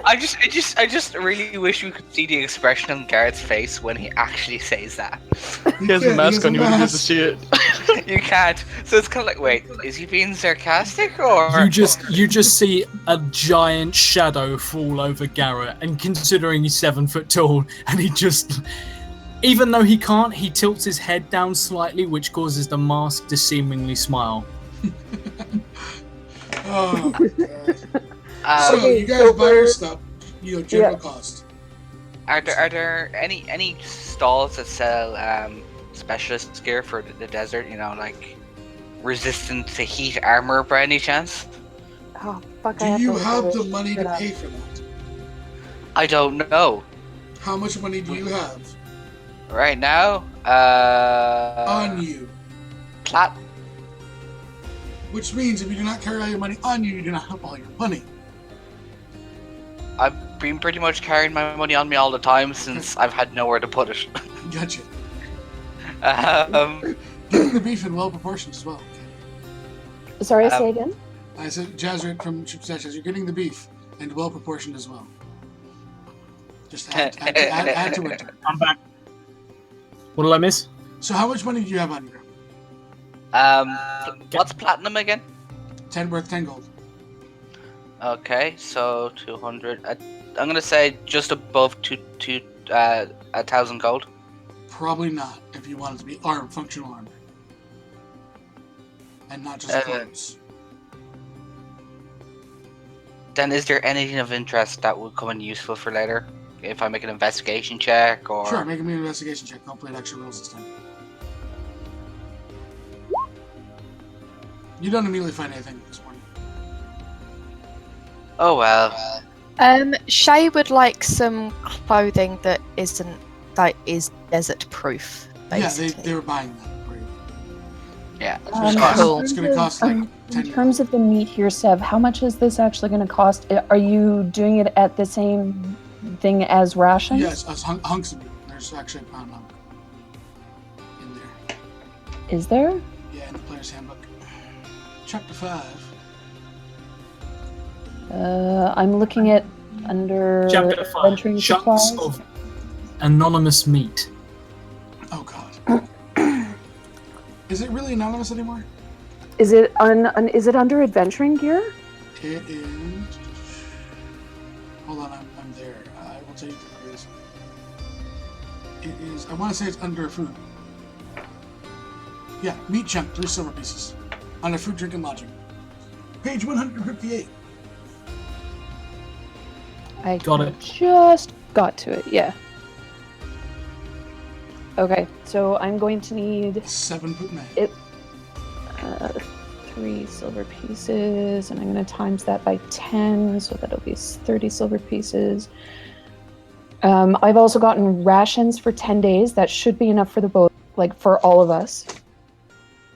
I just really wish we could see the expression on Garrett's face when he actually says that. He has a mask on, you wouldn't be able to see it. You can't. So it's kind of like, wait, is he being sarcastic or? You just see a giant shadow fall over Garrett, and considering he's 7 foot tall, and he just, even though he can't, he tilts his head down slightly, which causes the mask to seemingly smile. Oh my god. So you guys buy your stuff, general cost. Are there any stalls that sell specialist gear for the desert? Like resistant to heat armor by any chance? Oh, fuck, Do you have the money to pay for that? I don't know. How much money do you have? Right now? On you. Plat. Which means if you do not carry all your money on you, you do not have all your money. I've been pretty much carrying my money on me all the time since I've had nowhere to put it. Gotcha. Getting the beef in well proportioned as well. Sorry, say again? I said Jazzrit from Chip Sanchez, you're getting the beef and well proportioned as well. Just add to it. I'm back. What did I miss? So how much money do you have on you? What's platinum again? 10 worth 10 gold. Okay, so 200. I'm gonna say just above 1,000 gold. Probably not, if you want it to be functional armor. And not just clothes. Then is there anything of interest that would come in useful for later? If I make an investigation check or... Sure, make me an investigation check. Hopefully it actually rolls this time. You don't immediately find anything this morning. Oh well. Shay would like some clothing that is desert proof. Basically. Yeah, they were buying that for you. Yeah. Cool. It's going to cost like 10 in terms of the meat here, Sev, how much is this actually going to cost? Are you doing it at the same thing as rations? Yes, as hunks of meat. There's actually a pound hunk in there. Is there? Yeah, in the player's handbook. Chapter 5. I'm looking at under Chapter 5. adventuring Chunks supplies. of anonymous meat. Oh god. Is it really anonymous anymore? Is it is it under adventuring gear? It is. Hold on, I'm there. I will tell you what it is. It is. I want to say it's under food. Yeah, meat chunk, 3 silver pieces. Under food, drink, and lodging. Page 158. I Got it. just got to it, yeah. Okay, so I'm going to need 7 putman. 3 silver pieces, and I'm going to times that by 10, so that'll be 30 silver pieces. I've also gotten rations for 10 days. That should be enough for the boat, like for all of us.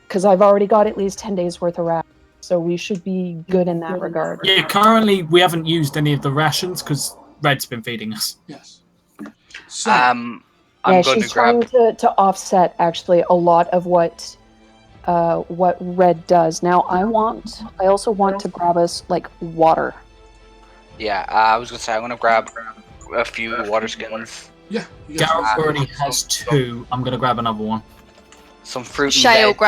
Because I've already got at least 10 days worth of rations, so we should be good in that regard. Yeah, currently we haven't used any of the rations because Red's been feeding us. Yes. So, I'm going she's to grab... trying to offset actually a lot of what Red does. Now I also want to grab us like water. Yeah, I was going to say I'm going to grab a few water skins, Yeah. You guys Gareth can- already has 2. I'm gonna grab another one. some fruit and Shay will veg,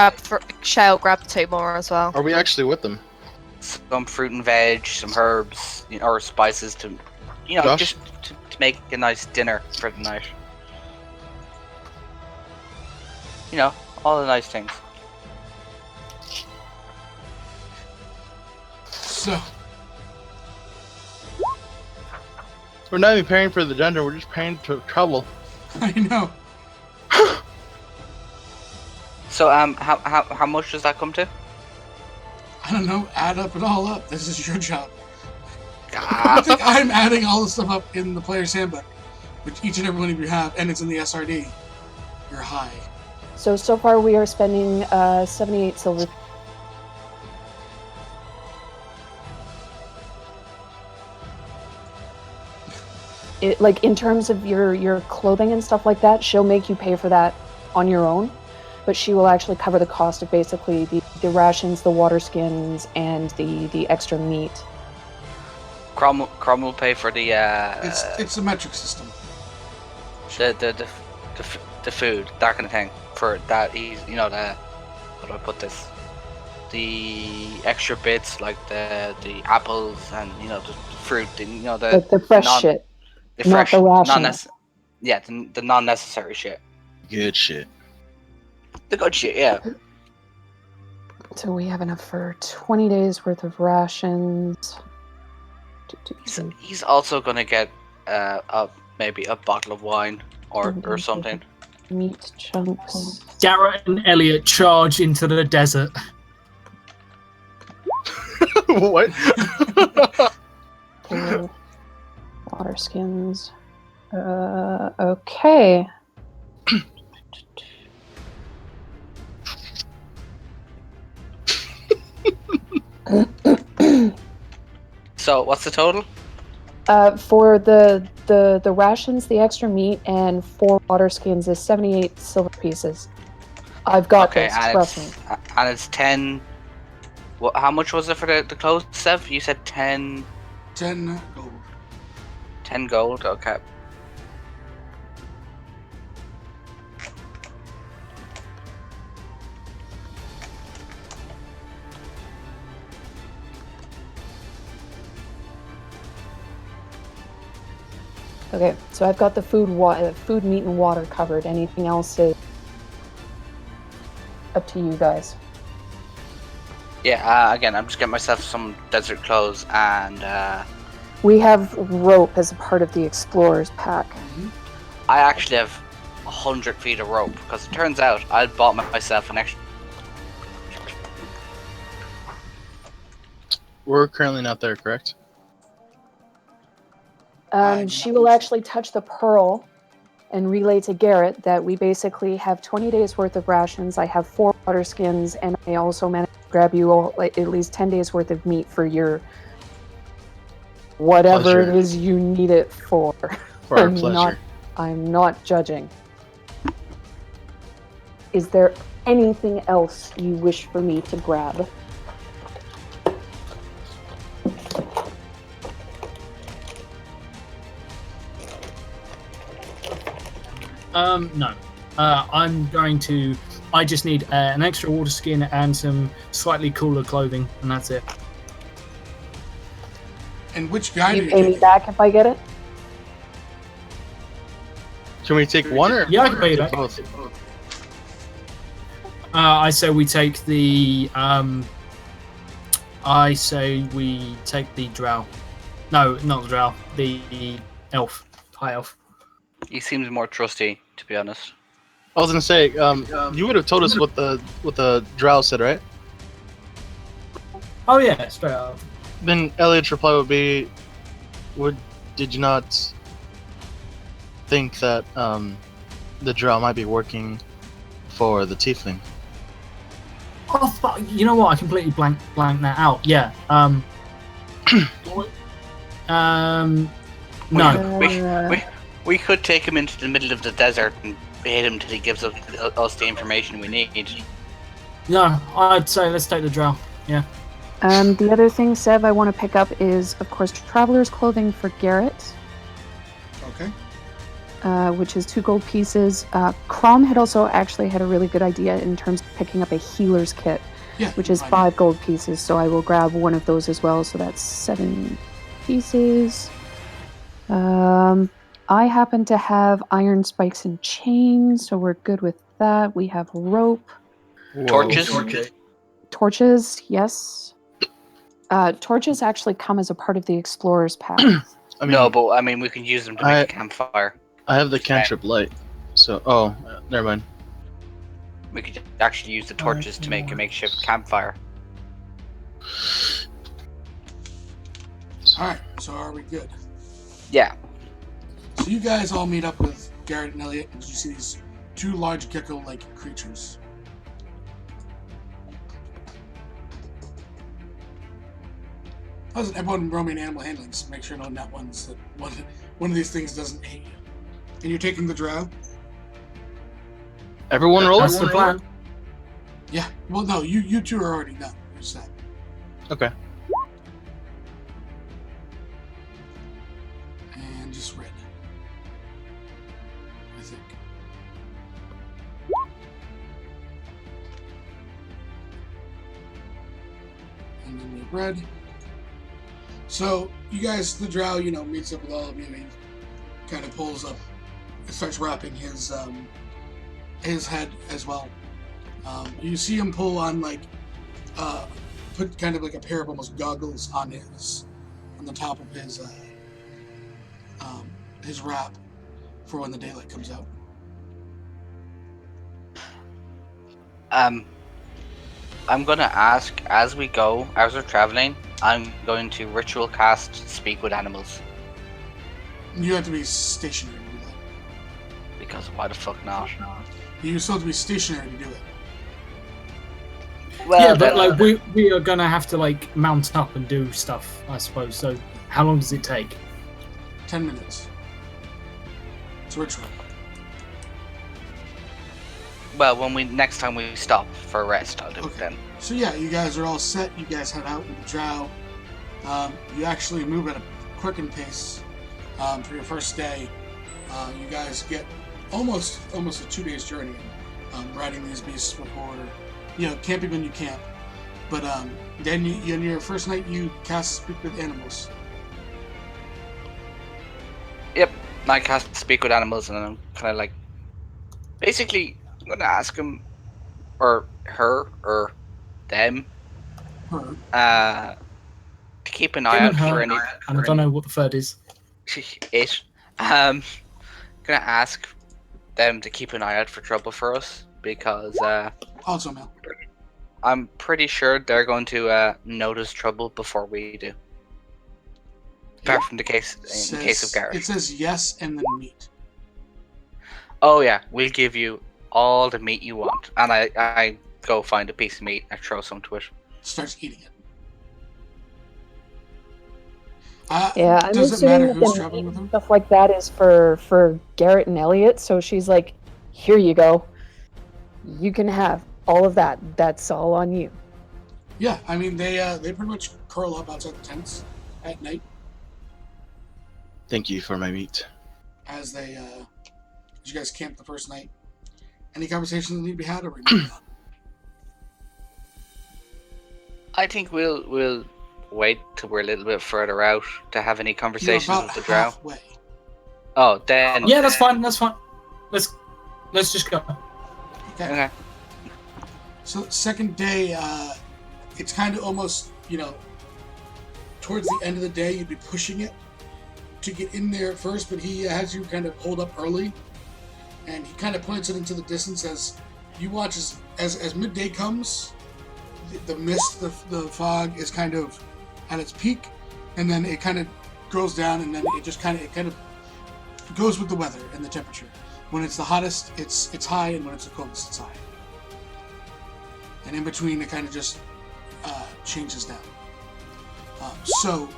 grab 2 more as well. Are we actually with them? some fruit and veg, some herbs, or spices to, Josh? just to make a nice dinner for the night. All the nice things. So, We're not even paying for the dungeon. We're just paying to travel. I know. So how much does that come to? I don't know. Add up it all up. This is your job. I Ah, think I'm adding all the stuff up in the player's handbook, which each and every one of you have, and it's in the SRD. You're high. So far we are spending 78 silver. Like in terms of your clothing and stuff like that, she'll make you pay for that on your own, but she will actually cover the cost of basically the rations, the water skins, and the extra meat. Crom will pay for the It's a metric system. the food, that kind of thing. For that, he's how do I put this? The extra bits like the apples and the fruit, and Like the fresh shit. the not fresh, the ration. the non-necessary shit. Good shit. The good shit, yeah. So we have enough for 20 days worth of rations. He's also gonna get maybe a bottle of wine or something. Meat chunks. Garrett and Elliot charge into the desert. What? Water skins. Okay. So what's the total? For the rations, the extra meat, and 4 water skins is 78 silver pieces. I've got Okay, this, and trust me. it's 10. How much was it for the clothes, Sev? You said 10. 10 gold. 10 gold. Okay. Okay, so I've got the food, meat, and water covered. Anything else is up to you guys. Yeah. Again, I'm just getting myself some desert clothes and We have rope as a part of the explorer's pack. I actually have 100 feet of rope because it turns out I bought myself an extra. We're currently not there, correct? She will actually touch the pearl and relay to Garrett that we basically have 20 days worth of rations. I have 4 water skins, and I also managed to grab you all, like, at least 10 days worth of meat for your whatever Pleasure. it is you need it for. For our pleasure. I'm not judging. Is there anything else you wish for me to grab? No. I just need an extra water skin and some slightly cooler clothing, and that's it. And which guy do You you pay me take? back if I get it? Can we take one or Yeah, I can pay you back. both? I say we take the. I say we take the drow. No, not the drow. The elf. High elf. He seems more trusty, to be honest. I was gonna say, you would have told us what the drow said, right? Oh yeah, straight up. Then Elliot's reply would be, did you not think that the drow might be working for the tiefling? Oh fuck! You know what? I completely blanked that out. Yeah. No. We could take him into the middle of the desert and bait him till he gives us the information we need. No, I'd say let's take the drow. Yeah. The other thing, Sev, I want to pick up is, of course, traveler's clothing for Garrett. Okay. Which is 2 gold pieces. Crom had also actually had a really good idea in terms of picking up a healer's kit, Yeah. which you is find 5 gold pieces. So I will grab one of those as well. So that's 7 pieces. I happen to have iron spikes and chains, so we're good with that. We have rope. Whoa. Torches? Torches, yes. Torches actually come as a part of the explorer's pack. I mean, No, but I mean, we can use them to make a campfire. I have the cantrip light. So, never mind. We could actually use the torches to make a makeshift campfire. All right. So are we good? Yeah. So you guys all meet up with Garrett and Elliot, and you see these 2 large gecko-like creatures. Listen, everyone roaming animal handling, so make sure no net ones that one of these things doesn't hate you. And you're taking the drow? Everyone roll? That's the plan. Yeah. Well, no, you 2 are already done. You're set. Okay. And just red. I think. And then we red. So you guys, the drow, meets up with all of you. And he kind of pulls up, starts wrapping his head as well. You see him pull on put kind of like a pair of almost goggles on the top of his wrap for when the daylight comes out. I'm gonna ask as we go, as we're traveling. I'm going to ritual cast Speak with Animals. You have to be stationary to do that. Because why the fuck not? You still have to be stationary to do it. Well, Yeah, but then, we are gonna have to mount up and do stuff, I suppose. So how long does it take? 10 minutes. It's a ritual. well, next time we stop for a rest, I'll do it Okay. then. So yeah, you guys are all set. You guys head out with the drow. You actually move at a quickened pace for your first day. You guys get almost a 2 days journey riding these beasts before, camping when you camp. But then on your first night, you cast Speak with Animals. Yep, I cast Speak with Animals, and I'm kind of basically, I'm gonna ask him, or her, or them, Her. to keep an eye Him out and her, for any. and I don't know what the third is. It. Gonna ask them to keep an eye out for trouble for us because Also, Mel. I'm pretty sure they're going to notice trouble before we do. Apart from in case of Garrett. It says yes and then meat. Oh yeah, we'll give you all the meat you want, and I go find a piece of meat and throw some to it. Starts eating it. Yeah, I'm does it assuming matter that who's the traveling with meat them? stuff like that is for Garrett and Elliot. So she's like, "Here you go. You can have all of that. That's all on you." Yeah, I mean they pretty much curl up outside the tents at night Thank you for my meat. as you guys camp the first night. Any conversations that need to be had, or we move on? I think we'll wait till we're a little bit further out to have any You're conversations about with the drow. halfway. Oh, then. Yeah, that's fine. That's fine. Let's just go. Okay. Okay. So second day, it's kind of almost towards the end of the day, you'd be pushing it to get in there at first, but he has you kind of hold up early, and he kind of points it into the distance as you watch as midday comes. The mist, the fog is kind of at its peak, and then it kind of goes down, and then it kind of goes with the weather and the temperature. When it's the hottest, it's high, and when it's the coldest, it's high. And in between, it kind of just changes down. So,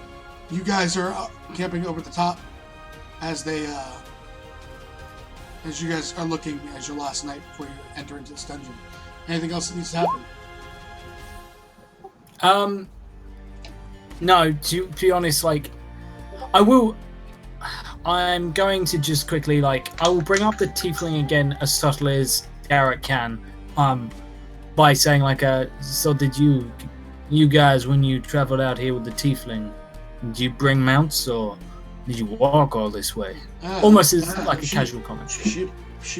you guys are camping over the top as you guys are looking as your last night before you enter into this dungeon. Anything else that needs to happen? No, to be honest, I I'm going to just quickly, I will bring up the tiefling again as subtly as Garrett can, by saying, so did you guys, when you traveled out here with the tiefling, did you bring mounts, or did you walk all this way? Almost as like a casual comment. She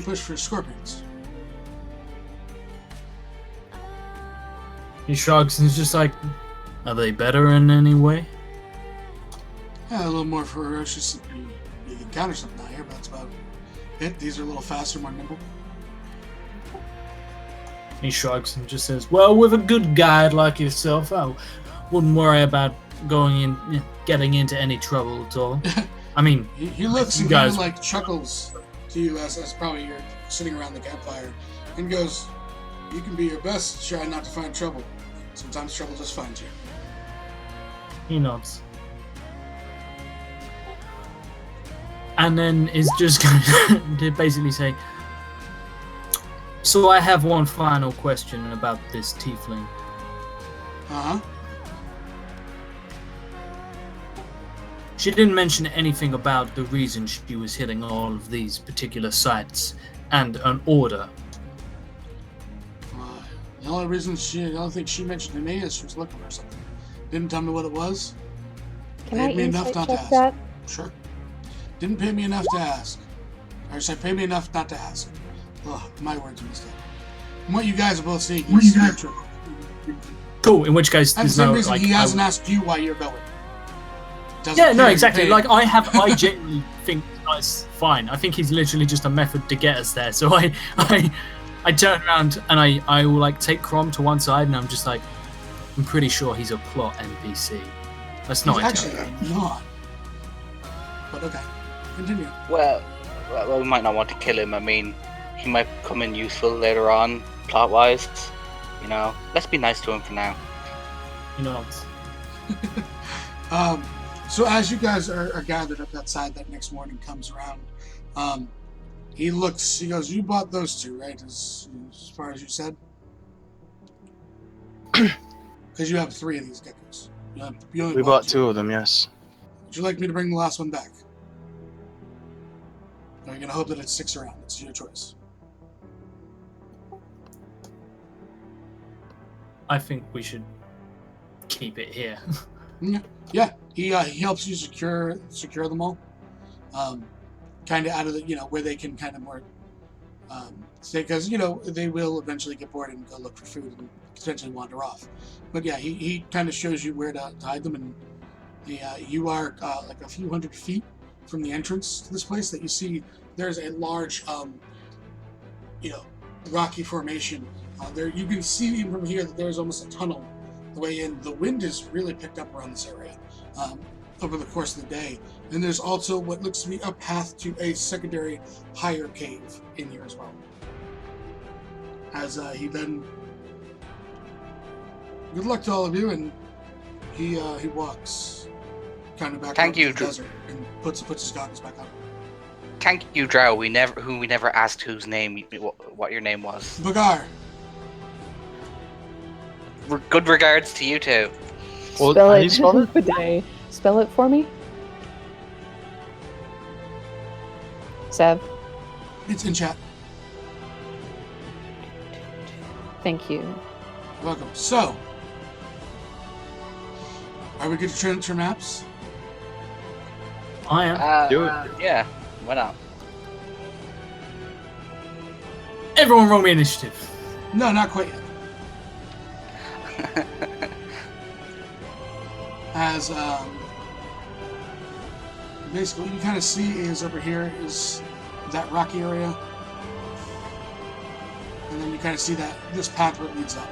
pushed for scorpions. He shrugs and is just like, are they better in any way? Yeah, a little more ferocious. You can counter something out here, but that's about it. These are a little faster, more nimble. He shrugs and just says, well, with a good guide like yourself, I wouldn't worry about getting into any trouble at all. I mean, he looks you and guys kind of chuckles to you as probably you're sitting around the campfire and goes, you can be your best, try not to find trouble. Sometimes trouble just finds you. He nods. And then is just going to basically say, so I have one final question about this tiefling. Uh-huh. She didn't mention anything about the reason she was hitting all of these particular sites and an order. The only thing she mentioned to me is she was looking for something. Didn't tell me what it was. Can I Paid me enough insight not to check ask. that? Sure. Didn't pay me enough to ask. Or say, pay me enough not to ask. Ugh, my words are mistake. From what you guys are both seeing, he's true. Cool, in which case, And the there's same no, reason he hasn't asked you why you're going. Doesn't Yeah, no, care exactly. you're paying. I genuinely think that's fine. I think he's literally just a method to get us there. So I turn around and I will take Crom to one side and I'm just like, I'm pretty sure he's a plot NPC. That's not He's actually not. But okay, continue. Well, we might not want to kill him. I mean, he might come in useful later on, plot-wise. You know, let's be nice to him for now. You know. So as you guys are gathered up outside, that next morning comes around. He goes, you bought those two, right? As far as you said? Because you have 3 of these geckos. You only We bought 2 of them, yes. Would you like me to bring the last one back? Or are you going to hope that it sticks around? It's your choice. I think we should keep it here. Yeah. He helps you secure them all. Kind of out of the, where they can kind of more stay, because, they will eventually get bored and go look for food and potentially wander off. But yeah, he kind of shows you where to hide them, and you are like a few hundred feet from the entrance to this place that you see. There's a large, rocky formation. There you can see even from here that there's almost a tunnel the way in. The wind is really picked up around this area over the course of the day, and there's also what looks to be a path to a secondary higher cave in here as well. As he then, good luck to all of you, and he walks kind of back Thank to you, the desert and puts his goggles back on. Thank you, Drow. We never asked whose name, what your name was. Bagar. Good regards to you too. Well, Spell how do it. you spell it? Bidet. Spell it for me. Sev. It's in chat. Thank you. You're welcome. So, are we good to transfer maps? I am. Do it. Yeah, why not? Everyone roll me initiative. No, not quite yet. As basically what you kind of see is over here is that rocky area, and then you kind of see that this path where it leads up.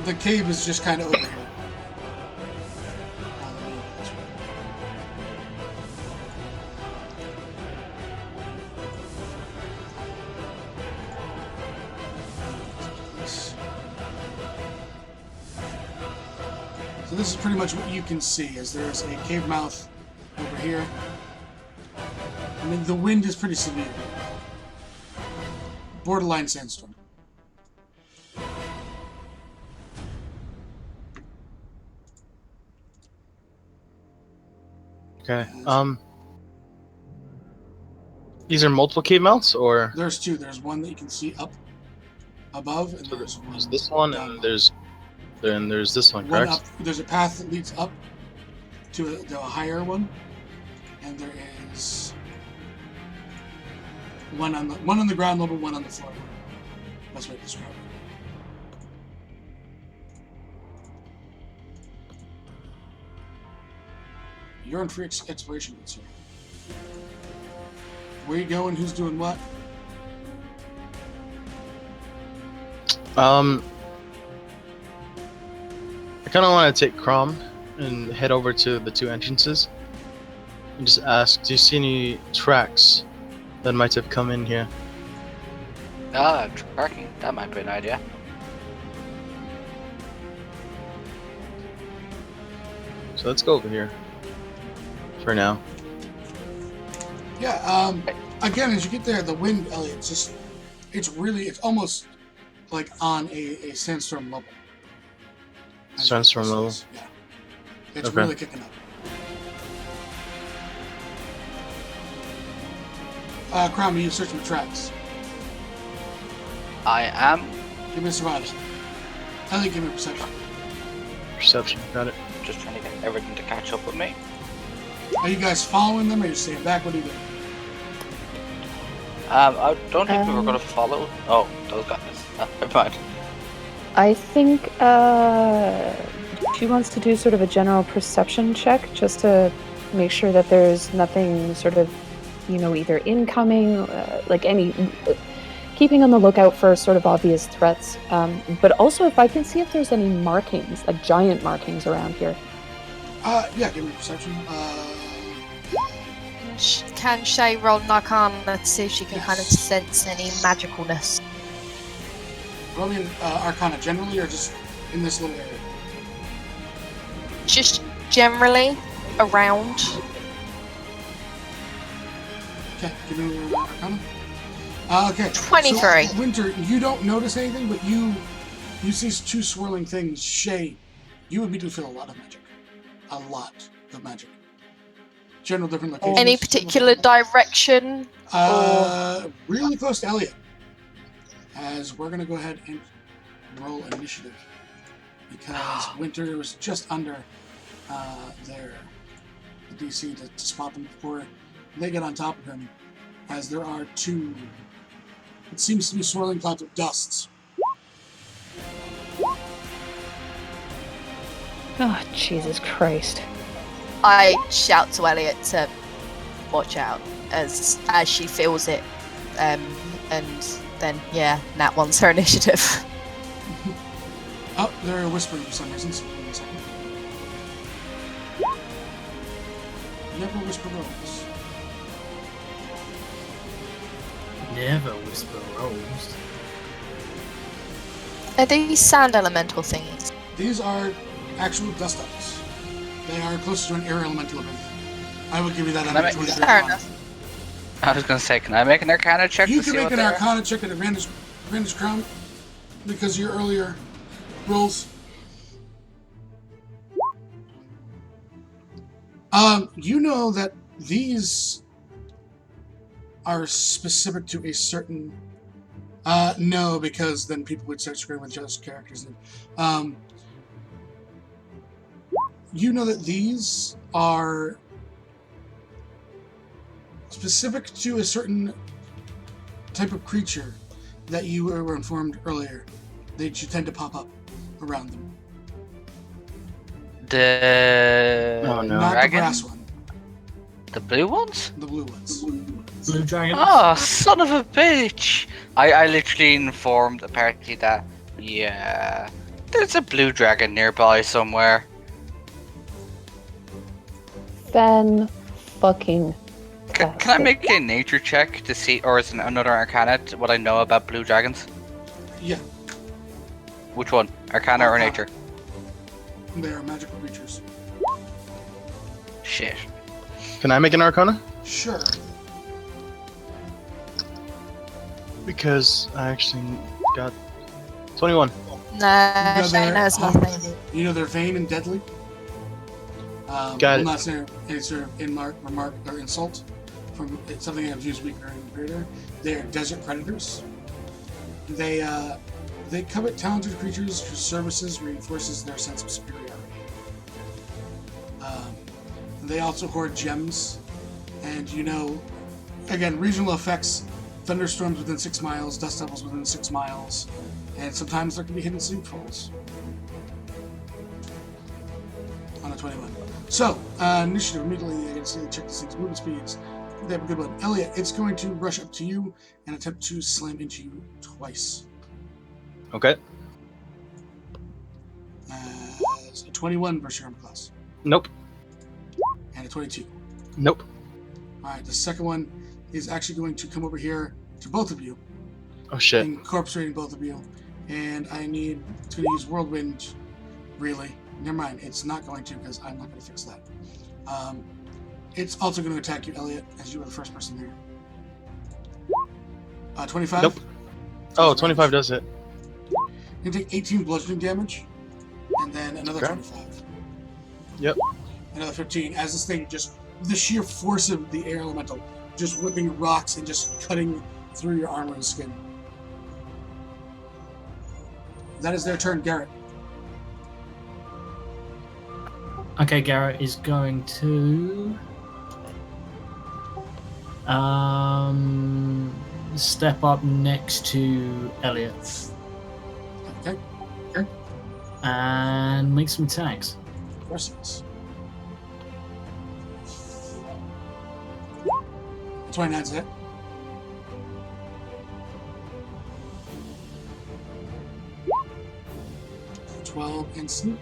The cave is just kind of over here. So this is pretty much what you can see, as there's a cave mouth over here. I mean, the wind is pretty severe. Borderline sandstorm. Okay. These are multiple cave mounts, or There's two. There's one that you can see up above, and so there's there's this one, down and below. there's this one, One correct? up. There's a path that leads up to a higher one, and there is one on the ground level, one on the floor level. That's what I describe it. You're on free exploration, good sir. Where you going? Who's doing what? I kind of want to take Crom and head over to the two entrances and just ask, do you see any tracks that might have come in here? Tracking. That might be an idea. So let's go over here for now. Yeah, again, as you get there, the wind, Elliot, it's almost like on a sandstorm level. Sandstorm level? Yeah. It's Okay. really kicking up. Crown, you searching for tracks. I am Give me a survival. Elliot, give me a perception. Perception, got it. just trying to get everything to catch up with me. Are you guys following them, or are you staying back? What are you doing? I don't think we were going to follow. Oh, those guys. Never mind. I think she wants to do sort of a general perception check just to make sure that there's nothing sort of, either incoming, like any, keeping on the lookout for sort of obvious threats. But also if I can see if there's any markings, like giant markings around here. Yeah, give me a perception. Can Shay roll an Arcana to see if she can kind of sense any magicalness? Roll me an Arcana generally, or just in this little area? Just generally around. Okay, give me an Arcana. Okay. 23. So, Winter, you don't notice anything, but you see two swirling things. Shay, you immediately feel a lot of magic. A lot of magic. General different locations. Any particular direction? Really close to Elliot. As we're gonna go ahead and roll initiative, because Winter was just under their DC to spot them before they get on top of him. As there are two, it seems to be swirling clouds of dusts. Oh, Jesus Christ. I shout to Elliot to watch out as she feels it, and then Nat wants her initiative. Oh, they're whispering for some reason. So give me a second. Never whisper rose. Never whisper rose. Are these sand elemental thingies? These are actual dust devils. They are closer to an air elemental of anything. I will give you that. Can I make- Fair enough. I was going to say, can I make an Arcana check You to can see make what an they are? Arcana check at advantage Crown because of your earlier rolls. You know that these are specific to a certain. No, because then people would start screwing with just characters. You know that these are specific to a certain type of creature that you were informed earlier. They tend to pop up around them. The Oh, no. Not the dragon? brass one, The blue ones? the blue ones. Blue dragon. Oh, son of a bitch! I literally informed the party that, yeah, there's a blue dragon nearby somewhere. Fan fucking Can I make a nature check to see, or is it another Arcana, what I know about blue dragons? Yeah, Which one? Arcana or Arcana. nature? they are magical creatures. Shit. Can I make an Arcana? Sure. Because I actually got 21. No, Shay knows nothing. You know they're vain and deadly. Got will it. not say any sort of remark or insult from something that views weaker and greater. They are desert predators. They covet talented creatures whose services reinforces their sense of superiority. They also hoard gems, and again, regional effects, thunderstorms within 6 miles, dust devils within 6 miles, and sometimes there can be hidden sleep trolls. On a 21. So, initiative, immediately, I gotta check this thing's movement speeds. They have a good one. Elliot, it's going to rush up to you and attempt to slam into you twice. Okay. A 21 versus your armor class. Nope. And a 22. Nope. Alright, the second one is actually going to come over here to both of you. Oh shit. Incorporating both of you. And I need to use Whirlwind, really. Never mind, it's not going to because I'm not going to fix that. It's also going to attack you, Elliot, as you were the first person there. 25? Nope. Oh, 25 does it. You take 18 bludgeoning damage, and then another Okay. 25. Yep. Another 15, as this thing just, the sheer force of the air elemental, just whipping rocks and just cutting through your armor and skin. That is their turn, Garrett. Okay, Garrett is going to step up next to Elliot Okay, and make some attacks. of course it is. 29's hit. $12 and sneak.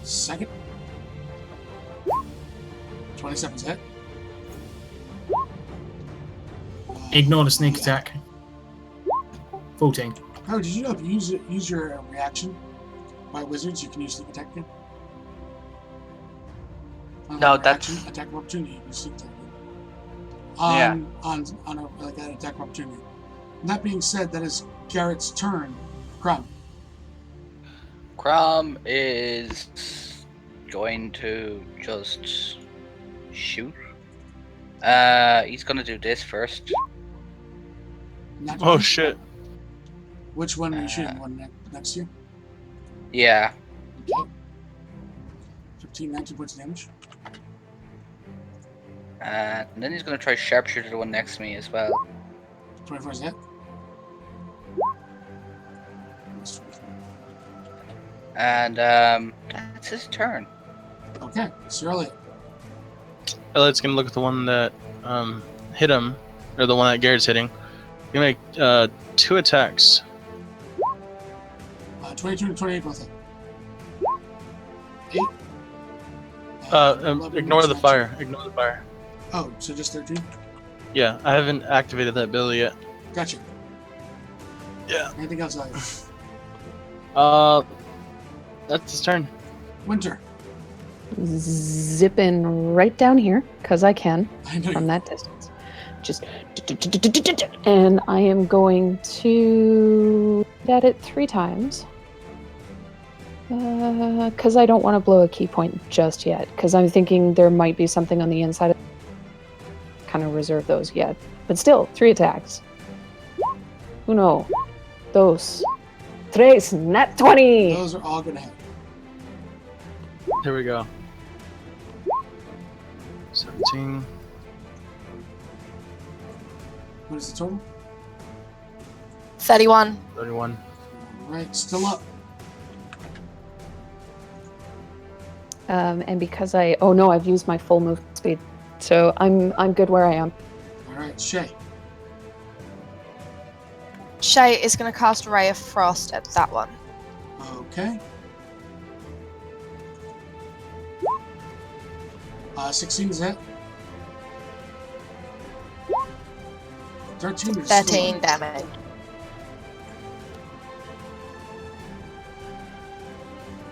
Second. 27's hit. Ignore the sneak attack. 14. Oh, did you know if you use your reaction by wizards, you can use sneak attack again? No, that's- reaction, attack of opportunity. You can sneak attack again. Yeah. On a, like an attack of opportunity. And that being said, that is Garrett's turn. Crumb. Crom is going to just shoot. He's gonna do this first. Not Oh one. shit. Which one are you shooting? One next to you? Yeah. Okay. 19 points of damage. And then he's gonna try sharpshooter the one next to me as well. 24's hit. And that's his turn. Okay, Sir Elliot. Elliot's gonna look at the one that hit him, or the one that Garrett's hitting. You make 2 attacks. 22 to 28 both hit. 8. Ignore the fire. Ignore the fire. Oh, so just 13? Yeah, I haven't activated that ability yet. Gotcha. Yeah. Anything else, Elliot? That's his turn. Winter. Zip in right down here, because I can, I know from you. that distance. Just, and I am going to hit it 3 times. Because I don't want to blow a key point just yet, because I'm thinking there might be something on the inside of kind of reserve those yet. But still, 3 attacks. Uno, dos, tres, nat 20! Those are all gonna hit. Here we go. 17. What is the total? 31. 31. Alright, still up. And because I've used my full move speed, so I'm good where I am. Alright, Shay. Shay is going to cast Ray of Frost at that one. Okay. 16 is hit. 13 is 13 damage.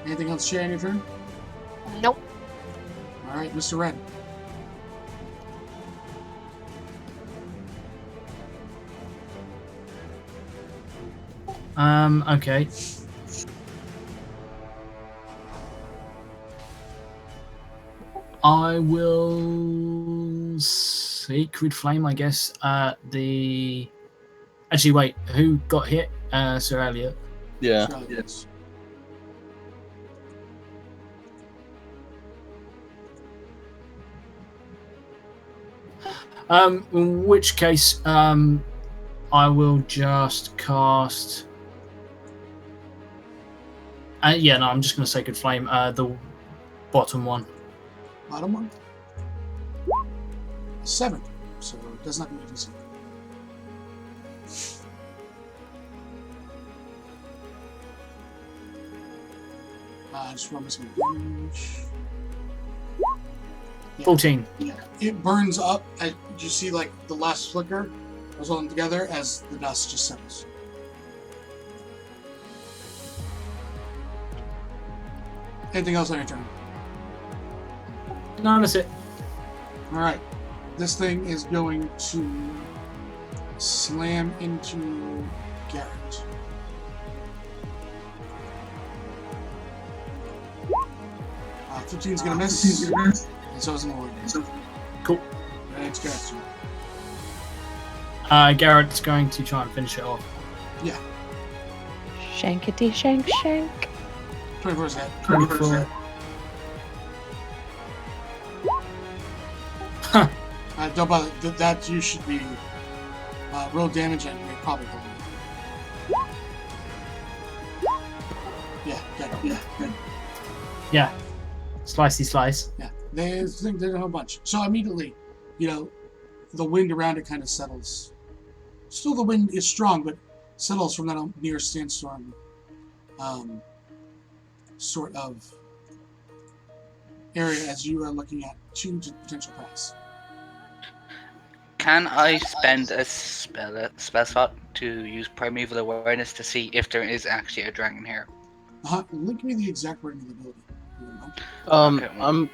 Anything else, Shay, on your turn? Nope. Alright, Mr. Red. Okay. I will Sacred Flame, I guess. Actually, wait. Who got hit? Sir Elliot. Yeah. So, yes. In which case, I will just cast. Yeah, no, I'm just going to Sacred Flame. The bottom one. Bottom one. 7. So it does not mean DC. Just roll me some damage. Yeah. 14. It burns up. You see, like, the last flicker goes on together as the dust just settles. Anything else on your turn? No, that's it. Alright. This thing is going to slam into Garrett. Uh, 15 is going to miss. And so is an 11. Cool. And it's Garrett's turn. Garrett's going to try and finish it off. Yeah. Shankety shank shank. 24 is hit. 24. Huh. Don't bother. That you should be roll damage and you're probably going to. Yeah, good. Yeah. Slicey slice. Yeah. There's a whole bunch. So immediately, the wind around it kind of settles. Still, the wind is strong, but settles from that near sandstorm sort of area as you are looking at 2 potential paths. Can I spend a spell slot to use Primeval Awareness to see if there is actually a dragon here? Link me the exact wording of the ability.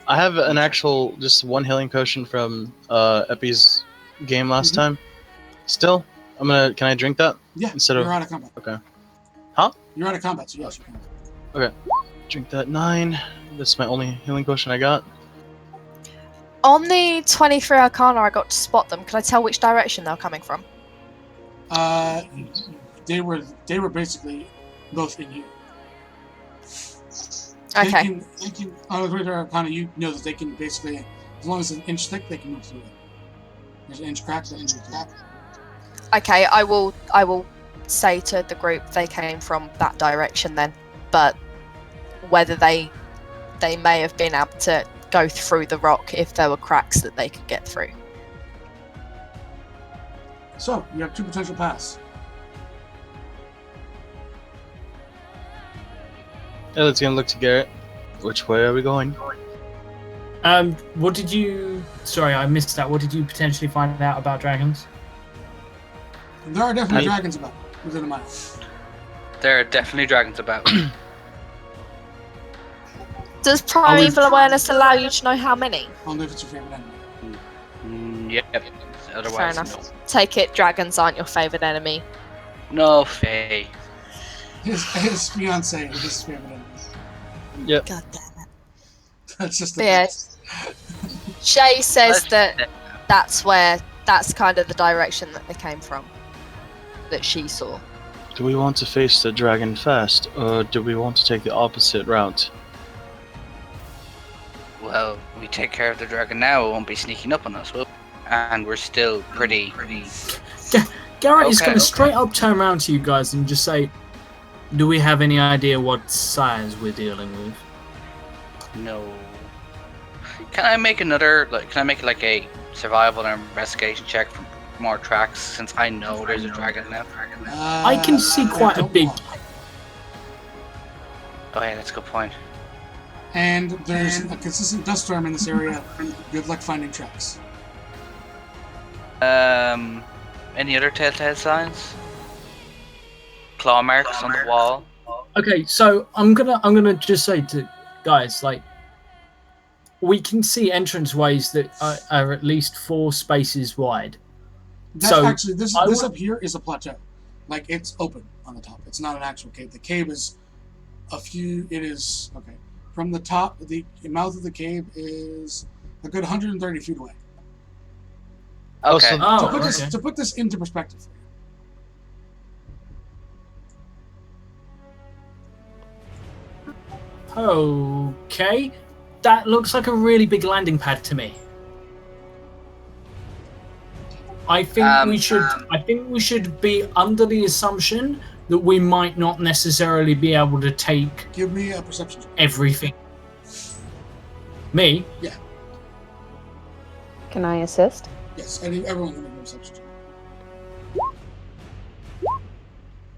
I have an actual just 1 healing potion from Epi's game last time. Still, can I drink that? Yeah. Instead you're out of combat. Okay. Huh? You're out of combat, so yes, you can. Okay. Drink that 9. That's my only healing potion I got. On the 23 Arcana, I got to spot them. Can I tell which direction they're coming from? They were basically both in you. Okay. They can on the 23 Arcana, you know that they can basically, as long as it's an inch thick, they can move through it. There's an inch crack, they can move through it. Okay, I will say to the group they came from that direction then, but whether they may have been able to go through the rock if there were cracks that they could get through. So you have 2 potential paths. Let's gonna look to Garrett. Which way are we going? What did you... Sorry, I missed that. What did you potentially find out about dragons? There are definitely dragons about within a mile. There are definitely dragons about. Does Primeval Awareness allow you to know how many? Only if it's your favorite enemy. Yep. Otherwise, Fair enough. no. Take it, dragons aren't your favourite enemy. No, Faye. His fiance is his favorite enemy. Yep. God damn it. That's just Shay says that's kind of the direction that they came from. That she saw. Do we want to face the dragon first, or do we want to take the opposite route? Well, we take care of the dragon now, it won't be sneaking up on us, will it? And we're still pretty... Garrett is going to straight up turn around to you guys and just say, do we have any idea what size we're dealing with? No. Can I make a survival and investigation check for more tracks, since I know there's a dragon now? I can see quite a big... Oh yeah, that's a good point. And there's a consistent dust storm in this area. Good luck finding tracks. Any other telltale signs? Claw marks on the wall. Okay, so I'm gonna just say to guys, like, we can see entranceways that are at least 4 spaces wide. That's actually this up here is a plateau. Like, it's open on the top. It's not an actual cave. The cave is it is, okay. From the top, the mouth of the cave is a good 130 feet away. Okay. To put this into perspective for you. Okay. That looks like a really big landing pad to me. I think we should be under the assumption that we might not necessarily be able to take. Give me a perception check. Everything. Me? Yeah. Can I assist? Yes, everyone can make a perception check.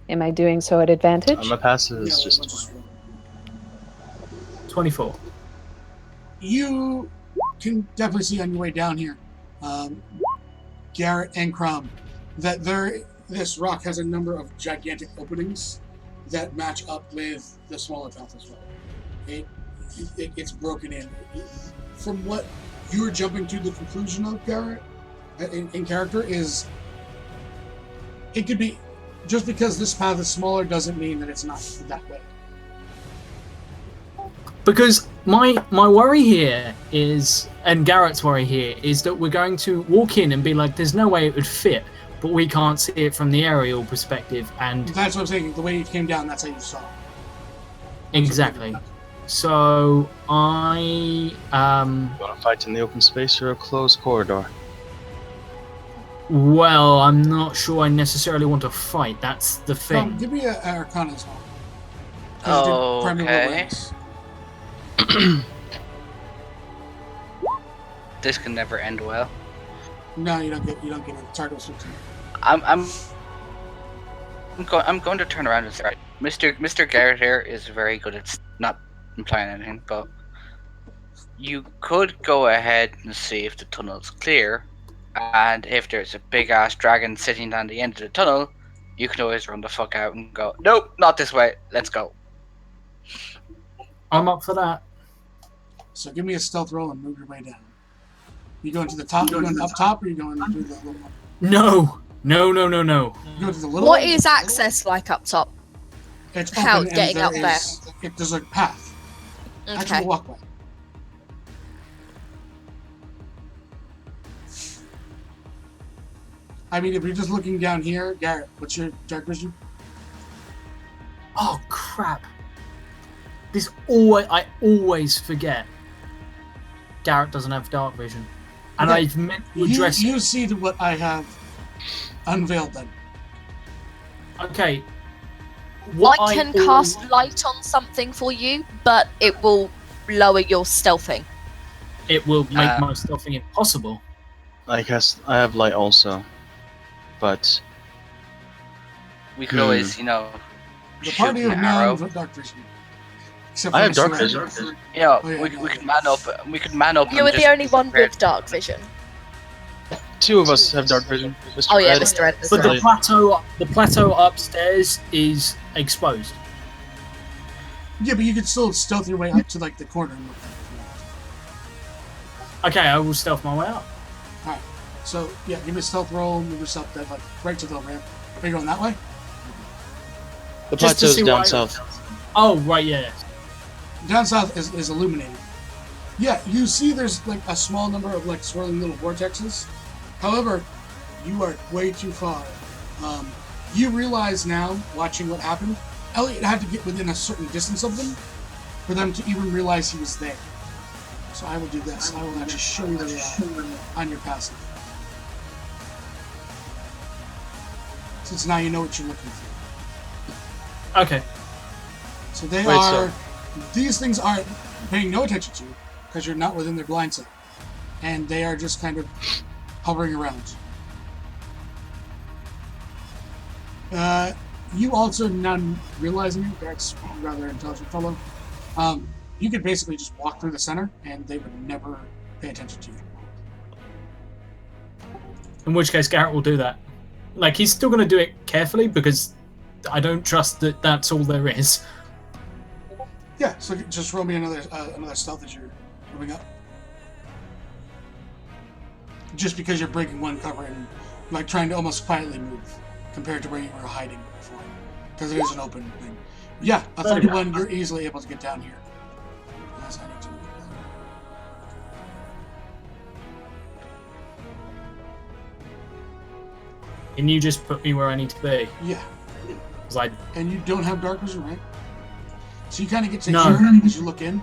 Am I doing so at advantage? I'm a passive. It's Yeah, just let's roll. 24. You can definitely see on your way down here, Garrett and Crom, that this rock has a number of gigantic openings that match up with the smaller path as well. It's broken in. From what you're jumping to the conclusion of, Garrett, in character, is it could be just because this path is smaller doesn't mean that it's not that way. Because my worry here is, and Garrett's worry here, is that we're going to walk in and be like, there's no way it would fit, but we can't see it from the aerial perspective, and That's what I'm saying. The way you came down, that's how you saw it. exactly. So I want to fight in the open space or a closed corridor. well, I'm not sure I necessarily want to fight. That's the thing. Give me an Arcana as well. 'Cause you did primary Okay. awareness. This can never end well. No, you don't get it. Sorry, it. I'm going to turn around and say, right, Mr. Garrett here is very good at not implying anything, but you could go ahead and see if the tunnel's clear, and if there's a big ass dragon sitting down the end of the tunnel, you can always run the fuck out and go, nope, not this way, let's go. I'm up for that. So give me a stealth roll and move your way down. You going to the top? You going up top, or you going to the little one? No. You going to the little What one? is access like up top? It's how open and getting up there? There's a path. Okay. Actual walkway. I mean, if you're just looking down here, Garrett, what's your dark vision? Oh crap! I always forget. Garrett doesn't have dark vision, and Okay. I've meant to address. You see what I have unveiled then. Okay. What I can cast light on something for you, but it will lower your stealthing. It will make my stealthing impossible. I guess I have light also, but We could always, The shoot party an of arrow. none with dark vision. Except I for have dark Mr. vision. Red. Yeah, Oh, yeah, we yeah. could man up. We could man up. You and were just the only one disappear. with dark vision. two of us have dark vision. Mr. Oh yeah, Red, Mr. Ed. But Mr. the Ed. plateau upstairs is exposed. Yeah, but you could still stealth your way up to like the corner and look at it if you want. Okay, I will stealth my way up. Alright. So yeah, give me a stealth roll, move yourself that like right to the ramp. Are you going that way? the Just to plateau's see down what south. Oh right, yeah. Down south is illuminated. Yeah, you see there's like a small number of like swirling little vortexes. However, you are way too far. You realize now, watching what happened, Elliot had to get within a certain distance of them for them to even realize he was there. So I will do this. I will actually show you where they are on your passive. Since now you know what you're looking for. Okay. So they Wait, are. These things aren't paying no attention to you because you're not within their blind sight, and they are just kind of hovering around. You also, now realizing it, that's a rather intelligent fellow. You could basically just walk through the center, and they would never pay attention to you. In which case, Garrett will do that. Like he's still going to do it carefully because I don't trust that that's all there is. Yeah. So just roll me another stealth as you're moving up. Just because you're breaking one cover and like trying to almost quietly move compared to where you were hiding before. because it is an open thing. Yeah, a 31, you're easily able to get down here. Yes, I need to. Can you just put me where I need to be? Yeah. 'Cause I And you don't have dark vision, right? So you kind of get to No. here as you look in.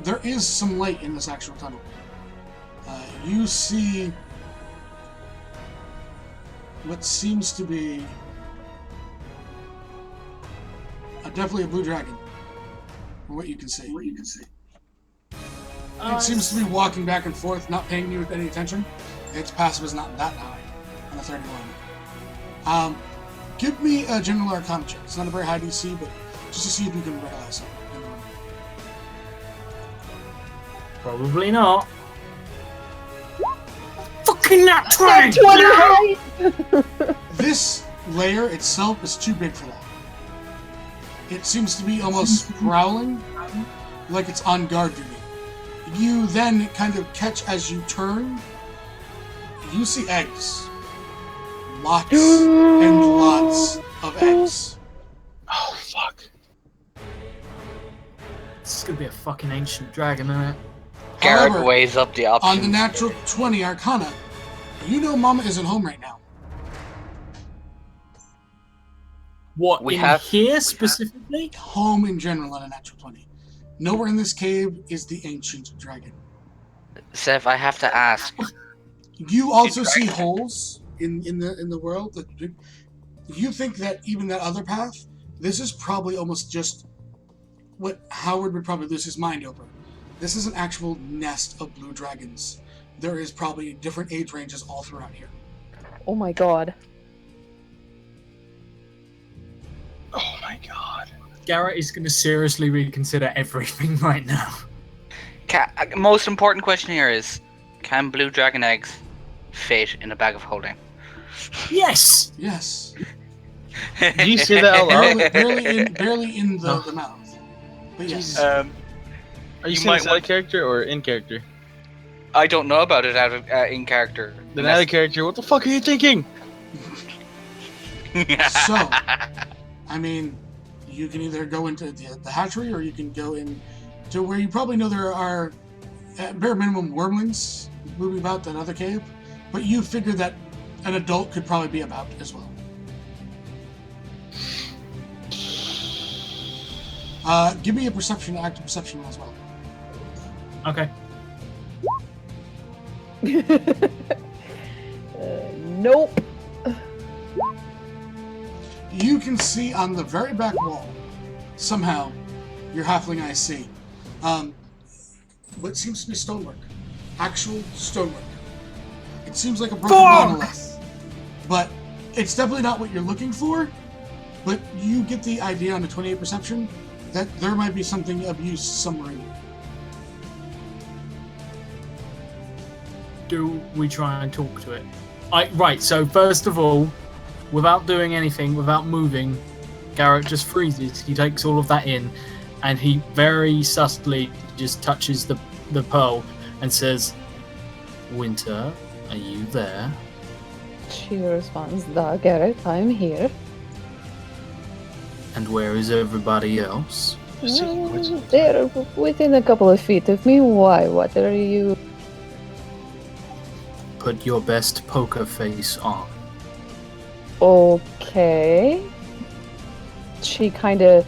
There is some light in this actual tunnel. You see what seems to be definitely a blue dragon, from what you can see. It seems to be walking back and forth, not paying you with any attention. Its passive is not that high on a 31. Give me a general arcana check. It's not a very high DC, but just to see if you can realize something. probably not. Fucking nat 20! This layer itself is too big for that. It seems to be almost prowling, like it's on guard duty. You then kind of catch as you turn, you see eggs. Lots and lots of eggs. Oh, fuck. This is gonna be a fucking ancient dragon, isn't it? Garrett However, weighs up the options. on the natural 20 Arcana, you know Mama isn't home right now. What, We in have- here specifically? Home in general on a natural 20. Nowhere in this cave is the ancient dragon. Sev, I have to ask. You also see holes in the world. You think that even that other path, this is probably almost just what Howard would probably lose his mind over. This is an actual nest of blue dragons. There is probably different age ranges all throughout here. Oh my god. Oh my god. Garrett is gonna seriously reconsider everything right now. Most important question here is, can blue dragon eggs fit in a bag of holding? Yes! Yes. Did you say that out loud? barely in the mouth. But yes. Jesus. Um, Are you You saying might this out of want- character or in character? I don't know about it out of in character. Then out of character, what the fuck are you thinking? So, I mean, you can either go into the hatchery or you can go into where you probably know there are, at bare minimum, wormlings moving about that other cave. But you figure that an adult could probably be about as well. Give me a perception, active perception as well. Okay. Nope. You can see on the very back wall, somehow, your halfling eyes see, what seems to be stonework. Actual stonework. It seems like a broken monolith. But it's definitely not what you're looking for, but you get the idea on the 28 perception that there might be something of use somewhere in it. Do we try and talk to it? Right, so first of all, without doing anything, without moving, Garrett just freezes. He takes all of that in, and he very subtly just touches the pearl and says, "Winter, are you there?" She responds, "Da, Garrett, I'm here." "And where is everybody else?" They're within a couple of feet of me. Why? What are you? "Put your best poker face on." Okay. She kind of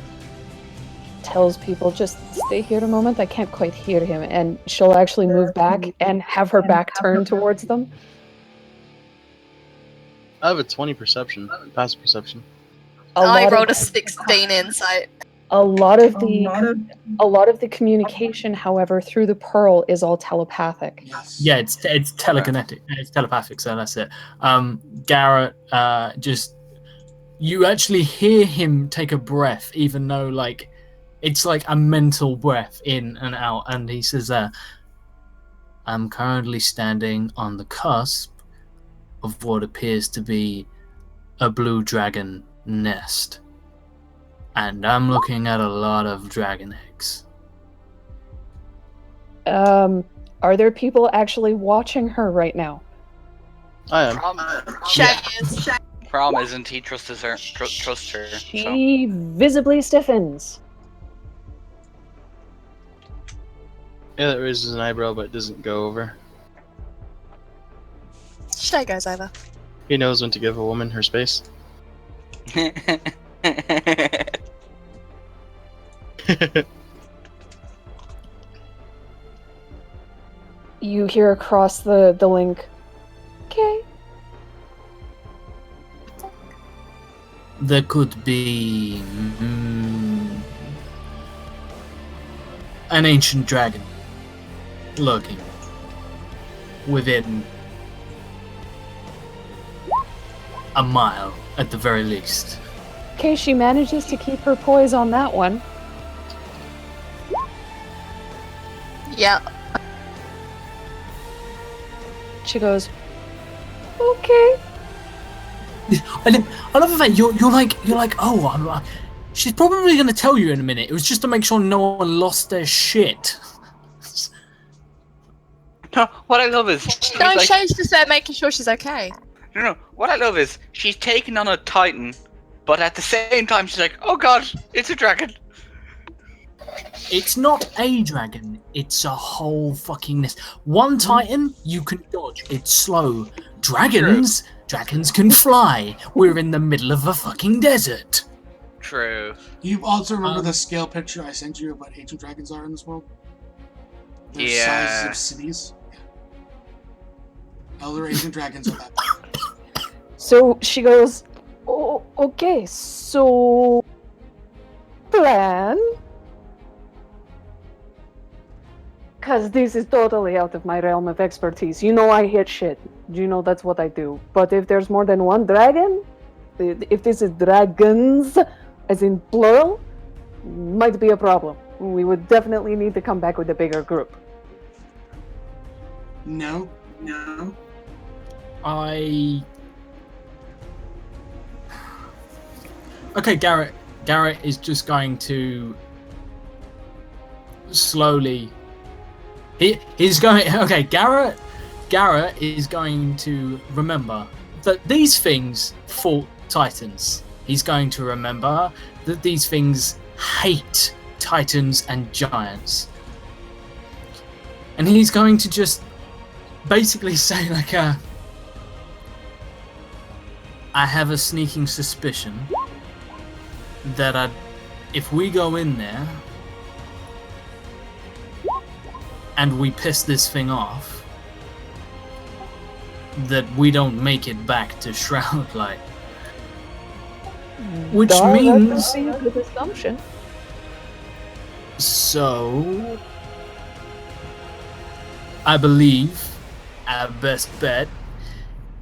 tells people, just stay here a moment. I can't quite hear him. And she'll actually move back and have her back turned towards them. I have a 20 perception, passive perception. I lot rolled a of, 16 insight. a lot of the communication, however, through the pearl is all telepathic. Yes. Yeah, it's telekinetic. It's telepathic, so that's it. Garrett, just you actually hear him take a breath, even though like it's like a mental breath in and out, and he says, "I'm currently standing on the cusp of what appears to be a blue dragon nest, and I'm looking at a lot of dragon eggs." Are there people actually watching her right now? I am. Shay is. Prom isn't he trusts her? Trusts her. So. She visibly stiffens. Yeah, that raises an eyebrow, but doesn't go over. Shay goes over. He knows when to give a woman her space. You hear across the link. Okay. There could be an ancient dragon lurking within a mile at the very least. Okay, she manages to keep her poise on that one. Yeah. She goes, okay. I love the fact you're like, oh, she's probably going to tell you in a minute. It was just to make sure no one lost their shit. No, what I love is No, like, Shay's just there making sure she's okay. no. What I love is she's taking on a titan, but at the same time she's like, "Oh God, it's a dragon." It's not a dragon. It's a whole fucking nest. One titan you can dodge. It's slow. Dragons can fly. We're in the middle of a fucking desert. True. You also remember the scale picture I sent you of what ancient dragons are in this world? Their Yeah. sizes of cities. Yeah. Elder ancient dragons are that big. So she goes, oh, okay, so plan? Because this is totally out of my realm of expertise. You know I hit shit. You know that's what I do. But if there's more than one dragon, if this is dragons, as in plural, might be a problem. We would definitely need to come back with a bigger group. No. Okay, Garrett is just going to slowly. He's going. Okay, Garrett is going to remember that these things fought titans. He's going to remember that these things hate titans and giants. And he's going to just basically say like I have a sneaking suspicion that if we go in there and we piss this thing off, that we don't make it back to Shroudlight. Which means... That would be a good assumption. So... I believe our best bet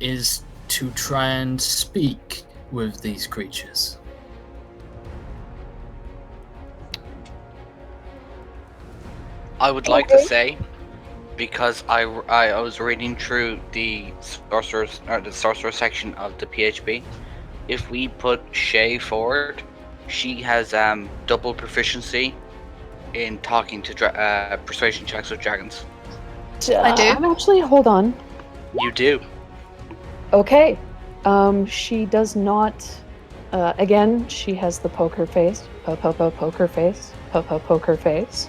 is to try and speak with these creatures. I would like to say, because I was reading through the sorcerer section of the PHP. If we put Shay forward, she has double proficiency in talking to persuasion checks with dragons. I do. I'm actually, hold on. You do. Okay. She does not. Again, she has the poker face. Poker face. Poker face.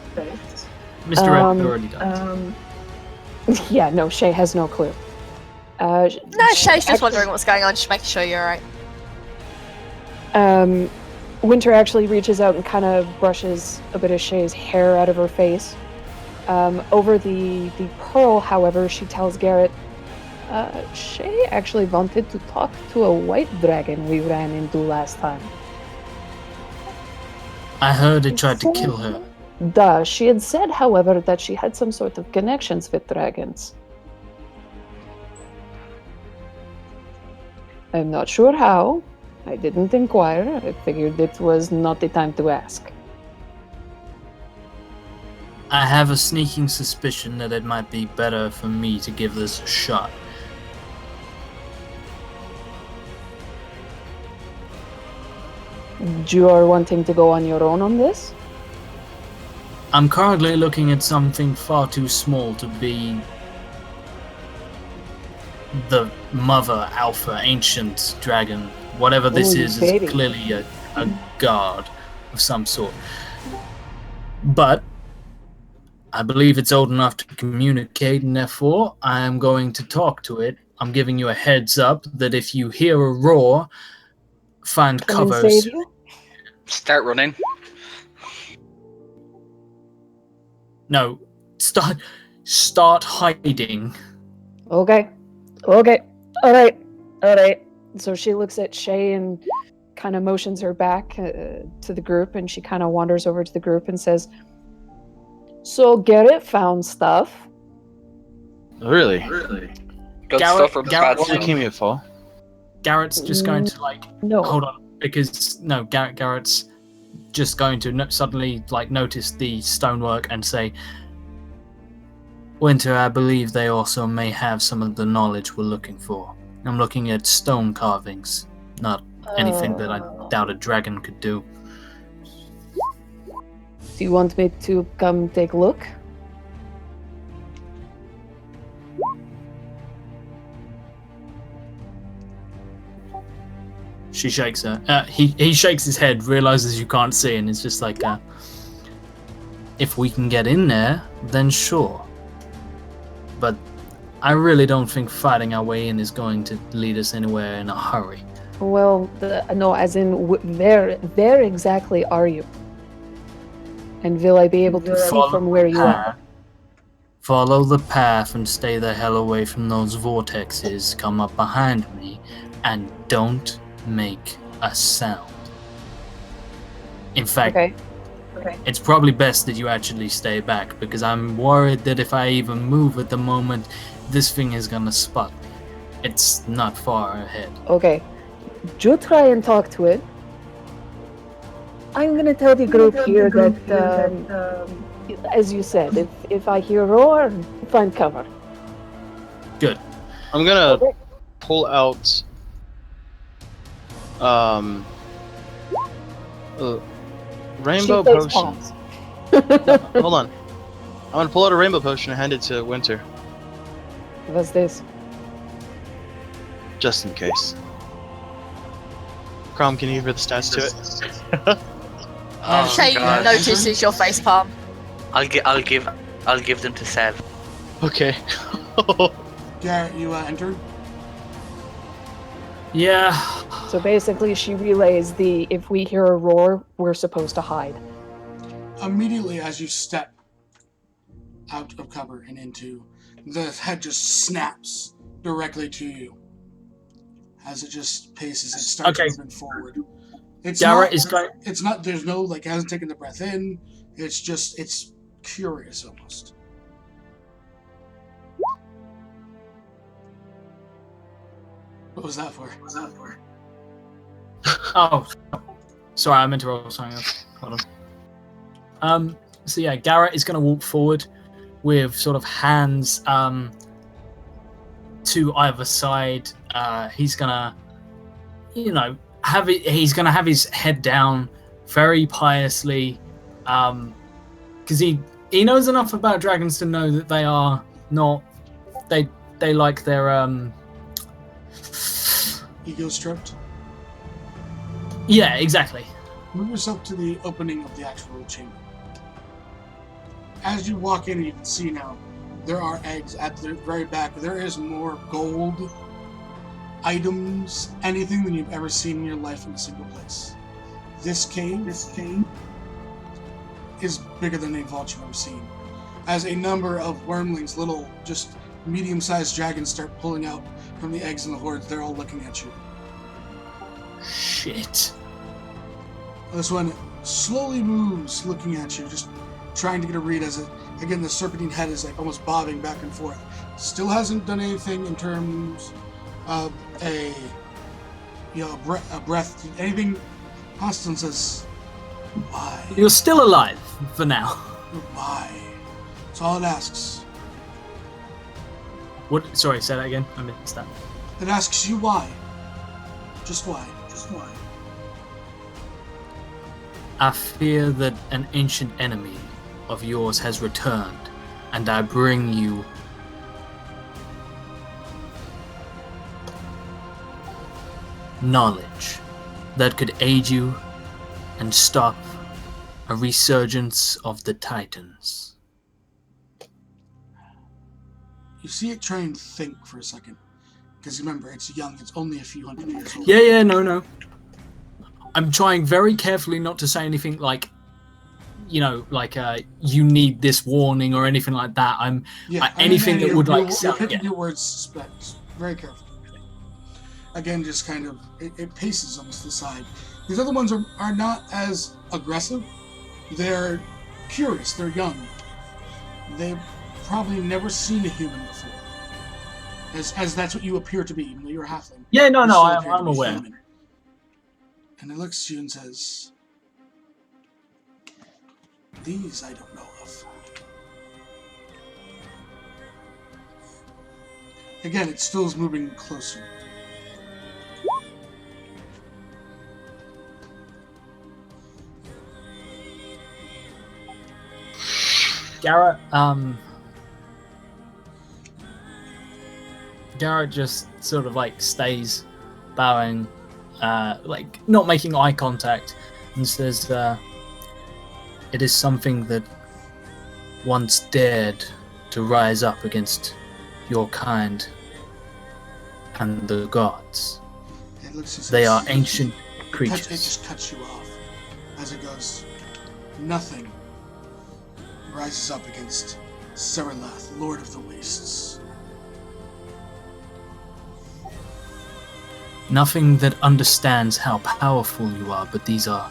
Mr. Red already done. Yeah, no, Shay has no clue. No, Shay's just wondering what's going on, just making sure you're alright. Winter actually reaches out and kind of brushes a bit of Shay's hair out of her face. Over the pearl, however, she tells Garrett, Shay actually wanted to talk to a white dragon we ran into last time. I heard it tried to kill her. Duh. She had said, however, that she had some sort of connections with dragons. I'm not sure how. I didn't inquire. I figured it was not the time to ask. I have a sneaking suspicion that it might be better for me to give this a shot. You are wanting to go on your own on this? I'm currently looking at something far too small to be the mother alpha ancient dragon. Whatever this Ooh, is baby. clearly a god of some sort. But I believe it's old enough to communicate, and therefore I am going to talk to it. I'm giving you a heads up that if you hear a roar, find Come and cover. save you? Start running. No, start hiding. Okay. Alright. So she looks at Shay and kind of motions her back to the group, and she kind of wanders over to the group and says, "So Garrett found stuff." Really? Good Garrett- stuff or Garrett- bad What stuff? became you fall? Garrett's just going to No. hold on, because Garrett's just going to suddenly notice the stonework and say, "Winter, I believe they also may have some of the knowledge we're looking for. I'm looking at stone carvings, not anything that I doubt a dragon could do." Do you want me to come take a look? She shakes her. He shakes his head, realizes you can't see, and is just like, "If we can get in there, then sure. But I really don't think fighting our way in is going to lead us anywhere in a hurry." Well, no, as in, where exactly are you? And will I be able to see from where you are? Follow the path and stay the hell away from those vortexes. Come up behind me and don't make a sound. In fact, Okay. it's probably best that you actually stay back, because I'm worried that if I even move at the moment, this thing is gonna spot me. It's not far ahead. Okay. You try and talk to it. I'm gonna tell the group here that, as you said, if I hear a roar, find cover. Good. I'm gonna Okay. pull out rainbow She face potion. palms. Hold on. I'm gonna pull out a rainbow potion and hand it to Winter, What's this? just in case. Crom, can you give her the stats to it? Oh, Shay God. notices your face palm. I'll give them to Sev. Okay. Garrett, you entered. Yeah. So basically, she relays if we hear a roar, we're supposed to hide. Immediately as you step out of cover and into, the head just snaps directly to you. As it just paces, it starts Okay. moving forward. It's Garrett not, is going. It's not. There's no it hasn't taken the breath in. It's curious almost. What was that for? Oh, sorry, I meant to roll something else. Hold on. So yeah, Garrett is going to walk forward with sort of hands to either side. He's gonna, he's gonna have his head down very piously, because he knows enough about dragons to know that they are not. They like their Ego stroked. Yeah, exactly. Move yourself to the opening of the actual chamber. As you walk in, you can see now there are eggs at the very back. There is more gold items, anything than you've ever seen in your life in a single place. This cave is bigger than any vault you've ever seen. As a number of wormlings, little, just medium-sized dragons start pulling out from the eggs in the hordes, they're all looking at you. Shit. This one slowly moves, looking at you, just trying to get a read as again, the serpentine head is like almost bobbing back and forth. Still hasn't done anything in terms of a breath, anything. Austin says, "Why? You're still alive for now. Why?" That's all it asks. What? Sorry, say that again. I missed that. It asks you why. Just why? Just why? I fear that an ancient enemy of yours has returned, and I bring you knowledge that could aid you and stop a resurgence of the Titans. You see it try and think for a second. Because remember, it's young, it's only a few hundred years old. Yeah, no. I'm trying very carefully not to say anything like, you need this warning or anything like that. Anything that would like... You're picking your words very carefully. Again, just kind of, it paces almost to the side. These other ones are not as aggressive. They're curious, they're young. They've probably never seen a human before. As that's what you appear to be, even though you're a halfling. Yeah, no, I'm aware. Human. And it looks to you and says, these I don't know of. Again, it still is moving closer. Garrett just sort of like stays bowing, like not making eye contact, and says, it is something that once dared to rise up against your kind and the gods. It looks as They if are ancient creatures. It just cuts you off as it goes. Nothing rises up against Seralath, Lord of the Wastes. Nothing that understands how powerful you are, but these are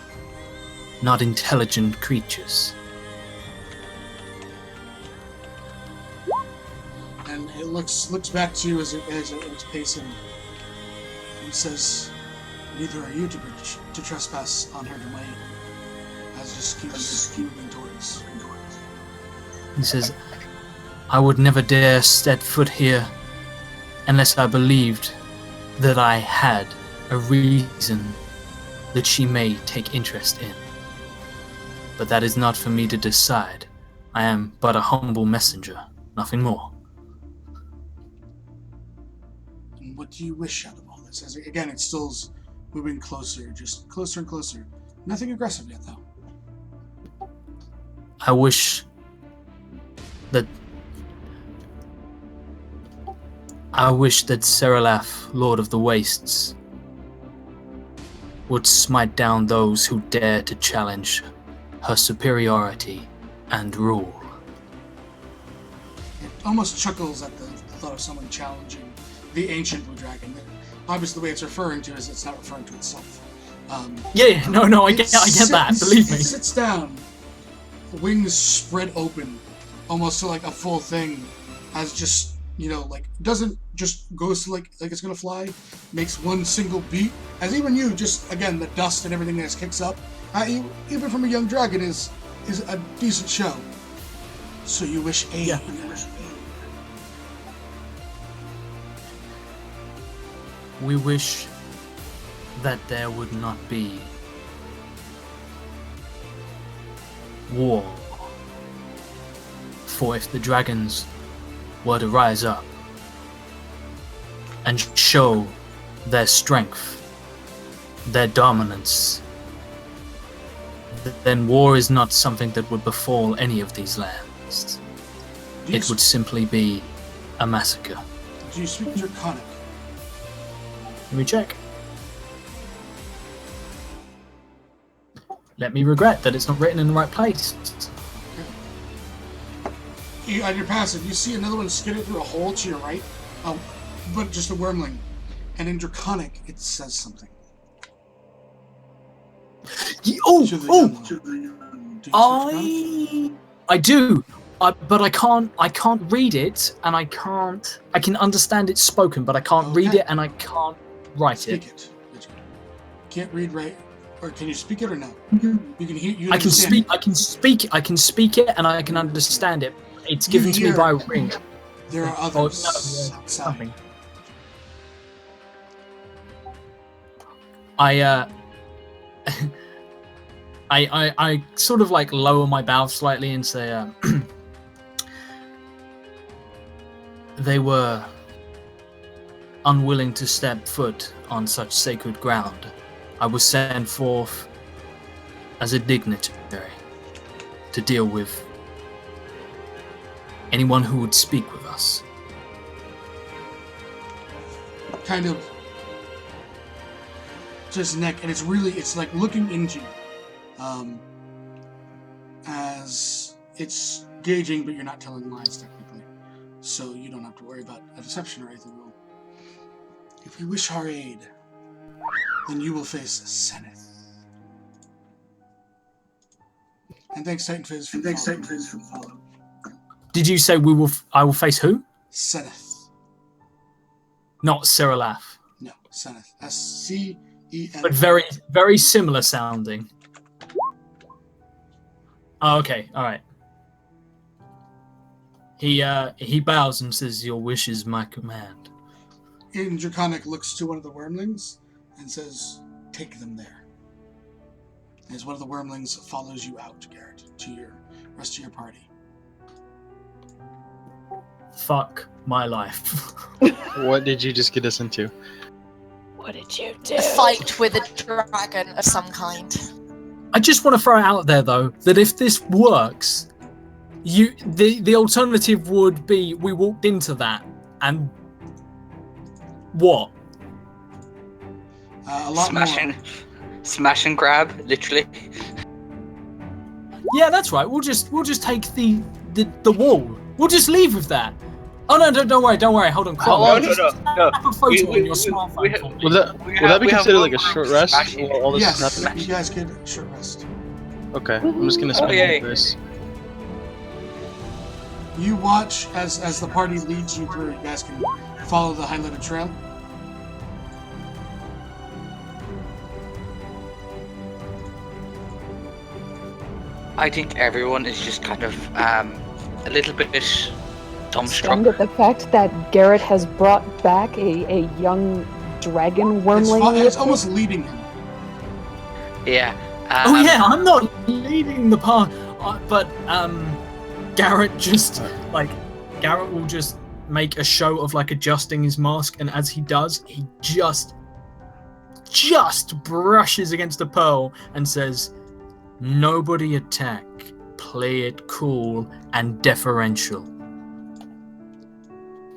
not intelligent creatures. And it looks back to you as it's pacing. And says, neither are you to trespass on her domain. As it just keeps moving towards. He says, I would never dare set foot here unless I believed that I had a reason that she may take interest in. But that is not for me to decide. I am but a humble messenger, nothing more. And what do you wish out of all this? As again, it still's moving closer, just closer and closer. Nothing aggressive yet, though. I wish that Seralath, Lord of the Wastes, would smite down those who dare to challenge her superiority and rule. It almost chuckles at the thought of someone challenging the ancient blue dragon. Obviously, the way it's referring to is it's not referring to itself. I get that. Believe me. It sits down, wings spread open, almost to like a full thing, as just doesn't just goes to like it's gonna fly, makes one single beat. As even you, just again the dust and everything that kicks up, even from a young dragon is a decent show. So you wish aid. Yeah. We wish that there would not be war. For if the dragons were to rise up and show their strength, their dominance, then war is not something that would befall any of these lands. It would simply be a massacre. Do you speak Draconic? Let me check. Let me regret that it's not written in the right place. On your passive, you see another one skidded through a hole to your right, but just a wormling. And in Draconic, it says something. I do, but I can't read it, and I can understand it spoken, but I can't read it, and I can't write it. Speak it. Can't read, right? Or can you speak it or no? Mm-hmm. You can hear. You I can speak it, and I can understand it. It's given to me by ring. There are others outside. Nothing. I sort of like lower my bow slightly and say, unwilling to step foot on such sacred ground. I was sent forth as a dignitary to deal with anyone who would speak with us. Kind of just neck, and it's like looking into you. As it's gauging, but you're not telling lies technically, so you don't have to worry about a deception or anything. Well, if you wish our aid, then you will face Seneth. And thanks Titan Fizz for the follow. Did you say I will face who? Seneth. Not Cyrilaf. No, Seneth. S-C-E-N. But very, very similar sounding. Oh, okay, alright. He bows and says, "Your wish is my command." And Draconic looks to one of the wormlings and says, "Take them there." As one of the wormlings follows you out, Garrett, to your rest of your party. Fuck my life. What did you just get us into? What did you do? A fight with a dragon of some kind. I just want to throw it out there, though, that if this works, the alternative would be we walked into that and what? A lot Smash and grab, literally. Yeah, that's right. We'll just take the wall. We'll just leave with that. Oh no! Don't worry. Hold on. No. Snap a photo on your smartphone. Will that be considered like a short rest while all this is Yes, happening? you guys get a short rest. Okay, I'm just gonna spend yay. this. You watch as the party leads you through. You guys can follow the highlighted trail. I think everyone is just kind of a little bit dumbstruck. And the fact that Garrett has brought back a young dragon wormling. It's almost leading him. Yeah. Oh yeah, I'm not leading the part, but Garrett Garrett will just make a show of like adjusting his mask, and as he does, he just brushes against a pearl and says, "Nobody attack. Play it cool and deferential."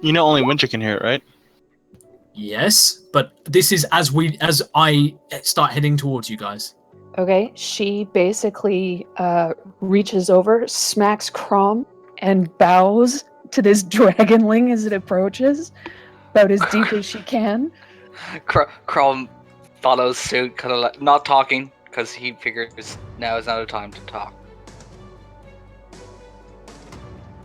You know, only Winter can hear it, right? Yes, but this is as I start heading towards you guys. Okay, she basically reaches over, smacks Crom, and bows to this dragonling as it approaches, about as deep as she can. Chrome follows suit, kind of like not talking because he figures now is not a time to talk.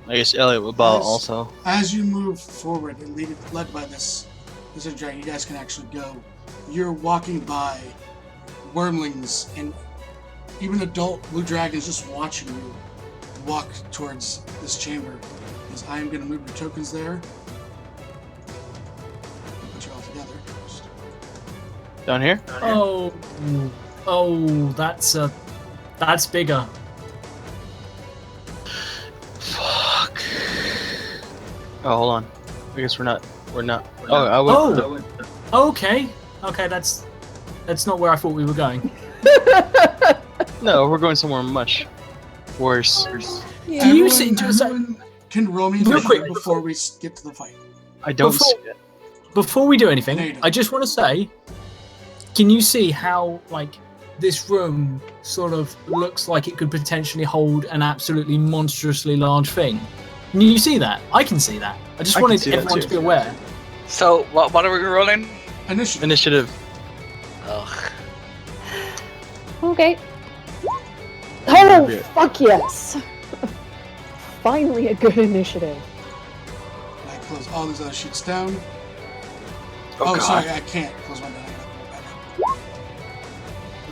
I guess Elliot will bow also. As you move forward and led by this dragon, you guys can actually go. You're walking by wormlings and even adult blue dragons just watching you walk towards this chamber. Because I am going to move your tokens there. Put you all together first. Down here? Oh, that's bigger. Fuck. Oh, hold on. I guess we're not. Oh, I will. Okay, that's not where I thought we were going. No, we're going somewhere much worse. Do you see? Can roll me Real quick, before we get to the fight. I don't see it. Before we do anything, Nathan. I just want to say, can you see how this room sort of looks like it could potentially hold an absolutely monstrously large thing? Can you see that? I can see that. I just wanted everyone to be aware. So what are we rolling? Initiative. Ugh. Okay. Oh, fuck yes! Finally a good initiative. I close all these other sheets down. Oh, God. Sorry, I can't close one down.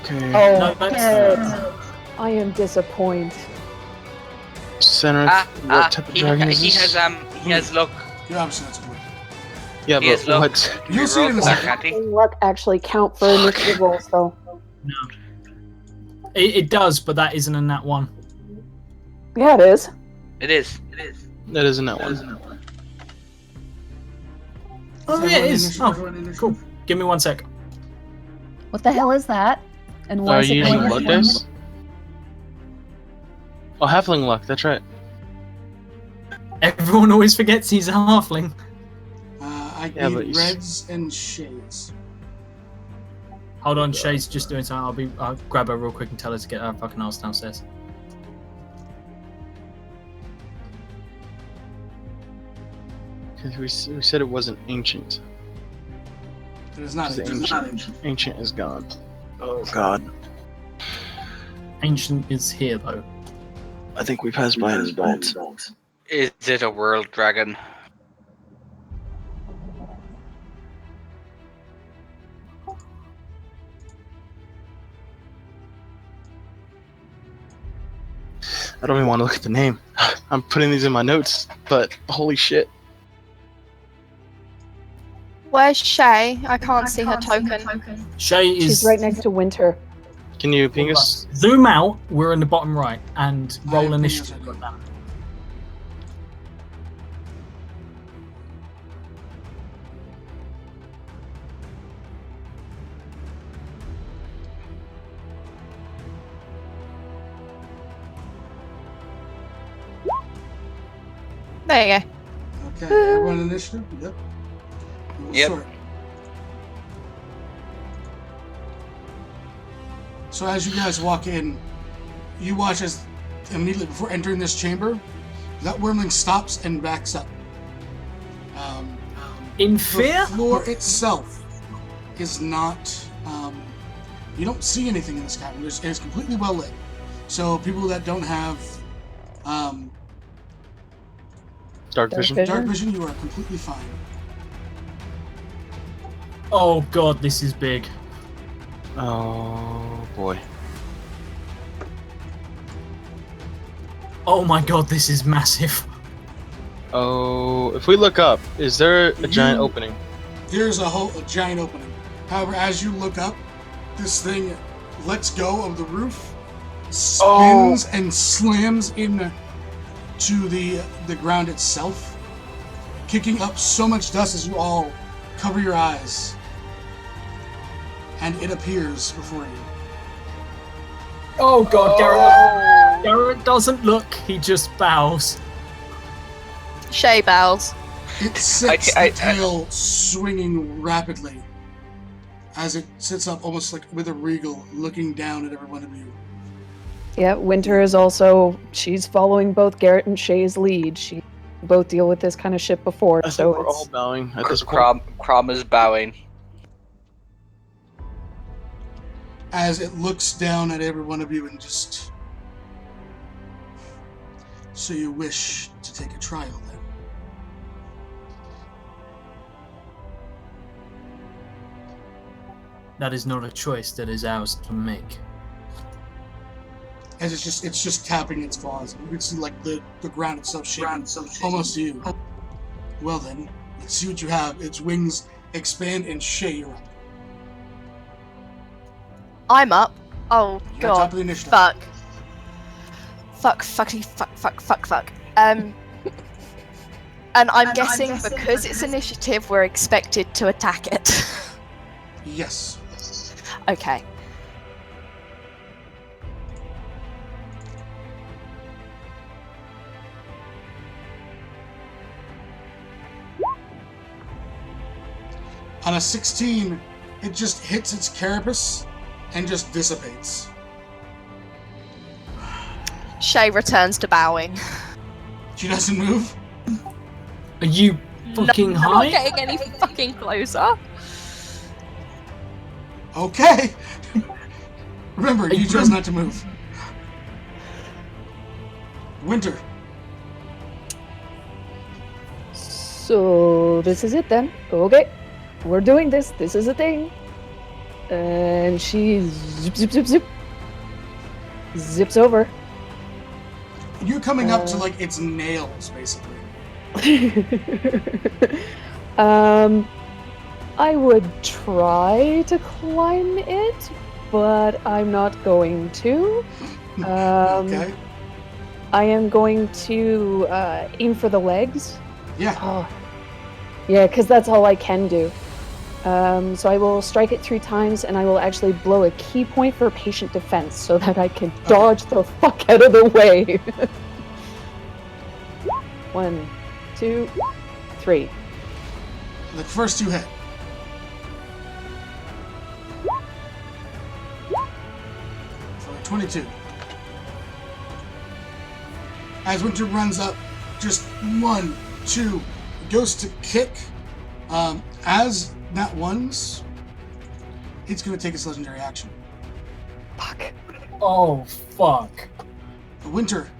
Okay. Oh, No, that's- I am disappointed. Center. What type of dragon is this? He has luck. You're obviously not supposed to. Yeah, He has but luck. what? You'll see it in a Roll for second. that, can't he? Luck actually count for initiative rolls, though. No. It does, but that isn't a nat one. Yeah, it is. It is. That isn't that one. Oh, yeah, it is. Oh, cool. Give me 1 sec. What the hell is that? And why Are is it you going using at luck me? dice? Oh, halfling luck. That's right. Everyone always forgets he's a halfling. I Yeah, but need you reds and shades. Hold on, Shay's just doing something. I'll grab her real quick and tell her to get her fucking ass downstairs. Because we said it wasn't ancient. It is not. Ancient is gone. Oh god. Ancient is here though. I think we passed by his vault. Is it a world dragon? I don't even want to look at the name. I'm putting these in my notes, but holy shit. Where's Shay? I can't see her token. Shay is. She's right next to Winter. Can you ping us? Zoom out. We're in the bottom right and roll I'm initiative. pinging us. There you go. Okay, everyone initiative? Yep. We'll Yep. sort. So as you guys walk in, you watch as immediately before entering this chamber, that wormling stops and backs up. In fear? The floor itself is not. You don't see anything in this cavern. It is completely well lit. So people that don't have Dark vision? dark vision, you are completely fine. Oh god, this is big. Oh boy. Oh my god, this is massive. Oh, if we look up, is there a giant opening? There's a giant opening. However, as you look up, this thing lets go of the roof, spins and slams in to the ground itself, kicking up so much dust as you all cover your eyes, and it appears before you. Oh god, Garrett doesn't look, he just bows. Shay bows. It sits, the tail swinging rapidly as it sits up almost like with a regal, looking down at every one of you. Yeah, Winter is also, she's following both Garrett and Shay's lead. She both deal with this kind of shit before, I so think we're all it's, bowing at this point. Crom is bowing. As it looks down at every one of you and just... So you wish to take a trial then? That is not a choice that is ours to make. As it's just tapping its claws. You can see like the ground itself shaking almost to you. Well then, let's see what you have. Its wings expand and Shay, you're up. I'm up. Oh You're on top god. of the initiative. Fuck. Fuck. And I'm guessing because it's initiative, we're expected to attack it. Yes. Okay. On a 16, it just hits its carapace and just dissipates. Shay returns to bowing. She doesn't move. Are you fucking I'm high? not getting any fucking closer. Okay. Remember, you chose not to move. Winter. so this is it then. Okay, we're doing this. This is a thing. And she zips over. You're coming up to like its nails, basically. I would try to climb it, but I'm not going to. Okay. I am going to aim for the legs. Yeah. Oh, Yeah, because that's all I can do. So I will strike it 3 times, and I will actually blow a key point for patient defense so that I can dodge the fuck out of the way. 1, 2, 3. The first 2 hit. For 22. As Winter runs up, just 1, 2, goes to kick. As that one's, it's going to take its legendary action. Fuck. Oh, fuck. Winter,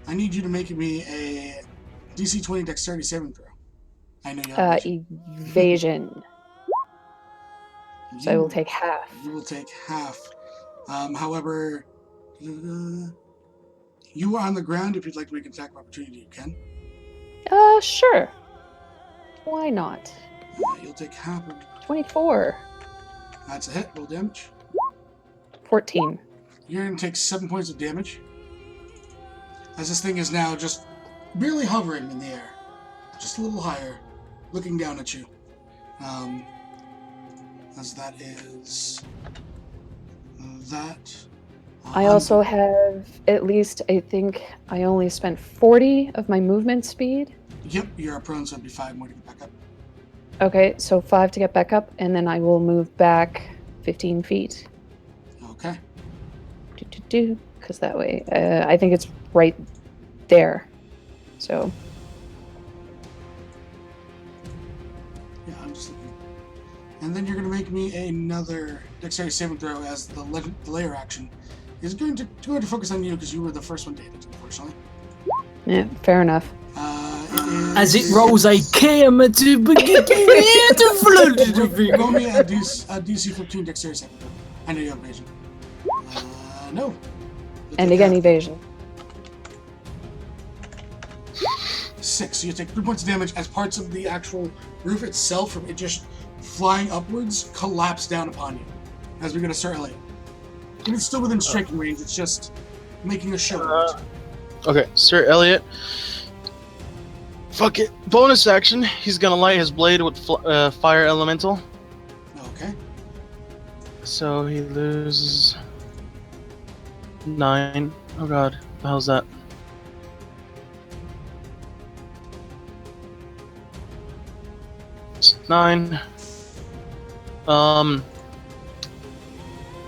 I need you to make me a DC 20 dexterity saving throw. I know you have Evasion. So I will take half. You will take half. However, you are on the ground. If you'd like to make an attack of opportunity, you can. Sure. Why not? You'll take half. 24. That's a hit. Roll damage. 14. You're going to take 7 points of damage. As this thing is now just barely hovering in the air. Just a little higher. Looking down at you. As that is... that... I also have at least, I think, I only spent 40 of my movement speed. Yep, you're prone, so it'd be 5 more to get back up. Okay, so 5 to get back up, and then I will move back 15 feet. Okay. Because that way, I think it's right there. So. Yeah, I'm just looking. And then you're going to make me another dexterity saving throw as the layer action is going to focus on you because you were the first one to hit it, unfortunately. Yeah, fair enough. As it rolls a camera to begin to roll me a DC 15 dexterity saving throw. I know you have evasion. No. And again, evasion. 6. So you take 3 points of damage as parts of the actual roof itself, from it just flying upwards, collapse down upon you. As we're going to start Elliot. And it's still within striking range, it's just making a show of it. Okay, Sir Elliot. Fuck it. Bonus action. He's gonna light his blade with fire elemental. Okay. So he loses 9. Oh god, what the hell's that? It's 9.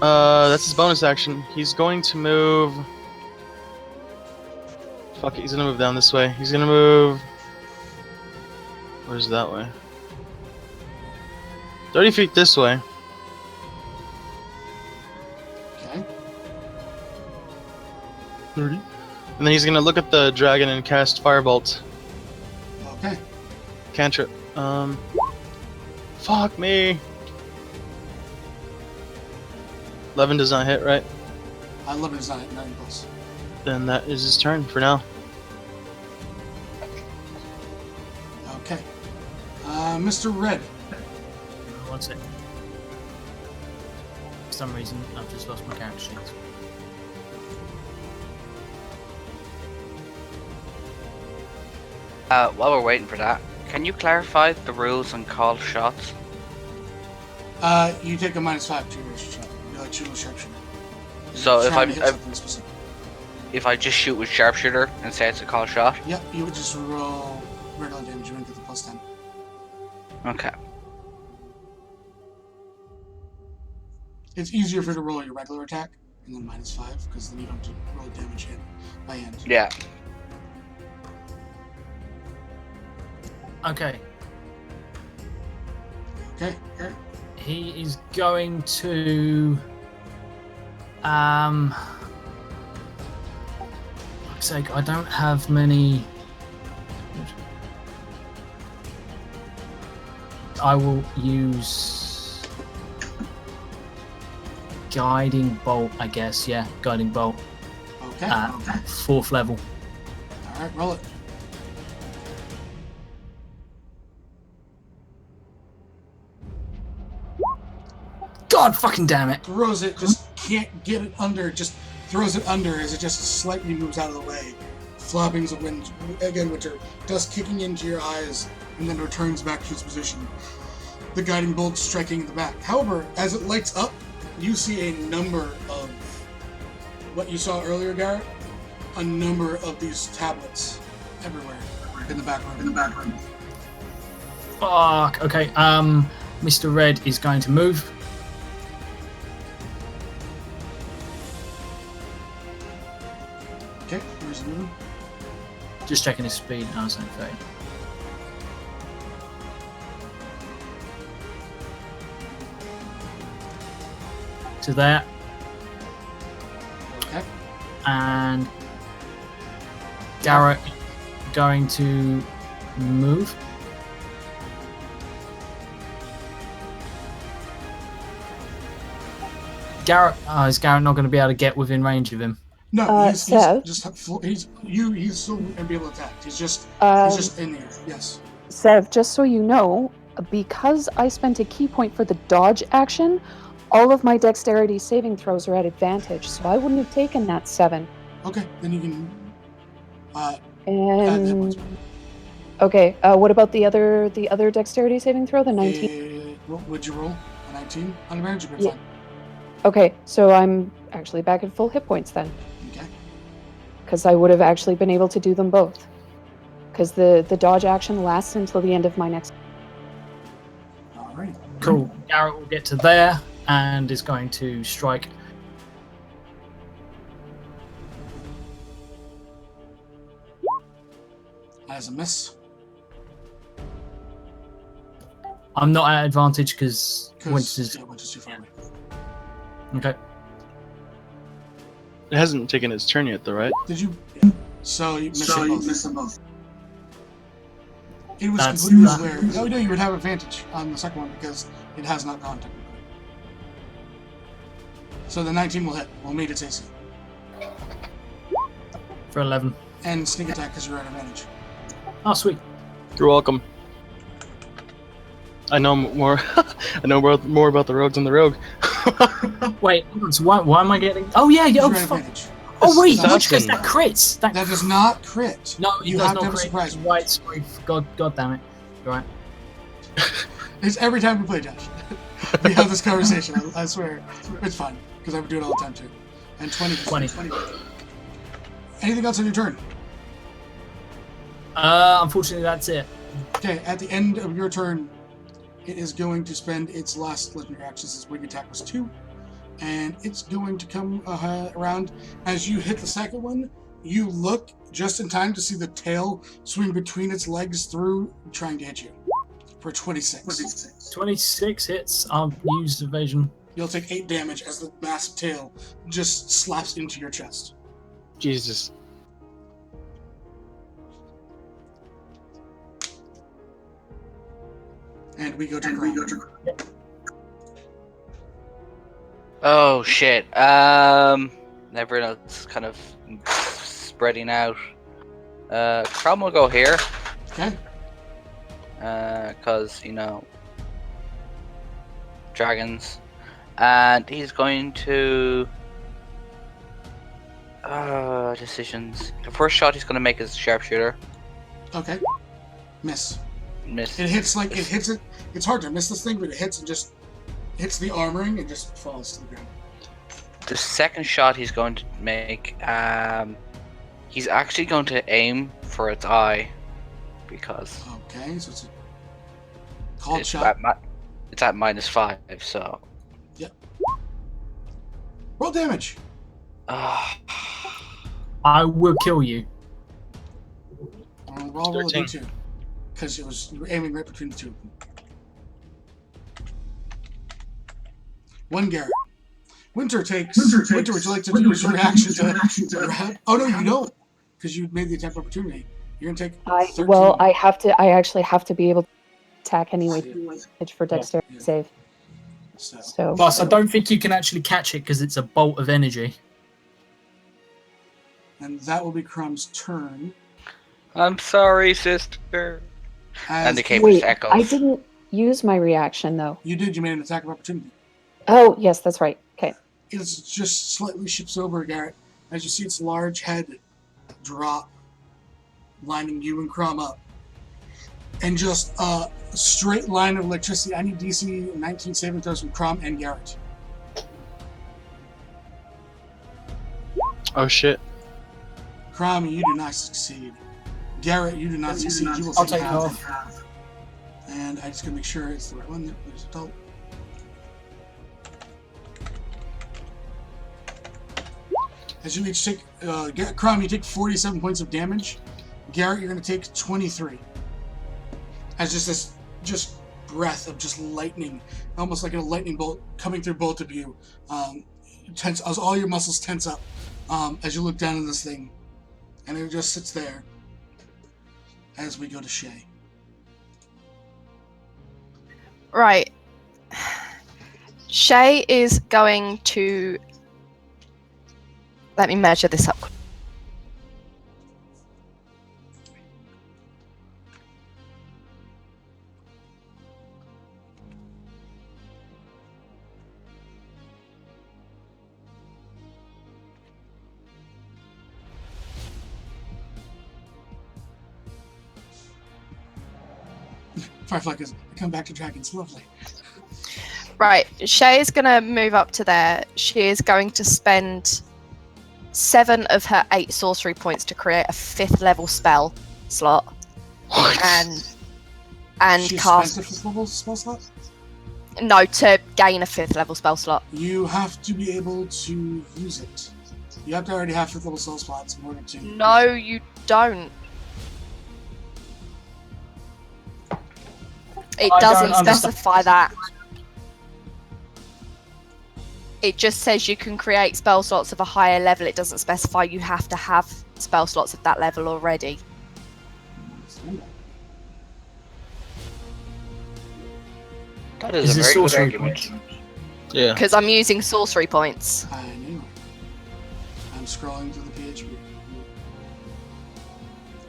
That's his bonus action. He's going to move. Fuck it, he's gonna move down this way. He's gonna move. Where's that way? 30 feet this way. Okay. 30. And then he's gonna look at the dragon and cast Firebolt. Okay. Cantrip. Fuck me. 11 does not hit, right? 11 is not 9 plus. Then that is his turn for now. Okay. Mr. Red. One second. For some reason, I've just lost my character sheet. While we're waiting for that, can you clarify the rules on called shots? You take a -5 to your shot. You're like shooting a sharpshooter. So You're trying to hit something specific. if I just shoot with sharpshooter and say it's a called shot? Yep, you would just roll regular damage. You wouldn't get the +10. Okay. It's easier for you to roll your regular attack and then -5 because then you don't have to roll damage in by hand. Yeah. Okay. Okay. Here. He is going to fuck's sake, I don't have many. I will use Guiding Bolt, I guess. Yeah, Guiding Bolt. Okay. At 4th level. Alright, roll it. God fucking damn it! Throws it, just can't get it under, just throws it under as it just slightly moves out of the way. Flopping the wind, again, which are dust kicking into your eyes and then returns back to its position. The guiding bolt striking in the back. However, as it lights up, you see a number of what you saw earlier, Garrett. A number of these tablets everywhere in the back room. Fuck. Okay. Mr. Red is going to move. Okay, where's the move? Just checking his speed. Oh, it's only 30. To there. Okay. And Garrett going to move. Garrett, is Garrett not going to be able to get within range of him? No, he's Sev? he's still gonna be able to attack. He's just in here. Yes. Sev, just so you know, because I spent a key point for the dodge action, all of my dexterity saving throws are at advantage, so I wouldn't have taken that 7. Okay, then you can add the hit points. Okay, what about the other dexterity saving throw, the 19? Would you roll a 19 on advantage? You'd be Yeah. fine. Okay, so I'm actually back at full hit points then, Okay. because I would have actually been able to do them both. Because the dodge action lasts until the end of my next. All right. Cool. Garrett will get to there and is going to strike. As a miss. I'm not at advantage because Because Winter's. Winter's too far away. Okay. It hasn't taken its turn yet, though, right? Did you? Yeah. So you missed them both. It was That's completely not- aware. No, you would have advantage on the second one because it has not gone technically. So the 19 will hit. We'll meet its AC. For 11. And sneak attack because you're at advantage. Oh, sweet. You're welcome. I know more. I know more about the rogues than the rogue. Wait, so why am I getting? Oh yeah, You're oh at fuck. advantage. Oh wait, That's which because awesome. that crits. That does not crit. No, it you does have not to have a crit. surprise. Right, sorry. God damn it. You're right. It's every time we play Josh. We have this conversation. I swear. It's fine because I would do it all the time too. And 20. 20. Anything else on your turn? Unfortunately, that's it. Okay, at the end of your turn, it is going to spend its last legendary action. Its wing attack was 2. And it's going to come around. As you hit the second one, you look just in time to see the tail swing between its legs through, trying to hit you. For 26. 26 hits. I'll use evasion. You'll take 8 damage as the massive tail just slaps into your chest. Jesus. And we go to Crown. Oh shit. Everyone's kind of spreading out. Crom will go here. Okay. Cause dragons, and he's going to decisions. The first shot he's going to make is sharpshooter. Okay. Miss. Miss. It hits it. It's hard to miss this thing, but it hits and just hits the armoring and just falls to the ground. The second shot he's going to make, he's actually going to aim for its eye, because Okay, so it's a called it's shot. it's at -5, so. Yep. Roll damage. I will kill you. Roll a 13. d2, because you were aiming right between the two of them. 1 Garrett. Winter, would you like to do your reaction to grab? Oh no, you don't, because you made the attack of opportunity. You're gonna take 13. I actually have to be able to attack anyway for dexterity Yeah. save. So Plus, I don't think you can actually catch it because it's a bolt of energy. And that will be Crumb's turn. I'm sorry, sister. And the cave wait, just echoes. I didn't use my reaction though. You did. You made an attack of opportunity. Oh yes, that's right. Okay. It just slightly shifts over, Garrett, as you see its large head drop, lining you and Crom up. and just a straight line of electricity. I need DC 19 saving throws from Crom and Garrett. Oh shit. Crom, you do not succeed. Garrett, you do not succeed. You will I'll take take half. half. And I just gotta make sure it's the right one. There's adult. As you each take, Crom, you take 47 points of damage. Garrett, you're gonna take 23. As just this, breath of just lightning, almost like a lightning bolt coming through both of you. Tense, as all your muscles tense up, as you look down on this thing, and it just sits there. As we go to Shay. Right. Shay is going to. Let me measure this up. Firefly goes, I come back to dragons, lovely. Right. Shay is going to move up to there. She is going to spend 7 of her 8 sorcery points to create a 5th level spell slot. What? And She cast. spent a 5th level spell slot? No, to gain a 5th level spell slot. You have to be able to use it. You have to already have 5th level spell slots in order to. No, you don't. It I doesn't don't understand. specify that. It just says you can create spell slots of a higher level. It doesn't specify you have to have spell slots of that level already. That Is is a this very good sorcery argument. point? Yeah. Because I'm using sorcery points. I knew. I'm scrolling to the PHP.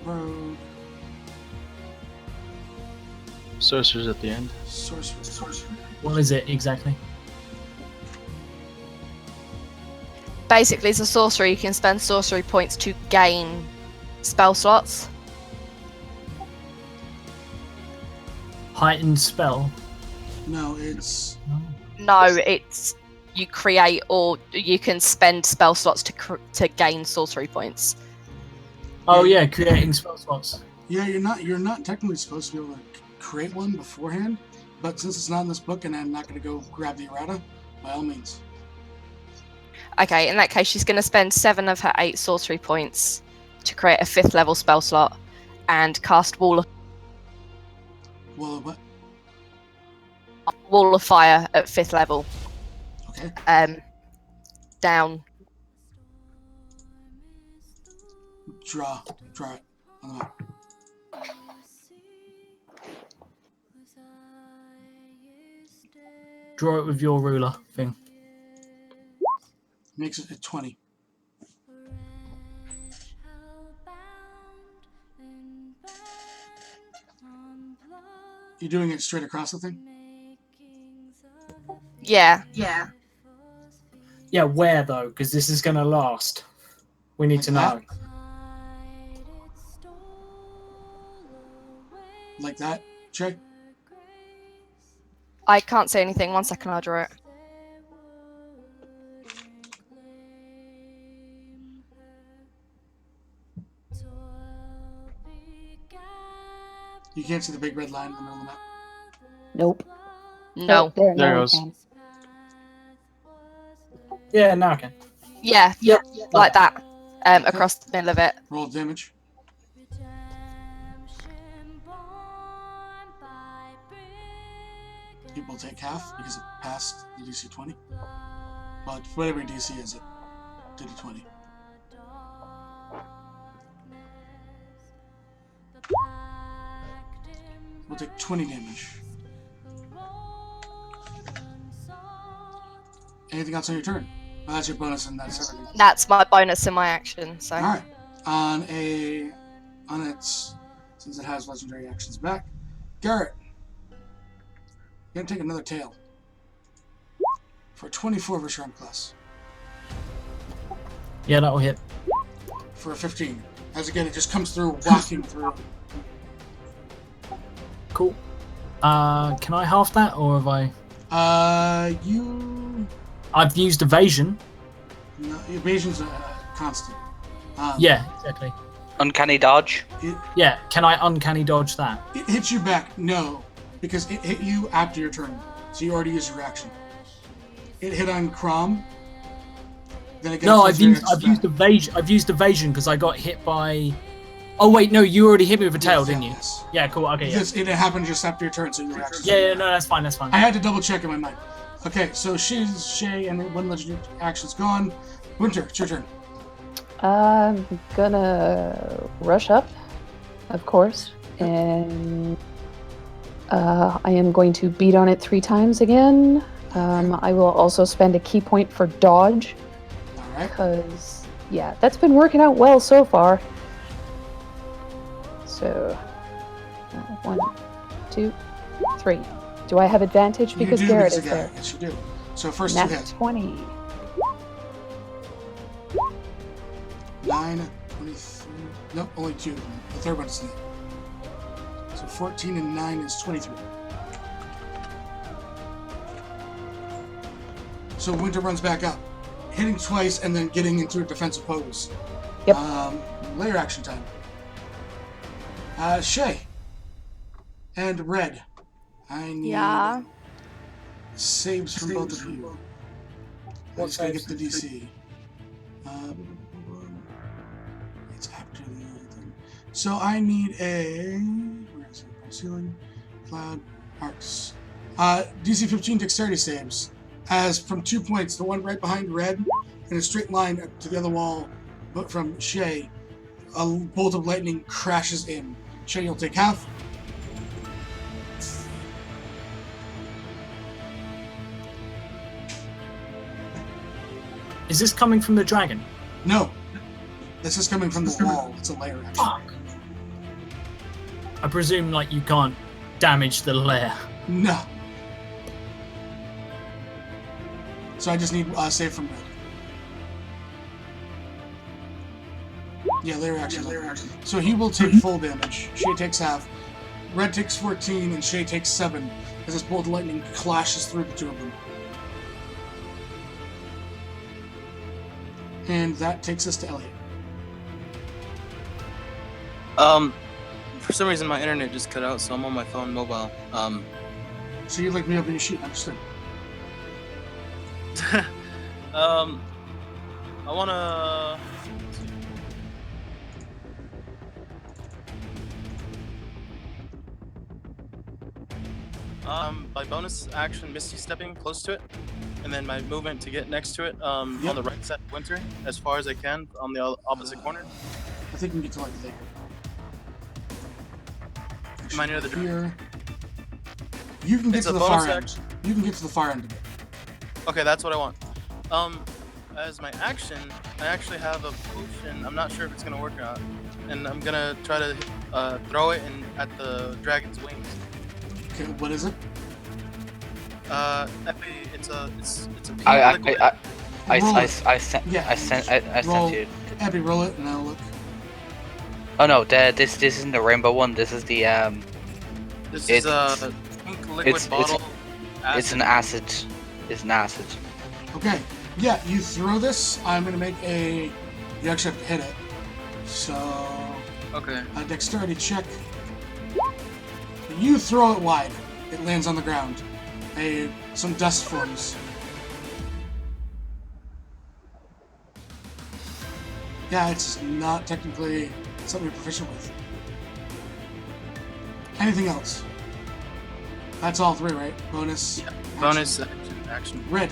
Bro. Sorcerer's at the end. Sorcery. What is it exactly? Basically, as a sorcerer, you can spend sorcery points to gain spell slots. Heightened spell. No, it's. No, it's you create or you can spend spell slots to gain sorcery points. Oh yeah, creating spell slots. Yeah, you're not technically supposed to be able to create one beforehand, but since it's not in this book and I'm not going to go grab the errata, by all means. Okay, in that case, she's going to spend 7 of her 8 sorcery points to create a 5th level spell slot and cast Wall Well, what? of Fire at 5th level. Okay. Down. Draw it on the map. Draw it with your ruler thing. Makes it a 20. You're doing it straight across the thing? Yeah. Yeah, where though? Because this is gonna last. We need to know. Like that? Check. I can't say anything. 1 second, I'll draw it. You can't see the big red line in the middle of the map. Nope. No. Oh, there, There now it we goes. can. Yeah, now I can. Yeah. Yep. Like that. Across the middle of it. Roll damage. People take half because it passed the DC 20. But whatever your DC is, it did a 20. We'll take 20 damage. Anything else on your turn? Oh, that's your bonus and that's everything. That's my bonus in my action. So. Alright. On its, since it has legendary actions back, Garrett, you're gonna take another tail. For 24 versus your arm class. Yeah, that will hit. For a 15. As again, it just comes through, walking through. cool. Can I half that, or have I? I've used evasion. No, evasion's constant. Yeah, exactly. Uncanny dodge. Yeah, can I uncanny dodge that? It hits you back. No, because it hit you after your turn, so you already used your reaction. It hit on Crom. Then it No, I've used evasion. I've used evasion because I got hit by. Oh wait, no, you already hit me with a tail, didn't you? Yes. Yeah, cool. Okay, yeah. It happened just after your turn, so your reaction. Yeah, no, that's fine. That's fine. I had to double check in my mind. Okay, so Shay, and one legendary action's gone. Winter, it's your turn. I'm gonna rush up, of course, and I am going to beat on it 3 times again. I will also spend a key point for dodge, Alright. because, yeah, that's been working out well so far. So, 1, 2, 3. Do I have advantage because Garrett is there? Yes, you do. So first Nat two hit. 20. 9, 23. Nope, only 2. The third one's 3. So 14 and 9 is 23. So Winter runs back up, hitting twice and then getting into a defensive pose. Yep. Layer action time. Shay. And Red. I need saves from both of you. I'm just gonna get the DC. It's after the thing. So I need a. Where is it? Ceiling, cloud, arcs. DC 15 dexterity saves. As from 2 points, the one right behind Red, in a straight line to the other wall, but from Shay, a bolt of lightning crashes in. Shay, you'll take half. Is this coming from the dragon? No. This is coming from the wall. It's a layer action. Fuck. I presume like you can't damage the lair. No. So I just need a save from Red. Yeah, layer action. So he will take full damage. Shay takes half. Red takes 14 and Shay takes 7 as this bolt of lightning clashes through the two of them. And that takes us to Elliot. For some reason my internet just cut out, so I'm on my phone mobile. So you'd like me to open your sheet, understood. I wanna. By bonus action, Misty stepping close to it, and then my movement to get next to it. On the right side of Winter, as far as I can, on the opposite corner. I think we can get to like there. Am I near the door? Here. You can get It's to a the far bonus end. action. You can get to the far end of it. Okay, that's what I want. As my action, I actually have a potion. I'm not sure if it's gonna work or not, and I'm gonna try to throw it at the dragon's wings. Okay, what is it? It's a pink I liquid. sent Roll. you. Abby, roll it and I'll look. Oh no, this isn't the rainbow one. This is the This is a pink liquid bottle. It's an acid. It's an acid. Okay. Yeah, you throw this. I'm gonna make a. You actually have to hit it. So. Okay. A dexterity check. You throw it wide. It lands on the ground. Some dust forms. Yeah, it's not technically something you're proficient with. Anything else? That's all 3, right? Bonus. Yeah. Action. Bonus action. Red.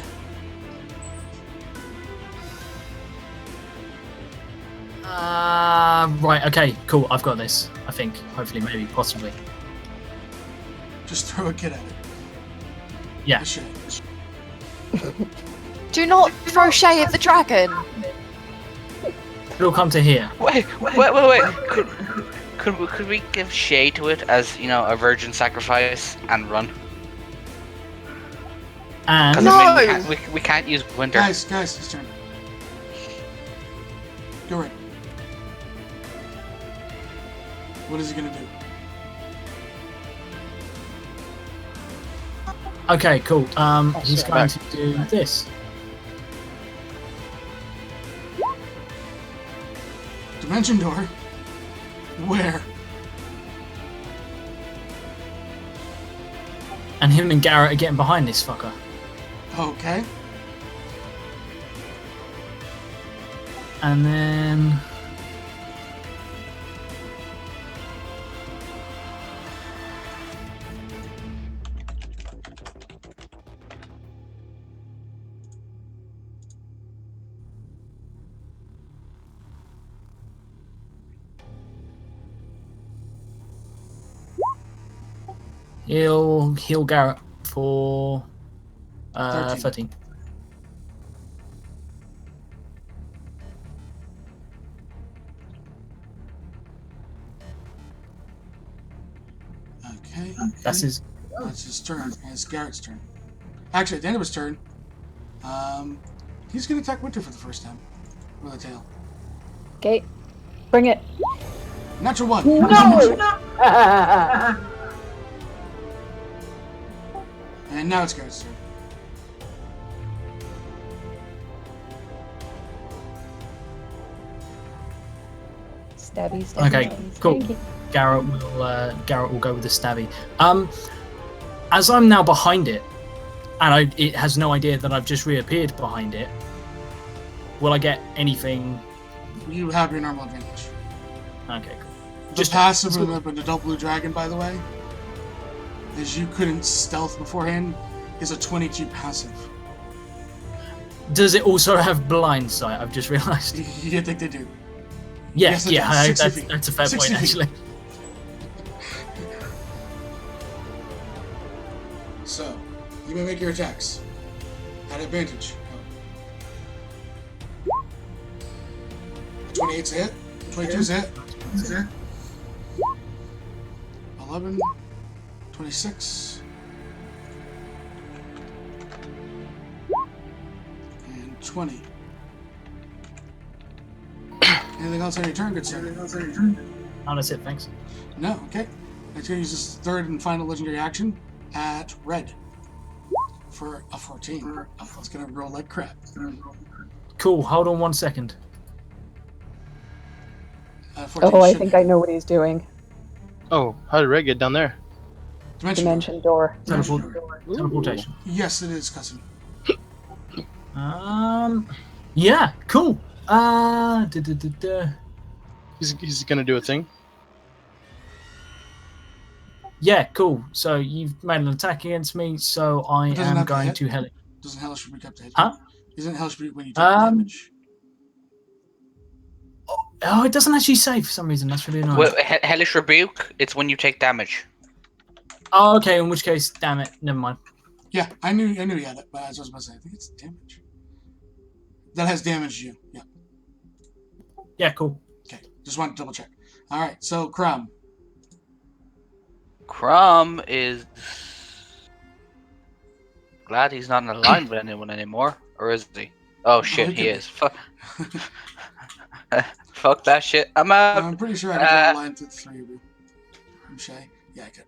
Right, okay, cool, I've got this. I think, hopefully, maybe, possibly. Just throw a kid at it. Yeah. Do not throw Shay at the dragon. It'll come to here. Wait. Could we give Shay to it as a virgin sacrifice and run? And No! We can't use Winter. Guys, his turn. Go right. What is he gonna do? Okay, cool. He's shit. going to do this. Dimension door. Where? And him and Garrett are getting behind this fucker. Okay. And then... He'll heal Garrett for 13. Okay. That's his. That's his turn. It's Garrett's turn. Actually, at the end of his turn, he's going to attack Winter for the first time with a tail. Okay, bring it. Natural one. No! And now it's Garrett's turn. Stabby, stabby. Okay, stabby, cool. stabby. Garrett will go with the stabby. As I'm now behind it, and it has no idea that I've just reappeared behind it, will I get anything? You have your normal advantage. Okay, cool. Just passive in the Adult Blue Dragon, by the way, as you couldn't stealth beforehand, is a 22 passive. Does it also have blind sight? I've just realised. You think they do? Yeah, Yes, it yeah, does. 60 feet. that's a fair 60 point, feet. actually. So, you may make your attacks at advantage. 28's a hit. 22's a hit. 11. 26. And 20. Anything else on your turn, good sir? Oh, that's it, thanks. No, okay. Let's go use this third and final legendary action at red for a 14. It's gonna roll like crap. Cool, hold on 1 second. 14 Oh, I should think hit. I know what he's doing. Oh, how did Red get down there? Dimension door. Dimension door. Teleportation. Yes, it is, cousin. Yeah, cool. He's gonna do a thing. Yeah, cool. So you've made an attack against me, so I It doesn't am have to going hit. to hellish. Doesn't hellish rebuke up to hit? Huh? Isn't hellish rebuke when you take damage? Oh, it doesn't actually say for some reason. That's really annoying. Well, Hellish Rebuke, it's when you take damage. Oh, okay. In which case, damn it, never mind. Yeah, I knew you had it, but as I was about to say, I think it's damage. That has damaged you. Yeah. Yeah, cool. Okay. Just wanted to double check. All right. So Crumb. Crumb is glad he's not in a line with anyone anymore, or is he? Oh shit, he is. Fuck. Fuck that shit. I'm out. I'm pretty sure I can draw a line through the three of you. I'm Shay. Yeah, I could.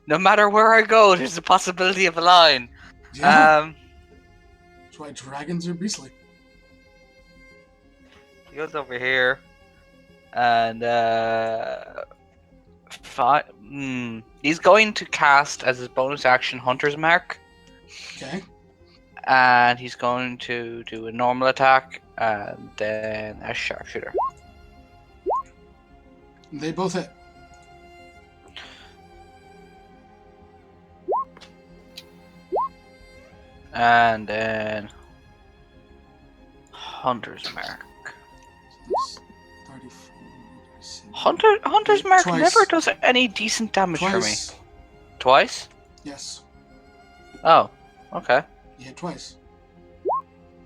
No matter where I go, there's a possibility of a line. Yeah. That's why dragons are beastly. He goes over here, and he's going to cast as his bonus action Hunter's Mark. Okay. And he's going to do a normal attack and then a sharpshooter. They both hit. And then Hunter's Mark. Hunter's Mark Twice. never does any decent damage for me. Twice. Twice? Yes. Oh, okay. You hit twice.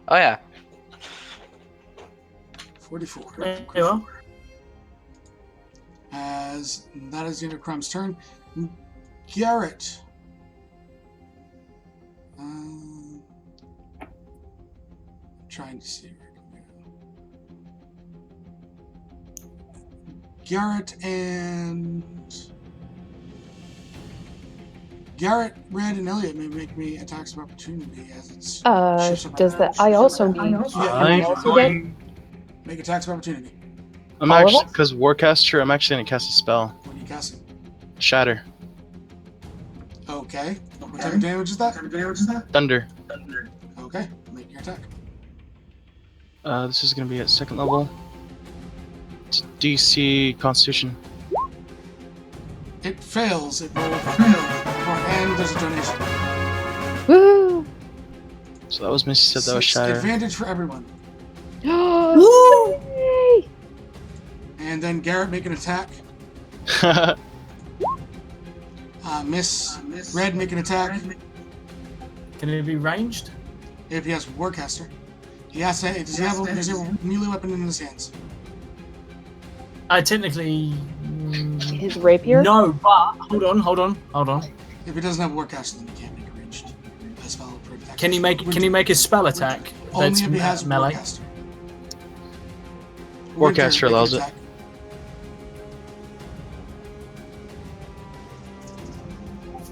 Oh yeah. 44. Very well. As that is the end of Crumb's turn. Garrett. Trying to see where I can go. Garrett and Garrett, Red, and Elliot may make me attacks of opportunity as it's. Does that? I also need. Yeah, also get? Make attacks of opportunity. I'm All of actually, us? because Warcaster, I'm actually gonna cast a spell. What are you casting? Shatter. Okay. What type of damage is that? Thunder. Okay. Make your attack. This is gonna be at 2nd level. It's DC Constitution. It fails. It rolled and there's a donation. Woo! So that was Missy said that was 6 Shatter. advantage for everyone. Woo! Yay! And then Garrett make an attack. Miss Red make an attack. Can it be ranged? If he has Warcaster. He has to. Does he have a melee weapon in his hands? Technically. His rapier? No, but hold on. If he doesn't have Warcaster, then he can't make a ranged spell for attack. Can he make a spell attack Only that's if he has melee? Warcaster. Warcaster allows it.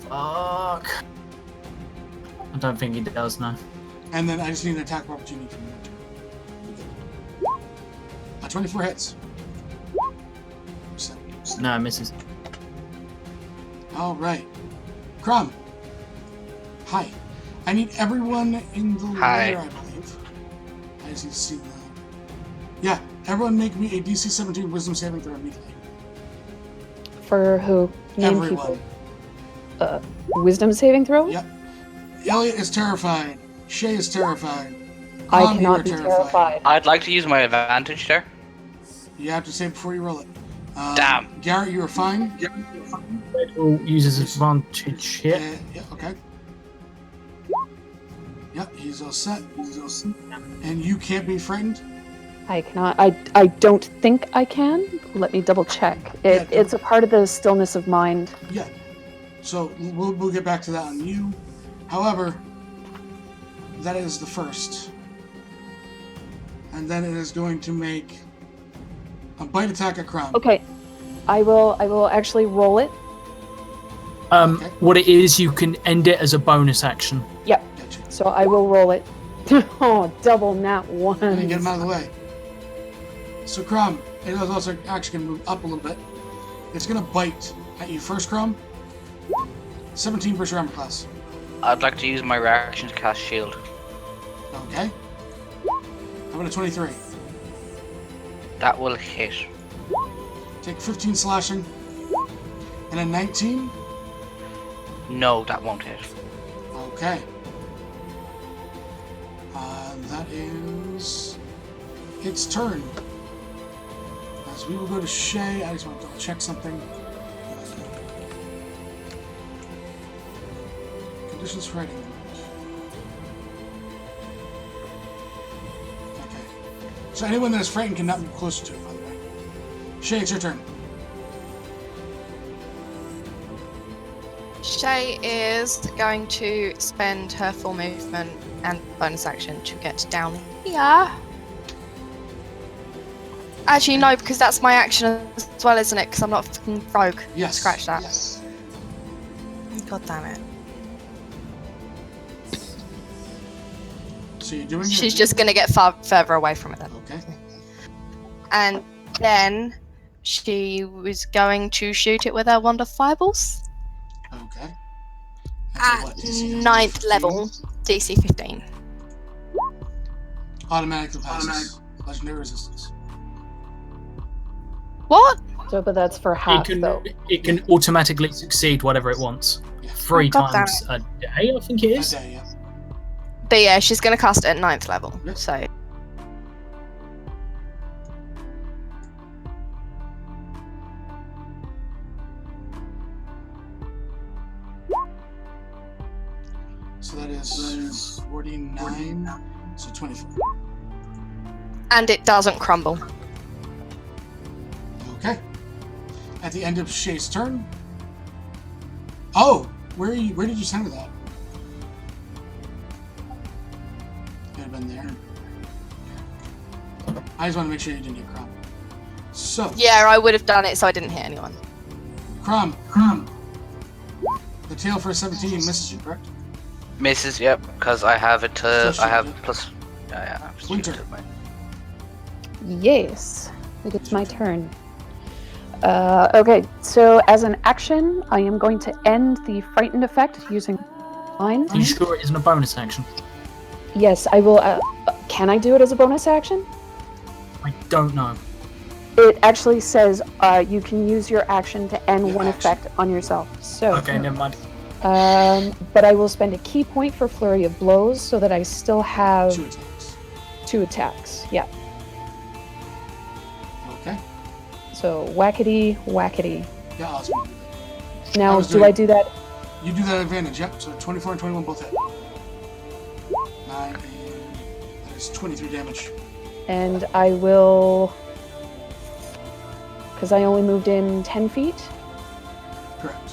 Fuck. I don't think he does, no. And then I just need an attack of opportunity from Winter. 24 hits. No, it misses. All right. Crumb. Hi. I need everyone in the lair, I believe. I just need to see the... Yeah, everyone make me a DC 17 Wisdom saving throw immediately. For who? Name Everyone. people. Wisdom saving throw? Yep. Elliot is terrified. Shay is terrified. I Crumb, you cannot are be terrified. I'd like to use my advantage there. You have to say before you roll it. Damn. Garrett, you are fine. Red will use his advantage here. Yeah, okay. Yep, he's all set. And you can't be frightened? I cannot. I don't think I can. Let me double check. It's a part of the stillness of mind. Yeah. So we'll get back to that on you. However, that is the first. And then it is going to make a bite attack at Crumb. Okay. I will actually roll it. Okay. What it is, you can end it as a bonus action. Yep. Gotcha. So I will roll it. Oh, double nat one. And get him out of the way. So Crumb, it is also actually going to move up a little bit. It's going to bite at you first, Crumb. 17 versus your armor class. I'd like to use my reaction to cast shield. Okay. How about a 23? That will hit. Take 15 slashing. And a 19? No, that won't hit. Okay. That is its turn. As we will go to Shay. I just want to double check something. Conditions for writing. Okay. So anyone that is frightened cannot move closer to it, by the way. Shay, it's your turn. Shay is going to spend her full movement and bonus action to get down here. Actually, no, because that's my action as well, isn't it? Because I'm not a fucking rogue. Yes. Scratch that. Yes. God damn it. So you're doing She's just going to get further away from it then. Okay. And then she was going to shoot it with her wand of fireballs Okay. at What, DC? 9th level, DC 15. Automatically passes. Legendary resistance. What? So, but that's for half, though. It can automatically succeed whatever it wants. Yeah. 3 God damn times a day, I think it is. That day, yeah. But yeah, she's going to cast it at 9th level. Yep. So So that is 49. So 24. and it doesn't crumble. Okay. At the end of Shay's turn. Oh, where did you send that? Could have been there. I just want to make sure you didn't get Crumb. So Yeah, I would have done it so I didn't hit anyone. Crumb. The tail for a 17 misses you, correct? Misses, yep, because I have it to. Still I have shooting it. plus. Yeah, I've just Winter. used it, mate. Yes, I think it's my turn. Okay, so as an action, I am going to end the frightened effect using mine. Are you sure it isn't a bonus action? Yes, I will. Can I do it as a bonus action? I don't know. It actually says you can use your action to end Your one action. effect on yourself. So, Okay, never mind. but I will spend a key point for flurry of blows so that I still have 2 attacks. 2 attacks. Yeah. Okay. So whackety, whackety. Yeah, I was gonna do that. Now, was do doing- I do that? You do that advantage, yep. So 24 and 21 both hit. 9 and that is 23 damage. And I will, because I only moved in 10 feet, Correct.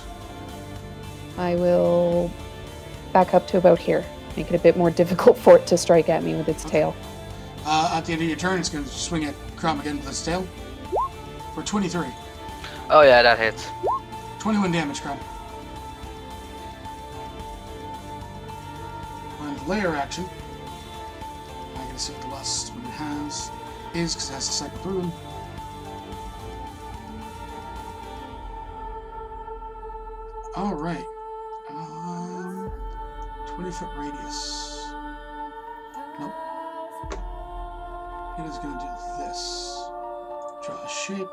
I will back up to about here. Make it a bit more difficult for it to strike at me with its tail. At the end of your turn, it's going to swing at Crom again with its tail. For 23. Oh yeah, that hits. 21 damage, Crom. And layer action. I'm going to see what the last one it has is, because it has to cycle through them. Alright. 20-foot radius. Nope. It is going to do this. Draw a shape.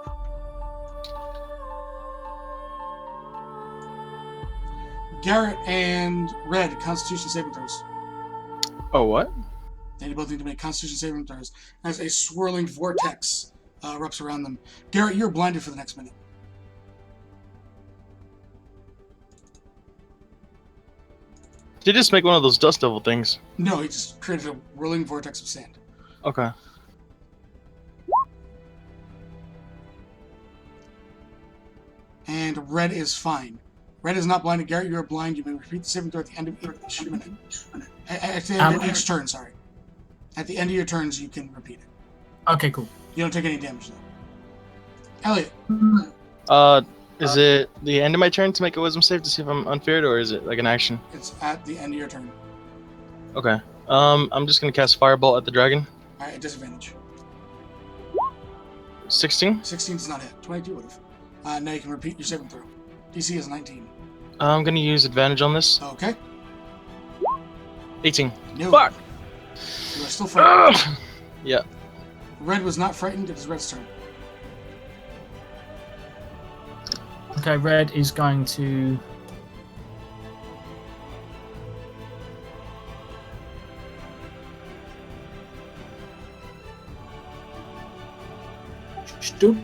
Garrett and Red, Constitution saving throws. Oh, what? And you both need to make Constitution saving throws as a swirling vortex erupts around them. Garrett, you're blinded for the next minute. Did you just make one of those dust devil things? No, he just created a whirling vortex of sand. Okay. And Red is fine. Red is not blinded. Garrett, you are blind. You may repeat the saving throw at the end of each minute. At the end of each turn, sorry. At the end of your turns, you can repeat it. Okay, cool. You don't take any damage, though. Elliot. Is it the end of my turn to make a wisdom save to see if I'm unfeared, or is it like an action? It's at the end of your turn. Okay. I'm just gonna cast Firebolt at the dragon. Alright, at disadvantage. 16. 16 does not hit. 22 would have. Now you can repeat your saving throw. DC is 19. I'm gonna use advantage on this. Okay. 18. No. Fuck! You are still frightened. Ugh! Yeah. Red was not frightened. It is Red's turn. Okay, Red is going to... Stoop.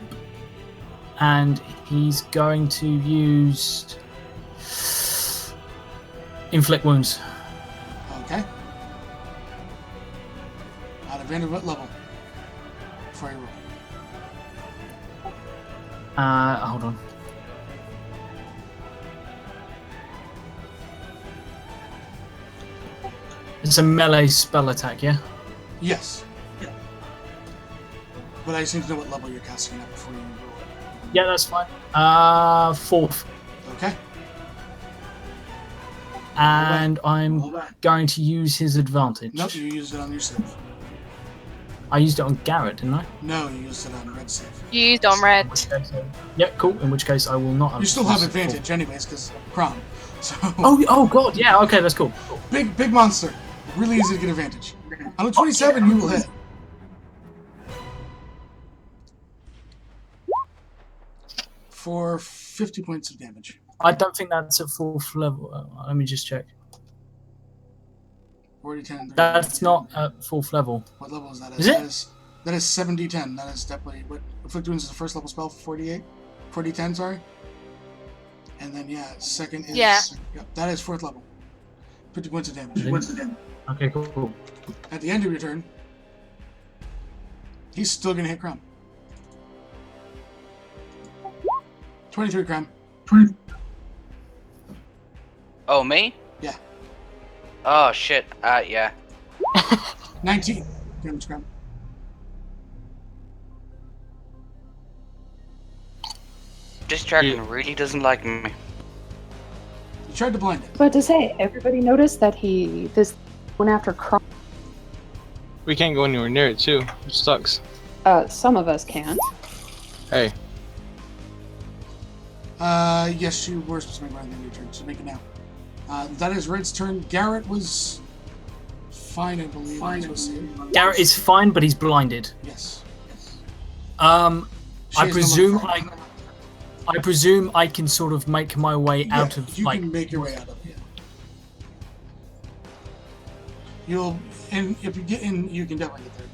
And he's going to use... Inflict wounds. Okay. At advantage what level? Before you roll. Hold on. It's a melee spell attack, yeah? Yes. But I just need to know what level you're casting it at before you roll it. Yeah, that's fine. 4th. Okay. And I'm going to use his advantage. Nope, you used it on your save. I used it on Garrett, didn't I? No, you used it on Red's save. You used on red. Yeah, cool. In which case, I will not. You still have use it for- advantage anyways, because Crom. So Oh god, yeah. Okay, that's cool. big monster. Really easy to get advantage. On a 27, you will hit. For 50 points of damage. I don't think that's at 4th level. Let me just check. 40, 10, 30, That's not at 4th level. What level is that? Is it? That is 7d10. That is definitely what Afflict Wounds is the first level spell for 48. 40d10, sorry. And then yeah, second is Yeah. Yep, that is 4th level. 50 points of damage. Okay, cool. At the end of your turn, he's still gonna hit Crom. 23 Crom. Oh, me? Yeah. Oh shit. Yeah. 19 damage Crom. This dragon really doesn't like me. You tried to blind it. But to say, everybody noticed that this went after Crom. We can't go anywhere near it too. It sucks. Some of us can't. Hey, Yes, you were supposed to make mine in your turn, so make it now. That is Red's turn. Garrett was fine, I believe. Garrett is fine, but he's blinded. Yes. I Shay's presume number five. I presume I can sort of make my way out of you like. can make your way out of it. Yeah. If you get in, you can definitely get there.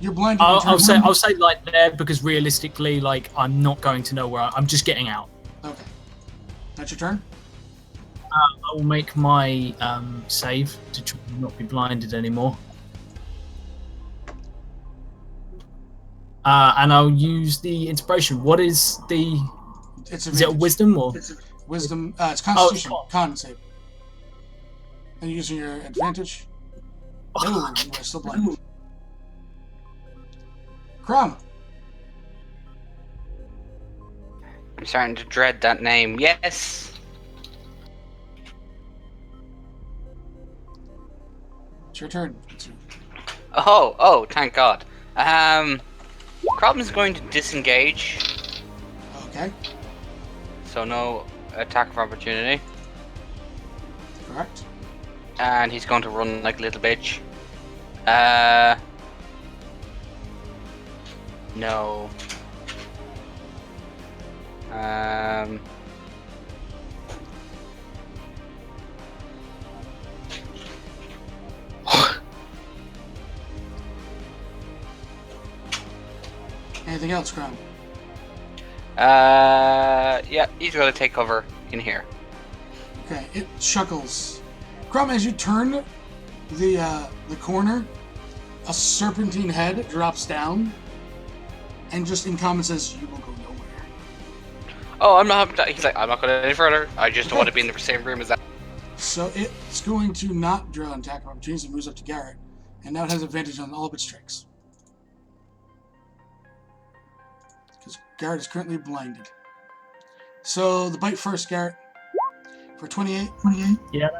You're blinded. I'll say like there because realistically, like I'm not going to know where I'm just getting out. Okay. That's your turn. I will make my save to try and not be blinded anymore. And I'll use the inspiration. What is the? Is it a wisdom or? Wisdom. It's Constitution. Con save. And you're using your advantage. Oh, you are still blinded. Crumb. I'm starting to dread that name. Yes. It's your turn. Oh, thank God. Crumb is going to disengage. Okay. So no attack of opportunity. Correct. And he's going to run like a little bitch. No. Anything else, Crumb? Yeah, he's going to take cover in here. Okay, it chuckles. Crumb, as you turn the corner, a serpentine head drops down, and just in common says, "You will go nowhere." Oh, he's like, I'm not going any further. I just don't want to be in the same room as that. So it's going to not draw an attack of opportunity. It moves up to Garrett, and now it has advantage on all of its tricks. Because Garrett is currently blinded. So the bite first, Garrett, for 28. Yeah.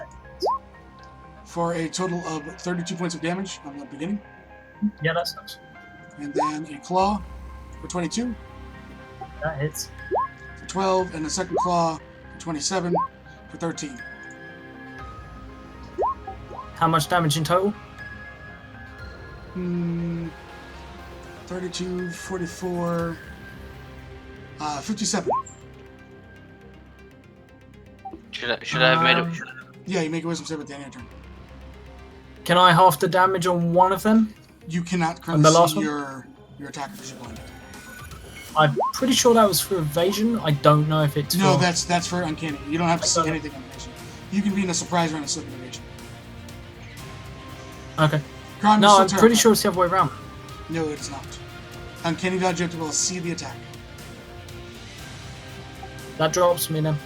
For a total of 32 points of damage on the beginning. Yeah, that's nice. And then a claw for 22. That hits. For 12, and a second claw for 27 for 13. How much damage in total? 32, 44, 57. Should I have made it? Yeah, you make a wisdom save at the end of your turn. Can I half the damage on one of them? You cannot On currently the last see one? your attacker because you're blinded. I'm pretty sure that was for evasion. I don't know if it's No, for... that's for uncanny. You don't have to see anything on evasion. You can be in a surprise round and still get evasion. Okay. Crime, No, you're I'm still pretty terrified. sure it's the other way around. No, it's not. Uncanny dodge, you have to be able to see the attack. That drops me now.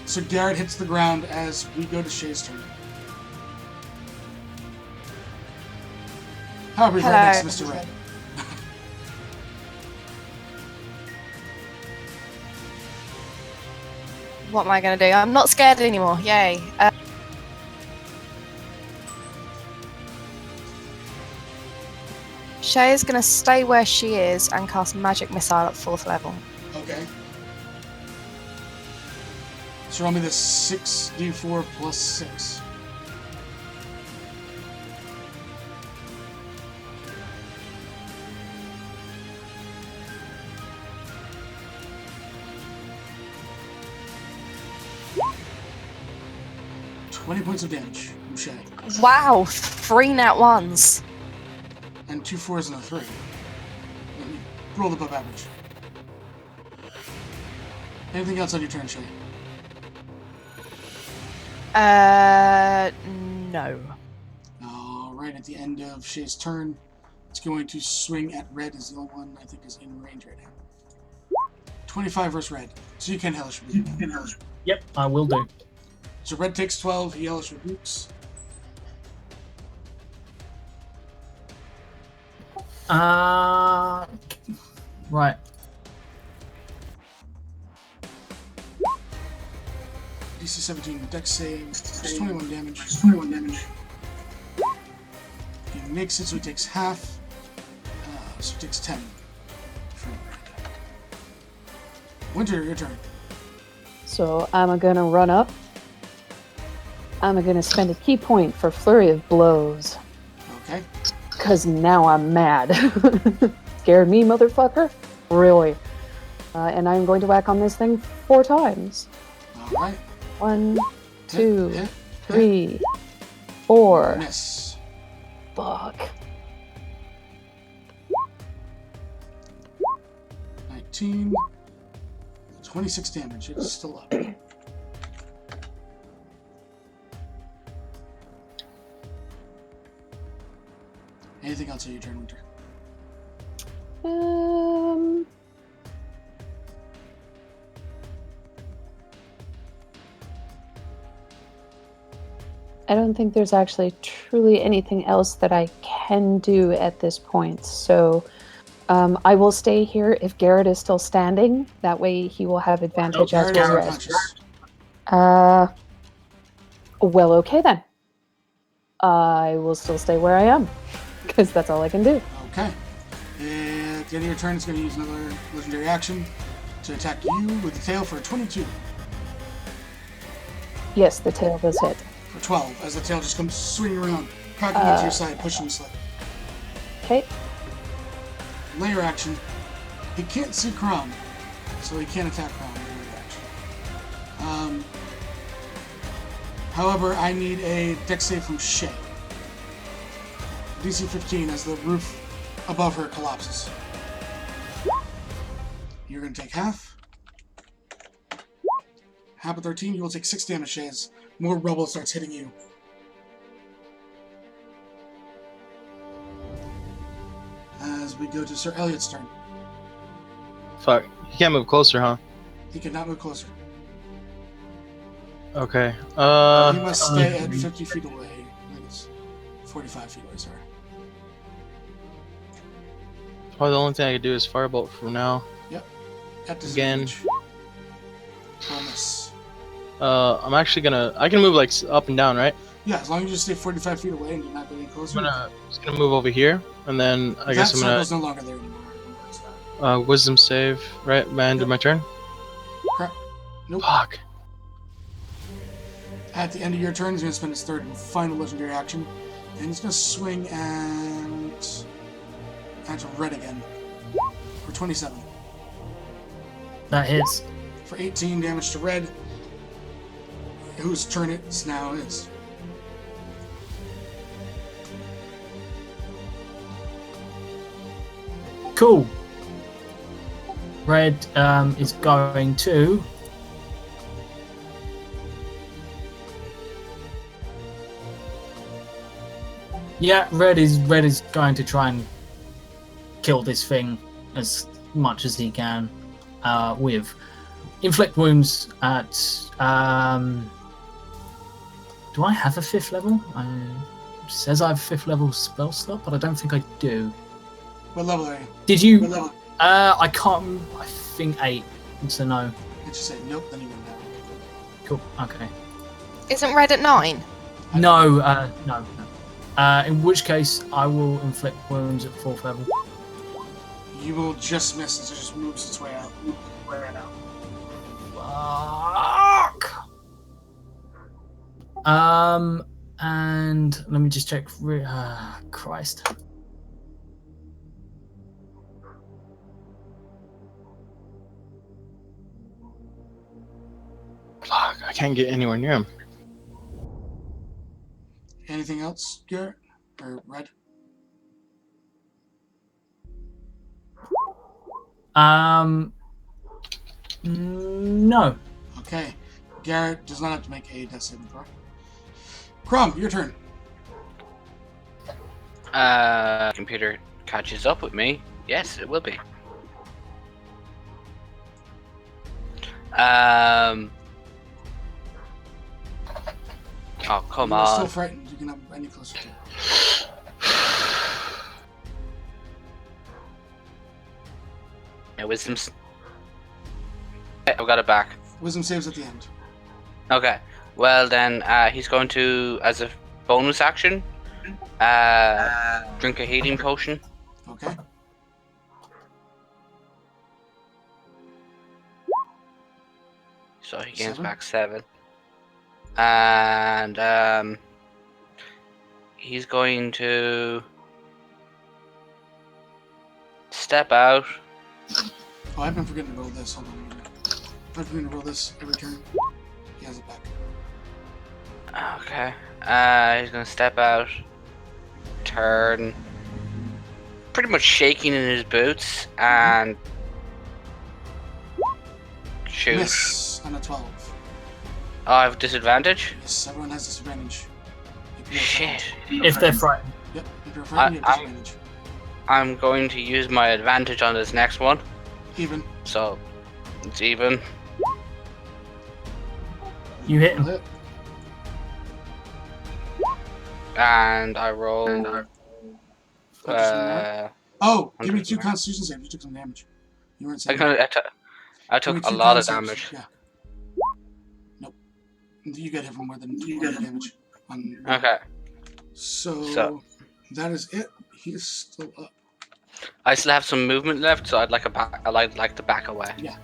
So Garrett hits the ground as we go to Shay's turn. However, he's right next to Mr. Red. What am I going to do? I'm not scared anymore. Yay. Shay is going to stay where she is and cast Magic Missile at 4th level. Okay. So roll me the 6d4 plus 6. $20 points of damage from Shay. Wow, 3 nat 1s. And 2 4s and a 3. Rolled above average. Anything else on your turn, Shay? No. Alright, at the end of Shay's turn, it's going to swing at Red as the only one I think is in range right now. 25 versus Red. So you can Hellish Rebuke. Yep, I will do. So Red takes 12, he Hellish Rebukes. Right. DC 17 dex save. It's 21 damage. He makes it, so he takes half. So he takes 10. Winter, your turn. So I'm gonna run up. I'm gonna spend a key point for Flurry of Blows. Okay. Because now I'm mad. Scared me, motherfucker? Really? And I'm going to whack on this thing 4 times. Alright. 1, 2, Hit. 3, 4. Miss. Fuck. 19. 26 damage. It's still up. Anything else on your turn, Winter? I don't think there's actually truly anything else that I can do at this point. So I will stay here if Garrett is still standing. That way he will have advantage as Garrett is well. unconscious. Well, okay then. I will still stay where I am because that's all I can do. Okay. At the end of your turn, it's going to use another legendary action to attack you with the tail for 22. Yes, the tail does hit. For 12, as the tail just comes swinging around, cracking into your side, pushing you slightly. Okay. Layer action. He can't see Crom, so he can't attack Crom in layer action. However, I need a dex save from Shay. DC 15 as the roof above her collapses. You're going to take half. Half of 13, you will take 6 damage, Shay, as more rubble starts hitting you. As we go to Sir Elliot's turn. Fuck. He can't move closer, huh? He cannot move closer. Okay. He must stay at 50 feet away. I think it's 45 feet away, sorry. Probably the only thing I could do is firebolt for now. Yep. At Again. disadvantage. Promise. I'm actually gonna. I can move like up and down, right? Yeah, as long as you stay 45 feet away and do not get any closer. Just gonna move over here, and then I guess I'm That circle's no longer there anymore. wisdom save, right? Man, do my turn. Crap. Nope. Fuck. At the end of your turn, he's going to spend his third and final legendary action. And he's going to swing and to red again. For 27. That hits. For 18 damage to red. Whose turn it now is. Cool. Red is going to... Yeah, red is going to try and kill this thing as much as he can with inflict wounds at. Do I have a 5th level? It says I have a 5th level spell slot, but I don't think I do. What level are you? Did you? What level? I can't. I think 8. So no. Did you say nope? Then you went down. Cool. Okay. Isn't red at 9? No. No. In which case, I will inflict wounds at 4th level. You will just miss as it just moves its way out. Fuck. And let me just check. Christ. Fuck. I can't get anywhere near him. Anything else, Garrett? Or red? No. Okay. Garrett does not have to make a death saving throw. Crom, your turn. Computer catches up with me. Yes, it will be. Oh, come You're still on. frightened. You can have any closer to it. Yeah, wisdom's. I've got it back. Wisdom saves at the end. Okay. Well then, he's going to, as a bonus action, drink a healing potion. Okay. So he gains 7. back 7. And he's going to step out. Oh, I've been forgetting to roll this. Hold on a minute. I've been forgetting to roll this every turn. He has it back. Okay. He's gonna step out, turn, pretty much shaking in his boots, and shoot. Miss on a 12. Oh, I have disadvantage? Yes, everyone has disadvantage. If you're Shit. frightened. If they're frightened. Yep, if you're frightened, you have disadvantage. I'm going to use my advantage on this next one. Even. So, it's even. You hit him. Hit. And I roll. Oh, give me 2 100. Constitution saves. You took some damage. You weren't I, saying. I Give me took a 2 lot of con saves. damage. Yeah. Nope. You get hit for more than damage. Okay. So that is it. He is still up. I still have some movement left, so I'd like to back away Yeah.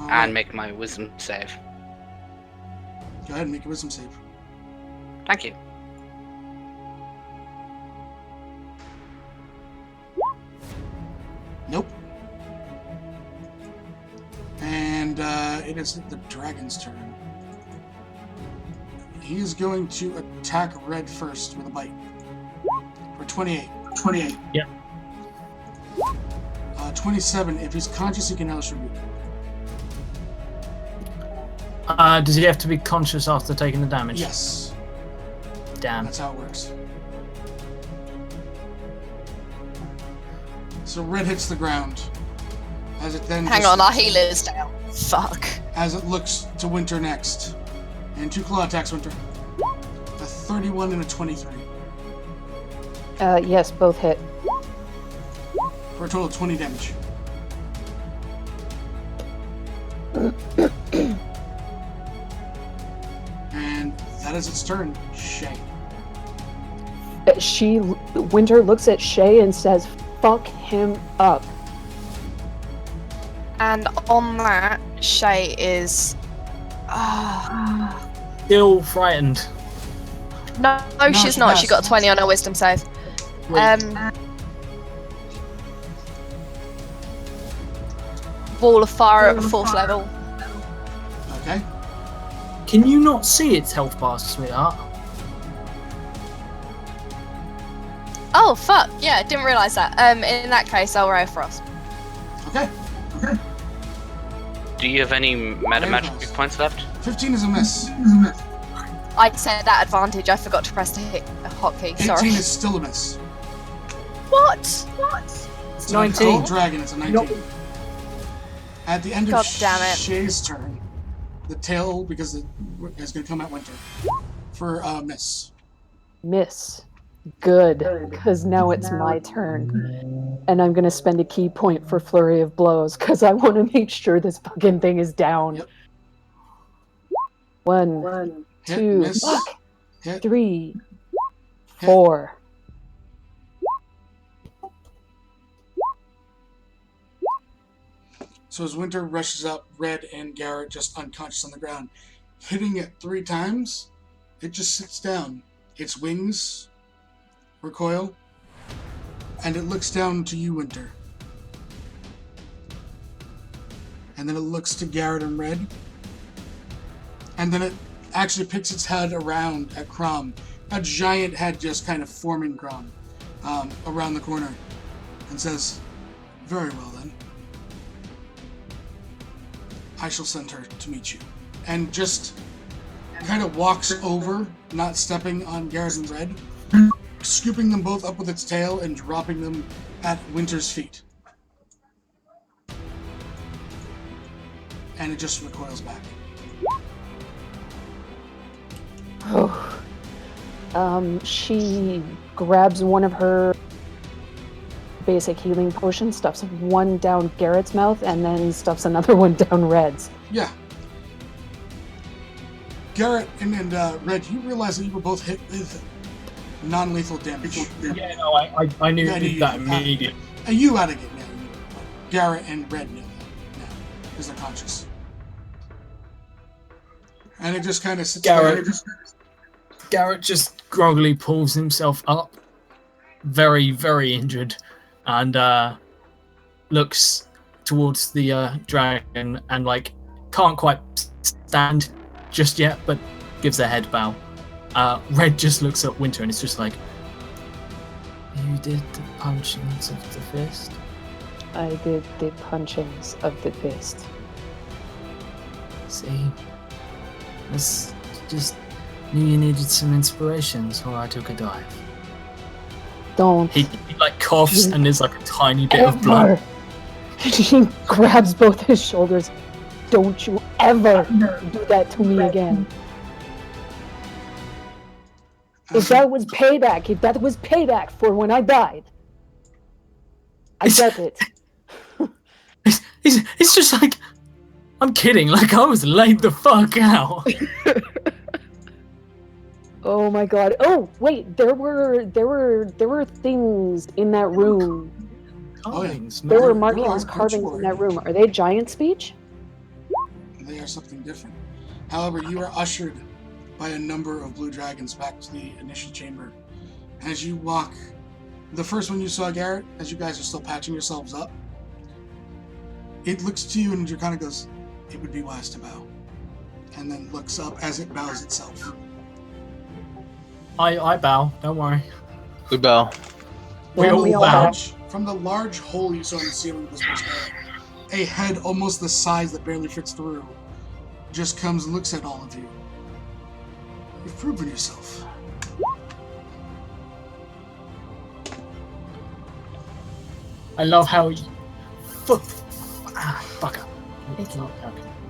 and make my wisdom save. Go ahead and make a wisdom save. Thank you. Nope. And it is the dragon's turn. He is going to attack Red first with a bite. For 28. 28. Yeah. 27. If he's conscious, he can Hellish Rebuke. Does he have to be conscious after taking the damage? Yes. Damn. That's how it works. So Red hits the ground. As it then Hang on, our healer's down. Fuck. As it looks to Winter next. And 2 claw attacks, Winter. A 31 and a 23. Yes, both hit. For a total of 20 damage. And that is its turn. Shay. Winter looks at Shay and says, "Fuck him up." And on that, Shay is. Still frightened. No, she's she not. passed. She got a 20 on her wisdom save. Wall of fire at the 4th level. Okay. Can you not see its health bar, sweetheart? Oh fuck! Yeah, I didn't realise that. In that case, I'll roll Frost. Okay. Do you have any meta magic points left? 15 is a miss. I said that advantage. I forgot to press the hotkey. 18 Sorry. is still a miss. What? It's 19. An gold dragon, it's a 19. Nope. At the end God of damn it. Shay's turn, the tail, because it is going to come at Winter, for miss. Miss. Good, because now it's my turn. And I'm going to spend a key point for Flurry of Blows, because I want to make sure this fucking thing is down. Yep. 1, Hit, 2, miss. fuck, Hit. 3, Hit. 4. So as Winter rushes up, Red and Garrett just unconscious on the ground. Hitting it 3 times, it just sits down. Its wings recoil, and it looks down to you, Winter. And then it looks to Garrett and Red. And then it actually picks its head around at Crom. A giant head just kind of forming Crom around the corner. And says, "Very well then. I shall send her to meet you." And just kind of walks over, not stepping on Garrett and Red, scooping them both up with its tail and dropping them at Winter's feet. And it just recoils back. Oh. She grabs one of her basic healing potions, stuffs one down Garrett's mouth, and then stuffs another one down Red's. Yeah. Garrett and Red, you realize that you were both hit with non-lethal damage. Yeah, no, I knew that immediately. And you out of it now. Garrett and Red know that now because they're conscious. And it just kind of sits there. Garrett just groggily pulls himself up, very, very injured, and looks towards the dragon and like can't quite stand just yet, but gives a head bow. Red just looks at Winter and it's just like, you did the punchings of the fist? I did the punchings of the fist. See? This just knew you needed some inspiration, so I took a dive. Don't. He like coughs and there's like a tiny bit of blood. He grabs both his shoulders. Don't you ever do that to me again. If that was payback for when I died, I get it. It's just like, I'm kidding, like I was laid the fuck out. Oh my god. Oh, wait, there were things in that room. Carvings. There were markings, carvings in that room. Are they giant speech? They are something different. However, you are ushered by a number of blue dragons back to the initial chamber. As you walk, the first one you saw, Garrett, as you guys are still patching yourselves up, it looks to you and it kind of goes, it would be wise to bow. And then looks up as it bows itself. I bow, don't worry. We bow. We all bow. From the large hole you saw in the ceiling of this place, a head almost the size that barely fits through just comes and looks at all of you. You've proven yourself. I love how fuck up.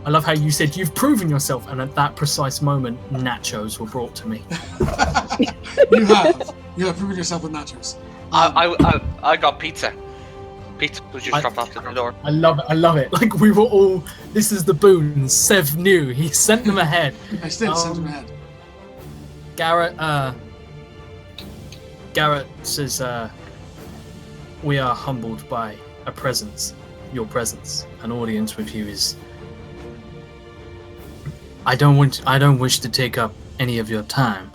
I love how you said you've proven yourself, and at that precise moment, nachos were brought to me. You have proven yourself with nachos. I got pizza. Pizza was just dropped off to the door. I love it. Like we were all. This is the boon. Sev knew. He sent them ahead. I still sent them ahead. Garrett says, we are humbled by a presence. Your presence. An audience with you is. I don't wish to take up any of your time,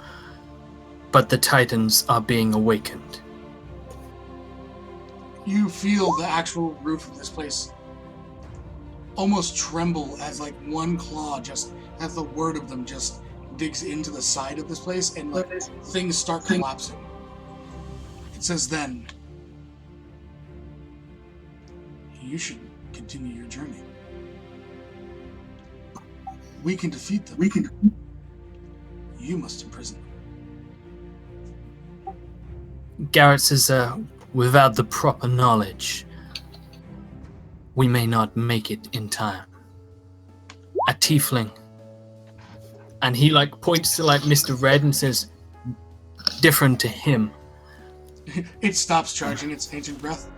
but the Titans are being awakened. You feel the actual roof of this place almost tremble as like one claw just as the word of them just digs into the side of this place and like things start collapsing. It says then, you should continue your journey. We can defeat them. You must imprison them. Garrett says, without the proper knowledge, we may not make it in time. A tiefling. And he like points to like Mr. Red and says, different to him. It stops charging its ancient breath.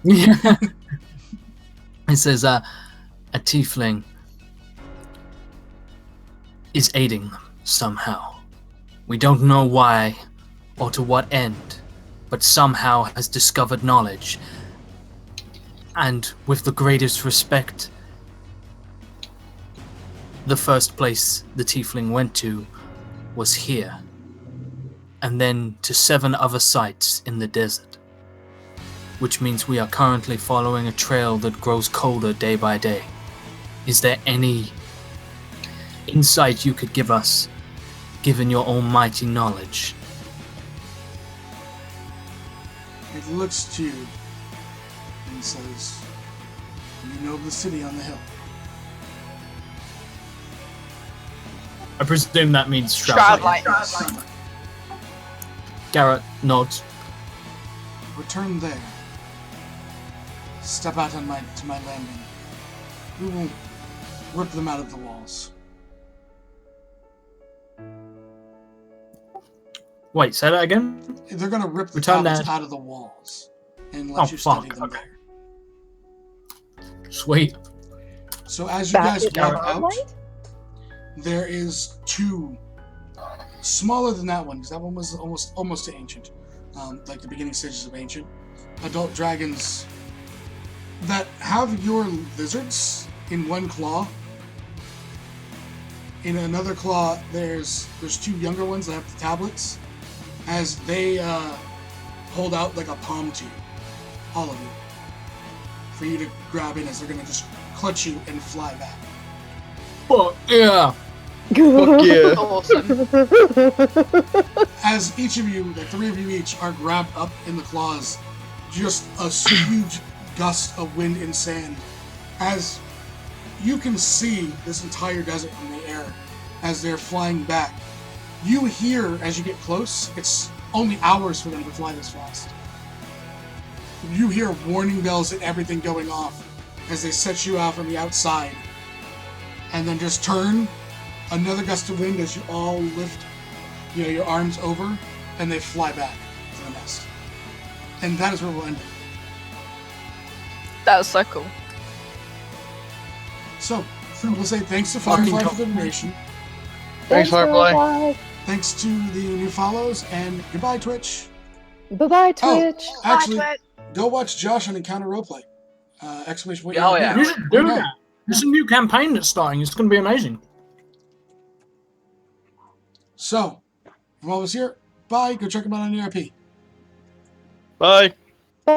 Yeah. It says, a tiefling is aiding them somehow. We don't know why or to what end, but somehow has discovered knowledge. And with the greatest respect, the first place the tiefling went to was here, and then to 7 other sites in the desert, which means we are currently following a trail that grows colder day by day. Is there any insight you could give us, given your almighty knowledge? It looks to you and says, you know the city on the hill. I presume that means Shroudlight. Garrett nods. Return there. Step out on to my landing. We will rip them out of the walls. Wait, say that again? They're going to rip the Return tablets there. out of the walls and let you study them Okay. there. Sweet. So as you guys walk out, there is 2 smaller than that one, because that one was almost to ancient, like the beginning stages of ancient adult dragons that have your lizards in one claw. In another claw, there's 2 younger ones that have the tablets, as they hold out like a palm to you, all of you, for you to grab in, as they're gonna just clutch you and fly back. Fuck yeah! Fuck yeah. Awesome. As each of you, the 3 of you each, are grabbed up in the claws, just a huge gust of wind and sand, as you can see this entire desert from the air as they're flying back. You hear, as you get close, it's only hours for them to fly this fast. You hear warning bells and everything going off as they set you out from the outside, and then just turn. Another gust of wind as you all lift, your arms over, and they fly back to the nest. And that is where we'll end it. That was so cool. So, we'll say thanks to Firefly for the donation. Thanks, Firefly. Thanks to the new follows, and goodbye, Twitch. Bye-bye, Twitch. Oh, actually, go watch Josh on Encounter Roleplay. Exclamation point. Oh, yeah. You should do that. There's a new campaign that's starting. It's going to be amazing. So, from all of us here, bye. Go check them out on ERP. Bye.